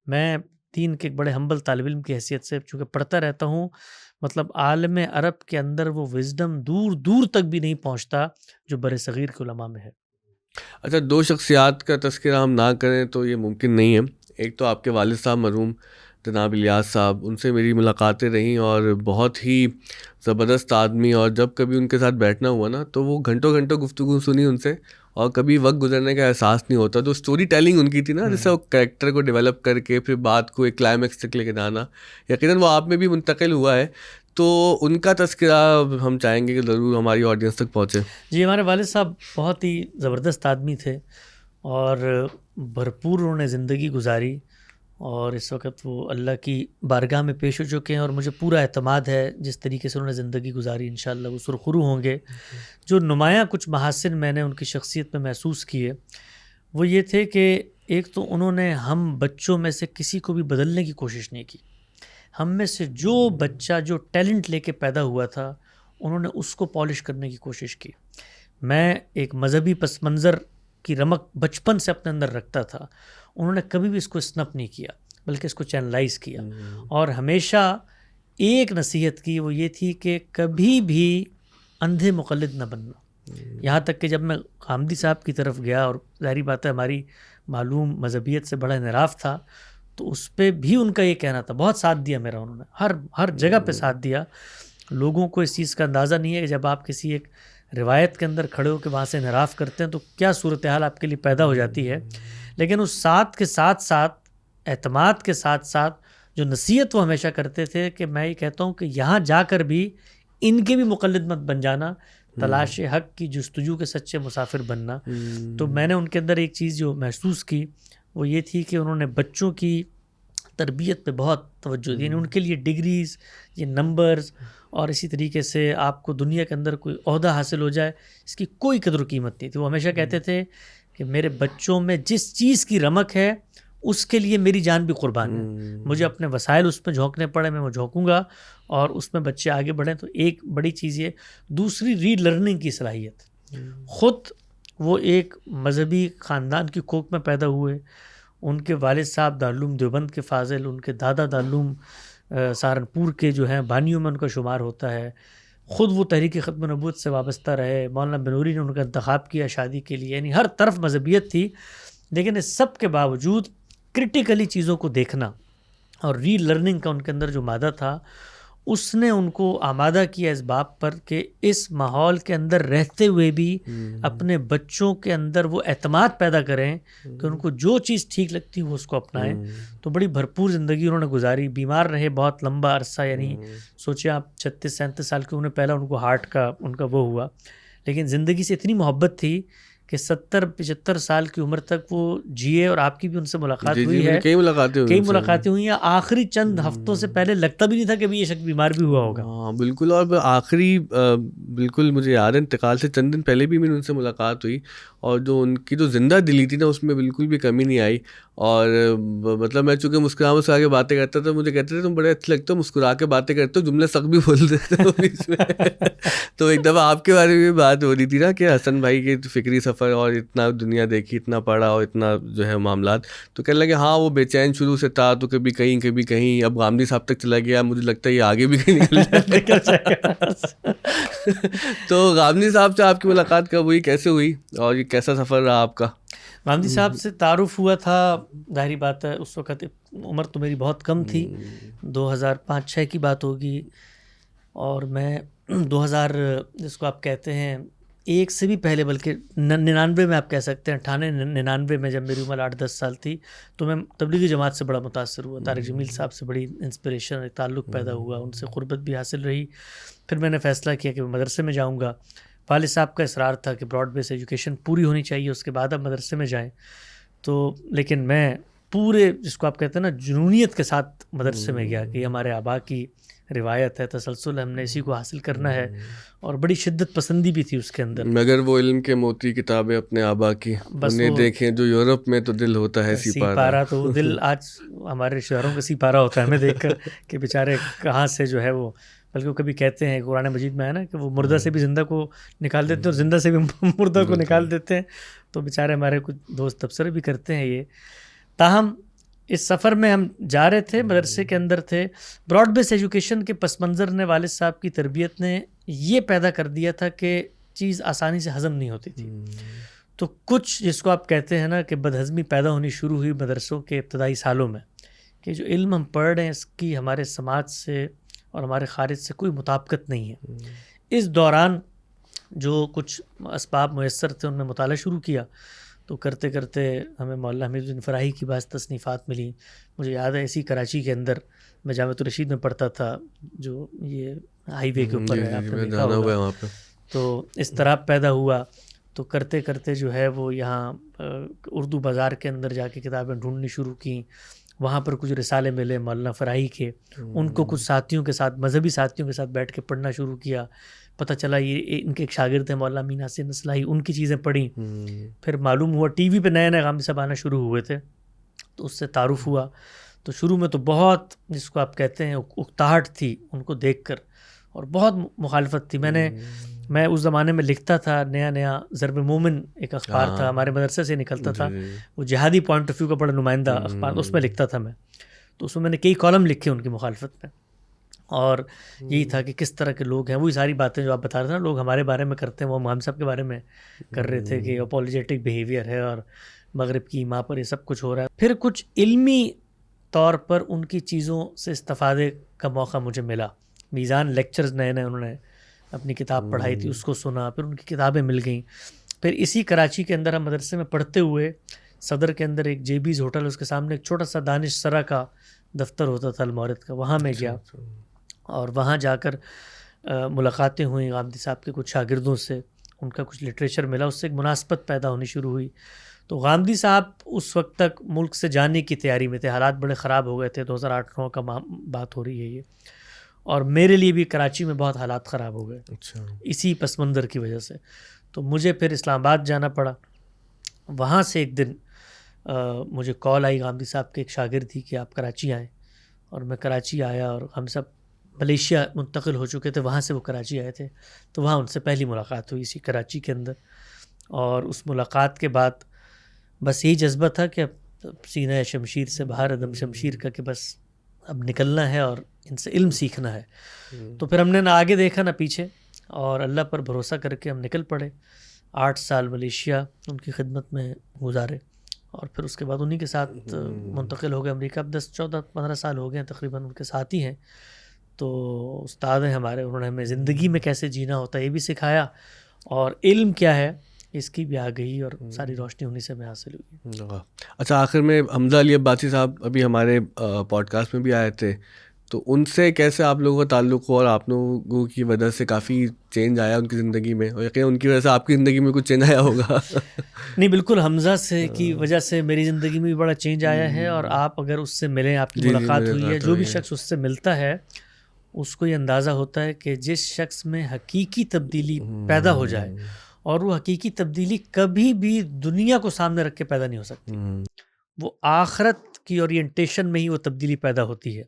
میں دین کے ایک بڑے ہمبل طالب علم کی حیثیت سے چونکہ پڑھتا رہتا ہوں، مطلب عالم عرب کے اندر وہ وزڈم دور دور تک بھی نہیں پہنچتا جو بر صغیر کے علماء میں ہے. اچھا، 2 شخصیات کا تذکرہ ہم نہ کریں تو یہ ممکن نہیں ہے. ایک تو آپ کے والد صاحب مرحوم جناب الیاس صاحب، ان سے میری ملاقاتیں رہیں اور بہت ہی زبردست آدمی، اور جب کبھی ان کے ساتھ بیٹھنا ہوا نا تو وہ گھنٹوں گھنٹوں گفتگو سنی ان سے، اور کبھی وقت گزرنے کا احساس نہیں ہوتا. تو اسٹوری ٹیلنگ ان کی تھی نا، جیسے وہ کریکٹر کو ڈیولپ کر کے پھر بات کو ایک کلائمیکس تک لے کے جانا، یقیناً وہ آپ میں بھی منتقل ہوا ہے. تو ان کا تذکرہ ہم چاہیں گے کہ ضرور ہماری آڈینس تک پہنچے. جی، ہمارے والد صاحب بہت ہی زبردست آدمی تھے اور بھرپور انہوں نے زندگی گزاری، اور اس وقت وہ اللہ کی بارگاہ میں پیش ہو چکے ہیں، اور مجھے پورا اعتماد ہے جس طریقے سے انہوں نے زندگی گزاری انشاءاللہ وہ سرخرو ہوں گے. جو نمایاں کچھ محاسن میں نے ان کی شخصیت میں محسوس کیے وہ یہ تھے کہ ایک تو انہوں نے ہم بچوں میں سے کسی کو بھی بدلنے کی کوشش نہیں کی. ہم میں سے جو بچہ جو ٹیلنٹ لے کے پیدا ہوا تھا انہوں نے اس کو پالش کرنے کی کوشش کی. میں ایک مذہبی پس منظر کی رمق بچپن سے اپنے اندر رکھتا تھا، انہوں نے کبھی بھی اس کو اسنپ نہیں کیا بلکہ اس کو چینلائز کیا، اور ہمیشہ ایک نصیحت کی وہ یہ تھی کہ کبھی بھی اندھے مقلد نہ بننا. یہاں تک کہ جب میں غامدی صاحب کی طرف گیا، اور ظاہری بات ہے ہماری معلوم مذہبیت سے بڑا انحراف تھا، تو اس پہ بھی ان کا یہ کہنا تھا، بہت ساتھ دیا میرا، انہوں نے ہر جگہ پہ ساتھ دیا. لوگوں کو اس چیز کا اندازہ نہیں ہے کہ جب آپ کسی ایک روایت کے اندر کھڑے ہو کے وہاں سے انحراف کرتے ہیں تو کیا صورتحال آپ کے لیے پیدا ہو جاتی ہے. لیکن اس ساتھ کے ساتھ ساتھ اعتماد کے ساتھ ساتھ جو نصیحت وہ ہمیشہ کرتے تھے کہ میں یہ کہتا ہوں کہ یہاں جا کر بھی ان کے بھی مقلد مت بن جانا، تلاش حق کی جستجو کے سچے مسافر بننا. تو میں نے ان کے اندر ایک چیز جو محسوس کی وہ یہ تھی کہ انہوں نے بچوں کی تربیت پہ بہت توجہ دی. یعنی ان کے لیے ڈگریز، یہ نمبرز، اور اسی طریقے سے آپ کو دنیا کے اندر کوئی عہدہ حاصل ہو جائے اس کی کوئی قدر و قیمت نہیں تھی. وہ ہمیشہ کہتے تھے کہ میرے بچوں میں جس چیز کی رمق ہے اس کے لیے میری جان بھی قربان ہے. مجھے اپنے وسائل اس میں جھونکنے پڑے میں وہ جھونکوں گا اور اس میں بچے آگے بڑھیں. تو ایک بڑی چیز یہ. دوسری ری لرننگ کی صلاحیت. خود وہ ایک مذہبی خاندان کی کوکھ میں پیدا ہوئے، ان کے والد صاحب دارالعلوم دیوبند کے فاضل، ان کے دادا دارالعلوم سہارنپور کے جو ہیں بانیوں میں ان کا شمار ہوتا ہے. خود وہ تحریک ختم نبوت سے وابستہ رہے، مولانا بنوری نے ان کا انتخاب کیا شادی کے لیے. یعنی ہر طرف مذہبیت تھی. لیکن اس سب کے باوجود کرٹیکلی چیزوں کو دیکھنا اور ری لرننگ کا ان کے اندر جو مادہ تھا اس نے ان کو آمادہ کیا اس بات پر کہ اس ماحول کے اندر رہتے ہوئے بھی اپنے بچوں کے اندر وہ اعتماد پیدا کریں کہ ان کو جو چیز ٹھیک لگتی ہے وہ اس کو اپنائیں. تو بڑی بھرپور زندگی انہوں نے گزاری. بیمار رہے بہت لمبا عرصہ، یعنی سوچیں آپ 36-37 سال کی عمر، پہلا ان کو ہارٹ کا ان کا وہ ہوا. لیکن زندگی سے اتنی محبت تھی کہ 70-75 سال کی عمر تک وہ جیے. اور آپ کی بھی ان سے ملاقات ہوئی ہے، کئی ملاقاتیں ہوئی ہیں. آخری چند ہفتوں سے پہلے لگتا بھی نہیں تھا کہ یہ شخص بیمار بھی ہوا ہوگا. ہاں بالکل. اور آخری بالکل مجھے یاد ہے انتقال سے چند دن پہلے بھی میری ان سے ملاقات ہوئی، اور جو ان کی جو زندہ دلی تھی نا اس میں بالکل بھی کمی نہیں آئی. اور مطلب میں چونکہ مسکرا کے باتیں کرتا تھا، مجھے کہتے تھے تم بڑے اچھے لگتے ہو، مسکرا کے باتیں کرتے ہو، جملے سخت بھی بول دیتے ہو اس میں. تو ایک دفعہ آپ کے بارے میں بھی بات ہو رہی تھی نا کہ حسن بھائی کے فکری سفر اور اتنا دنیا دیکھی، اتنا پڑھا اور اتنا جو ہے معاملات. تو کہنے لگے ہاں وہ بے چین شروع سے تھا، تو کبھی کہیں کبھی کہیں، اب غامدی صاحب تک چلا گیا، مجھے لگتا ہے یہ آگے بھی کہیں نکل جائے گا. تو غامدی صاحب سے آپ کی ملاقات کب ہوئی، کیسے ہوئی، اور یہ کیسا سفر رہا آپ کا؟ غامدی صاحب سے تعارف ہوا تھا، ظاہری بات ہے اس وقت عمر تو میری بہت کم تھی، 2005-06 کی بات ہوگی. اور میں 2000 جس کو آپ کہتے ہیں ایک سے بھی پہلے، بلکہ 99 میں آپ کہہ سکتے ہیں، 98-99 میں جب میری عمر 8-10 سال تھی تو میں تبلیغی جماعت سے بڑا متاثر ہوا. طارق جمیل صاحب سے بڑی انسپریشن، ایک تعلق پیدا ہوا، ان سے قربت بھی حاصل رہی. پھر میں نے فیصلہ کیا کہ میں مدرسے میں جاؤں گا. والد صاحب کا اصرار تھا کہ براڈ بیس ایجوکیشن پوری ہونی چاہیے، اس کے بعد آپ مدرسے میں جائیں. تو لیکن میں پورے جس کو آپ کہتے ہیں نا جنونیت کے ساتھ مدرسے میں گیا کہ یہ ہمارے آبا کی روایت ہے، تسلسل، ہم نے اسی کو حاصل کرنا ہے. اور بڑی شدت پسندی بھی تھی اس کے اندر. مگر وہ علم کے موتی کتابیں اپنے آبا کی، انہیں دیکھیں جو یورپ میں، تو دل ہوتا ہے سپارہ. تو وہ دل آج ہمارے رشتہ داروں کا سپارہ ہوتا ہے ہمیں دیکھ کر کہ بیچارے کہاں سے جو ہے وہ، بلکہ وہ کبھی کہتے ہیں قرآن مجید میں ہے نا کہ وہ مردہ سے بھی زندہ کو نکال دیتے ہیں اور زندہ سے بھی مردہ کو نکال دیتے ہیں. تو بیچارے ہمارے کچھ دوست تبصرے بھی کرتے ہیں یہ. تاہم اس سفر میں ہم جا رہے تھے، مدرسے کے اندر تھے. براڈ بیس ایجوکیشن کے پس منظر نے، والد صاحب کی تربیت نے یہ پیدا کر دیا تھا کہ چیز آسانی سے ہضم نہیں ہوتی تھی. تو کچھ جس کو آپ کہتے ہیں نا کہ بدہضمی پیدا ہونی شروع ہوئی مدرسوں کے ابتدائی سالوں میں، کہ جو علم ہم پڑھ رہے ہیں اس کی ہمارے سماج سے اور ہمارے خارج سے کوئی مطابقت نہیں ہے. اس دوران جو کچھ اسباب میسر تھے ان میں مطالعہ شروع کیا تو کرتے کرتے ہمیں مولانا حمید الدین فراہی کی بعض تصنیفات ملی. مجھے یاد ہے اسی کراچی کے اندر میں جامعۃ الرشید میں پڑھتا تھا جو یہ ہائی وے کے اوپر ہے, آپ نے دیکھا ہوگا. تو اس طرح پیدا ہوا تو کرتے کرتے جو ہے وہ یہاں اردو بازار کے اندر جا کے کتابیں ڈھونڈنی شروع کیں. وہاں پر کچھ رسالے ملے مولانا فراہی کے, ان کو کچھ ساتھیوں کے ساتھ مذہبی ساتھیوں کے ساتھ بیٹھ کے پڑھنا شروع کیا. پتہ چلا یہ ان کے ایک شاگرد ہیں مولانا امین حسین اصلاحی, ان کی چیزیں پڑھیں. پھر معلوم ہوا ٹی وی پہ نئے نئے غامدی صاحب آنا شروع ہوئے تھے تو اس سے تعارف ہوا. تو شروع میں تو بہت جس کو آپ کہتے ہیں اکتاہٹ تھی ان کو دیکھ کر اور بہت مخالفت تھی. میں اس زمانے میں لکھتا تھا, نیا ضرب مومن ایک اخبار تھا ہمارے مدرسے سے نکلتا تھا, وہ جہادی پوائنٹ آف ویو کا بڑا نمائندہ اخبار, اس میں لکھتا تھا میں. تو اس میں نے کئی کالم لکھے ان کی مخالفت میں, اور یہی تھا کہ کس طرح کے لوگ ہیں. وہی ساری باتیں جو آپ بتا رہے تھے نا لوگ ہمارے بارے میں کرتے ہیں, وہ ہم صاحب کے بارے میں کر رہے تھے کہ اپولوجیٹک بیہیویئر ہے اور مغرب کی ماں پر یہ سب کچھ ہو رہا ہے. پھر کچھ علمی طور پر ان کی چیزوں سے استفادے کا موقع مجھے ملا. میزان لیکچرز نئے انہوں نے اپنی کتاب پڑھائی تھی, اس کو سنا, پھر ان کی کتابیں مل گئیں. پھر اسی کراچی کے اندر ہم مدرسے میں پڑھتے ہوئے صدر کے اندر ایک جے بیز ہوٹل, اس کے سامنے ایک چھوٹا سا دانش سرا کا دفتر ہوتا تھا المورد کا, وہاں میں گیا اور وہاں جا کر ملاقاتیں ہوئیں غامدی صاحب کے کچھ شاگردوں سے, ان کا کچھ لٹریچر ملا, اس سے ایک مناسبت پیدا ہونی شروع ہوئی. تو غامدی صاحب اس وقت تک ملک سے جانے کی تیاری میں تھے, حالات بڑے خراب ہو گئے تھے, 2008-9 کا بات ہو رہی ہے یہ, اور میرے لیے بھی کراچی میں بہت حالات خراب ہو گئے اسی پس منظر کی وجہ سے. تو مجھے پھر اسلام آباد جانا پڑا. وہاں سے ایک دن مجھے کال آئی غامدی صاحب کے ایک شاگرد تھی کہ آپ کراچی آئیں, اور میں کراچی آیا, اور ہم سب ملیشیا منتقل ہو چکے تھے, وہاں سے وہ کراچی آئے تھے. تو وہاں ان سے پہلی ملاقات ہوئی اسی کراچی کے اندر, اور اس ملاقات کے بعد بس یہی جذبہ تھا کہ اب سینہ شمشیر سے باہر عدم شمشیر کا, کہ بس اب نکلنا ہے اور ان سے علم سیکھنا ہے. تو پھر ہم نے نہ آگے دیکھا نہ پیچھے, اور اللہ پر بھروسہ کر کے ہم نکل پڑے. 8 سال ملیشیا ان کی خدمت میں گزارے, اور پھر اس کے بعد انہی کے ساتھ منتقل ہو گئے امریکہ. اب 10-14-15 سال ہو گئے ہیں تقریباً ان کے ساتھ ہی ہیں. تو استاد ہیں ہمارے, انہوں نے ہمیں زندگی میں کیسے جینا ہوتا ہے یہ بھی سکھایا, اور علم کیا ہے اس کی بھی آگہی اور ساری روشنی انہیں سے میں حاصل ہوئی. اچھا, آخر میں حمزہ علی عباسی صاحب ابھی ہمارے پوڈ کاسٹ میں بھی آئے تھے, تو ان سے کیسے آپ لوگوں کا تعلق ہوا, اور آپ لوگوں کی وجہ سے کافی چینج آیا ان کی زندگی میں, اور یقیناً ان کی وجہ سے آپ کی زندگی میں کچھ چینج آیا ہوگا. نہیں بالکل, حمزہ سے کی وجہ سے میری زندگی میں بھی بڑا چینج آیا ہے. اور آپ اگر اس سے ملیں, آپ کی ملاقات ہوئی ہے, جو بھی شخص اس سے ملتا ہے اس کو یہ اندازہ ہوتا ہے کہ جس شخص میں حقیقی تبدیلی پیدا ہو جائے, اور وہ حقیقی تبدیلی کبھی بھی دنیا کو سامنے رکھ کے پیدا نہیں ہو سکتی, وہ آخرت کی اورینٹیشن میں ہی وہ تبدیلی پیدا ہوتی ہے.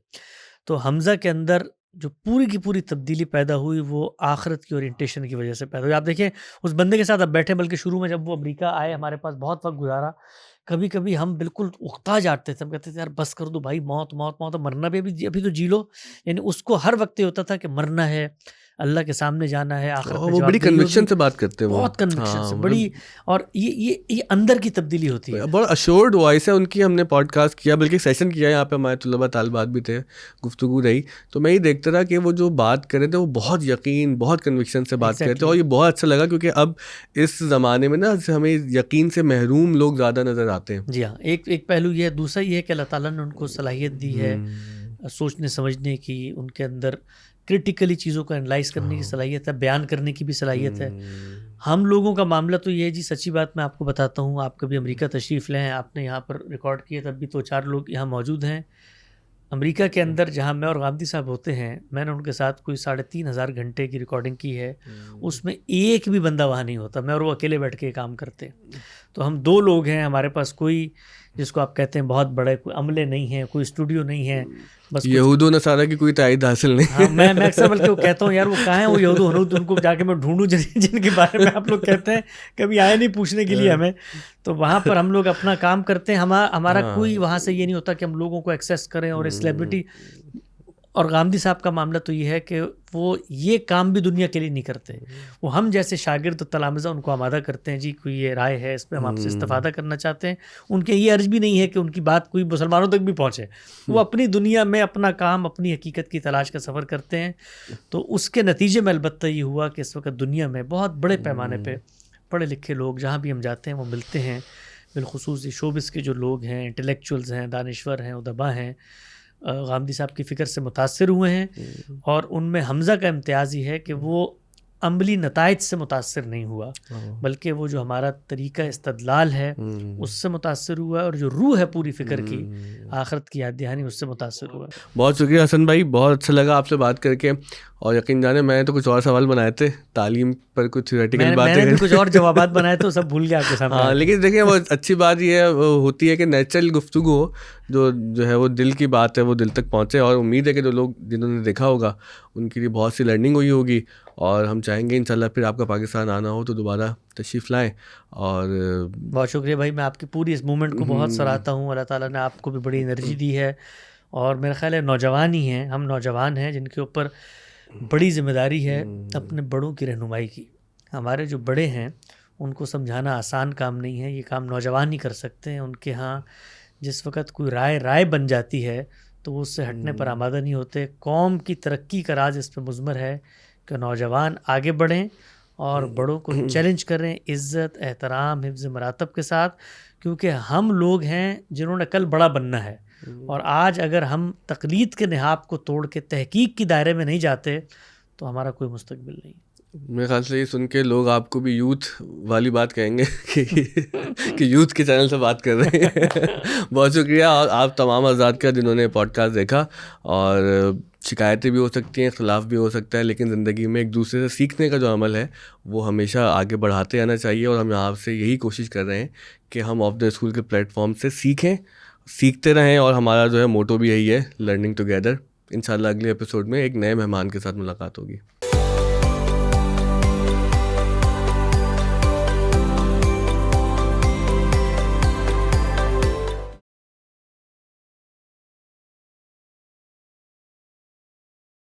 تو حمزہ کے اندر جو پوری کی پوری تبدیلی پیدا ہوئی وہ آخرت کی اورینٹیشن کی وجہ سے پیدا ہوئی. آپ دیکھیں اس بندے کے ساتھ اب بیٹھے, بلکہ شروع میں جب وہ امریکہ آئے ہمارے پاس بہت وقت گزارا, کبھی کبھی ہم بالکل اکتا جاتے تھے, ہم کہتے تھے یار بس کر دو بھائی, موت موت موت, مرنا بھی ابھی تو جی لو. یعنی اس کو ہر وقت یہ ہوتا تھا کہ مرنا ہے, اللہ کے سامنے جانا ہے, آخرت میں وہ بڑی کنوکشن سے بات کرتے ہیں, بہت کنوکشن سے بڑی, اور یہ اندر کی تبدیلی ہوتی ہے. بہت اشورڈ وائس ہے ان کی. ہم نے پوڈ کاسٹ کیا, بلکہ سیشن کیا یہاں پہ, ہمارے طلباء طالبات بھی تھے, گفتگو رہی, تو میں یہ دیکھتا رہا کہ وہ جو بات کر رہے تھے وہ بہت یقین, بہت کنوکشن سے بات کر رہے تھے, اور یہ بہت اچھا لگا, کیونکہ اب اس زمانے میں نا ہمیں یقین سے محروم لوگ زیادہ نظر آتے ہیں. جی ہاں, ایک پہلو یہ ہے. دوسرا یہ ہے کہ اللہ تعالیٰ نے ان کو صلاحیت دی ہے سوچنے سمجھنے کی, ان کے اندر کرٹیکلی چیزوں کو انالائز کرنے کی صلاحیت ہے, بیان کرنے کی بھی صلاحیت ہے. ہم لوگوں کا معاملہ تو یہ ہے جی, سچی بات میں آپ کو بتاتا ہوں, آپ کبھی امریکہ تشریف لیں, آپ نے یہاں پر ریکارڈ کیا, تب بھی 2-4 لوگ یہاں موجود ہیں. امریکہ کے اندر جہاں میں اور غامدی صاحب ہوتے ہیں, میں نے ان کے ساتھ کوئی 3500 گھنٹے کی ریکارڈنگ کی ہے, اس میں ایک بھی بندہ وہاں نہیں ہوتا, میں اور وہ اکیلے بیٹھ کے کام کرتے. تو ہم 2 لوگ ہیں, ہمارے پاس کوئی جس کو آپ کہتے ہیں بہت بڑے کوئی عملے نہیں ہیں, کوئی اسٹوڈیو نہیں ہے, بس یہود و نصارہ کی کوئی تائید حاصل نہیں. ہاں, میں اکثر بلکہ وہ کہتا ہوں یار وہ کہاں ہیں وہ یہود و ہنود, ان کو جا کے میں ڈھونڈوں جن کے بارے میں آپ لوگ کہتے ہیں, کبھی آئے نہیں پوچھنے کے لیے ہمیں. تو وہاں پر ہم لوگ اپنا کام کرتے ہیں, ہمارا کوئی وہاں سے یہ نہیں ہوتا کہ ہم لوگوں کو ایکسیس کریں, اور سیلیبریٹی اور غامدی صاحب کا معاملہ تو یہ ہے کہ وہ یہ کام بھی دنیا کے لیے نہیں کرتے. وہ ہم جیسے شاگرد و تلامذہ ان کو آمادہ کرتے ہیں، جی کوئی یہ رائے ہے اس پہ ہم آپ سے استفادہ کرنا چاہتے ہیں. ان کے یہ عرض بھی نہیں ہے کہ ان کی بات کوئی مسلمانوں تک بھی پہنچے. وہ اپنی دنیا میں اپنا کام، اپنی حقیقت کی تلاش کا سفر کرتے ہیں. تو اس کے نتیجے میں البتہ یہ ہوا کہ اس وقت دنیا میں بہت بڑے پیمانے پہ پڑھے لکھے لوگ جہاں بھی ہم جاتے ہیں وہ ملتے ہیں. بالخصوص یہ شوبس کے جو لوگ ہیں، انٹلیکچوئلز ہیں، دانشور ہیں، ادبا ہیں، غامدی صاحب کی فکر سے متاثر ہوئے ہیں. اور ان میں حمزہ کا امتیاز یہ ہے کہ وہ عملی نتائج سے متاثر نہیں ہوا، بلکہ وہ جو ہمارا طریقہ استدلال ہے اس سے متاثر ہوا ہے، اور جو روح ہے پوری فکر کی، آخرت کی یاد دہانی، اس سے متاثر ہوا. بہت شکریہ حسن بھائی، بہت اچھا لگا آپ سے بات کر کے. اور یقین جانے میں نے تو کچھ اور سوال بنائے تھے تعلیم پر، کچھ تھیوریٹیکل باتیں، میں نے بھی کچھ اور جوابات بنائے تو سب بھول گیا آپ کے سامنے. ہاں لیکن دیکھیں وہ اچھی بات یہ ہوتی ہے کہ نیچرل گفتگو ہو، جو ہے وہ دل کی بات ہے وہ دل تک پہنچے. اور امید ہے کہ جو لوگ جنہوں نے دیکھا ہوگا ان کے لیے بہت سی لرننگ ہوئی ہوگی. اور ہم چاہیں گے انشاءاللہ پھر آپ کا پاکستان آنا ہو تو دوبارہ تشریف لائیں. اور بہت شکریہ بھائی، میں آپ کی پوری اس موومنٹ کو بہت سراہتا ہوں. اللہ تعالیٰ نے آپ کو بھی بڑی انرجی دی ہے، اور میرا خیال ہے نوجوان ہی ہیں، ہم نوجوان ہیں جن کے اوپر بڑی ذمہ داری ہے اپنے بڑوں کی رہنمائی کی. ہمارے جو بڑے ہیں ان کو سمجھانا آسان کام نہیں ہے، یہ کام نوجوان ہی کر سکتے ہیں. ان کے ہاں جس وقت کوئی رائے بن جاتی ہے تو وہ اس سے ہٹنے پر آمادہ نہیں ہوتے. قوم کی ترقی کا راز اس پہ مضمر ہے کہ نوجوان آگے بڑھیں اور بڑوں کو چیلنج کریں عزت، احترام، حفظ مراتب کے ساتھ، کیونکہ ہم لوگ ہیں جنہوں نے کل بڑا بننا ہے. اور آج اگر ہم تقلید کے نہاد کو توڑ کے تحقیق کی دائرے میں نہیں جاتے تو ہمارا کوئی مستقبل نہیں. میرے خیال سے یہ سن کے لوگ آپ کو بھی یوتھ والی بات کہیں گے کہ یوتھ کے چینل سے بات کر رہے ہیں. بہت شکریہ. اور آپ تمام حضرات کا جنہوں نے پوڈ کاسٹ دیکھا. اور شکایتیں بھی ہو سکتی ہیں، اختلاف بھی ہو سکتا ہے، لیکن زندگی میں ایک دوسرے سے سیکھنے کا جو عمل ہے وہ ہمیشہ آگے بڑھاتے آنا چاہیے. اور ہم یہاں سے یہی کوشش کر رہے ہیں کہ ہم آف دا اسکول کے پلیٹ فارم سے سیکھتے رہیں. اور ہمارا جو ہے موٹو بھی یہی ہے، لرننگ ٹوگیدر. انشاءاللہ اگلے ایپیسوڈ میں ایک نئے مہمان کے ساتھ ملاقات ہوگی.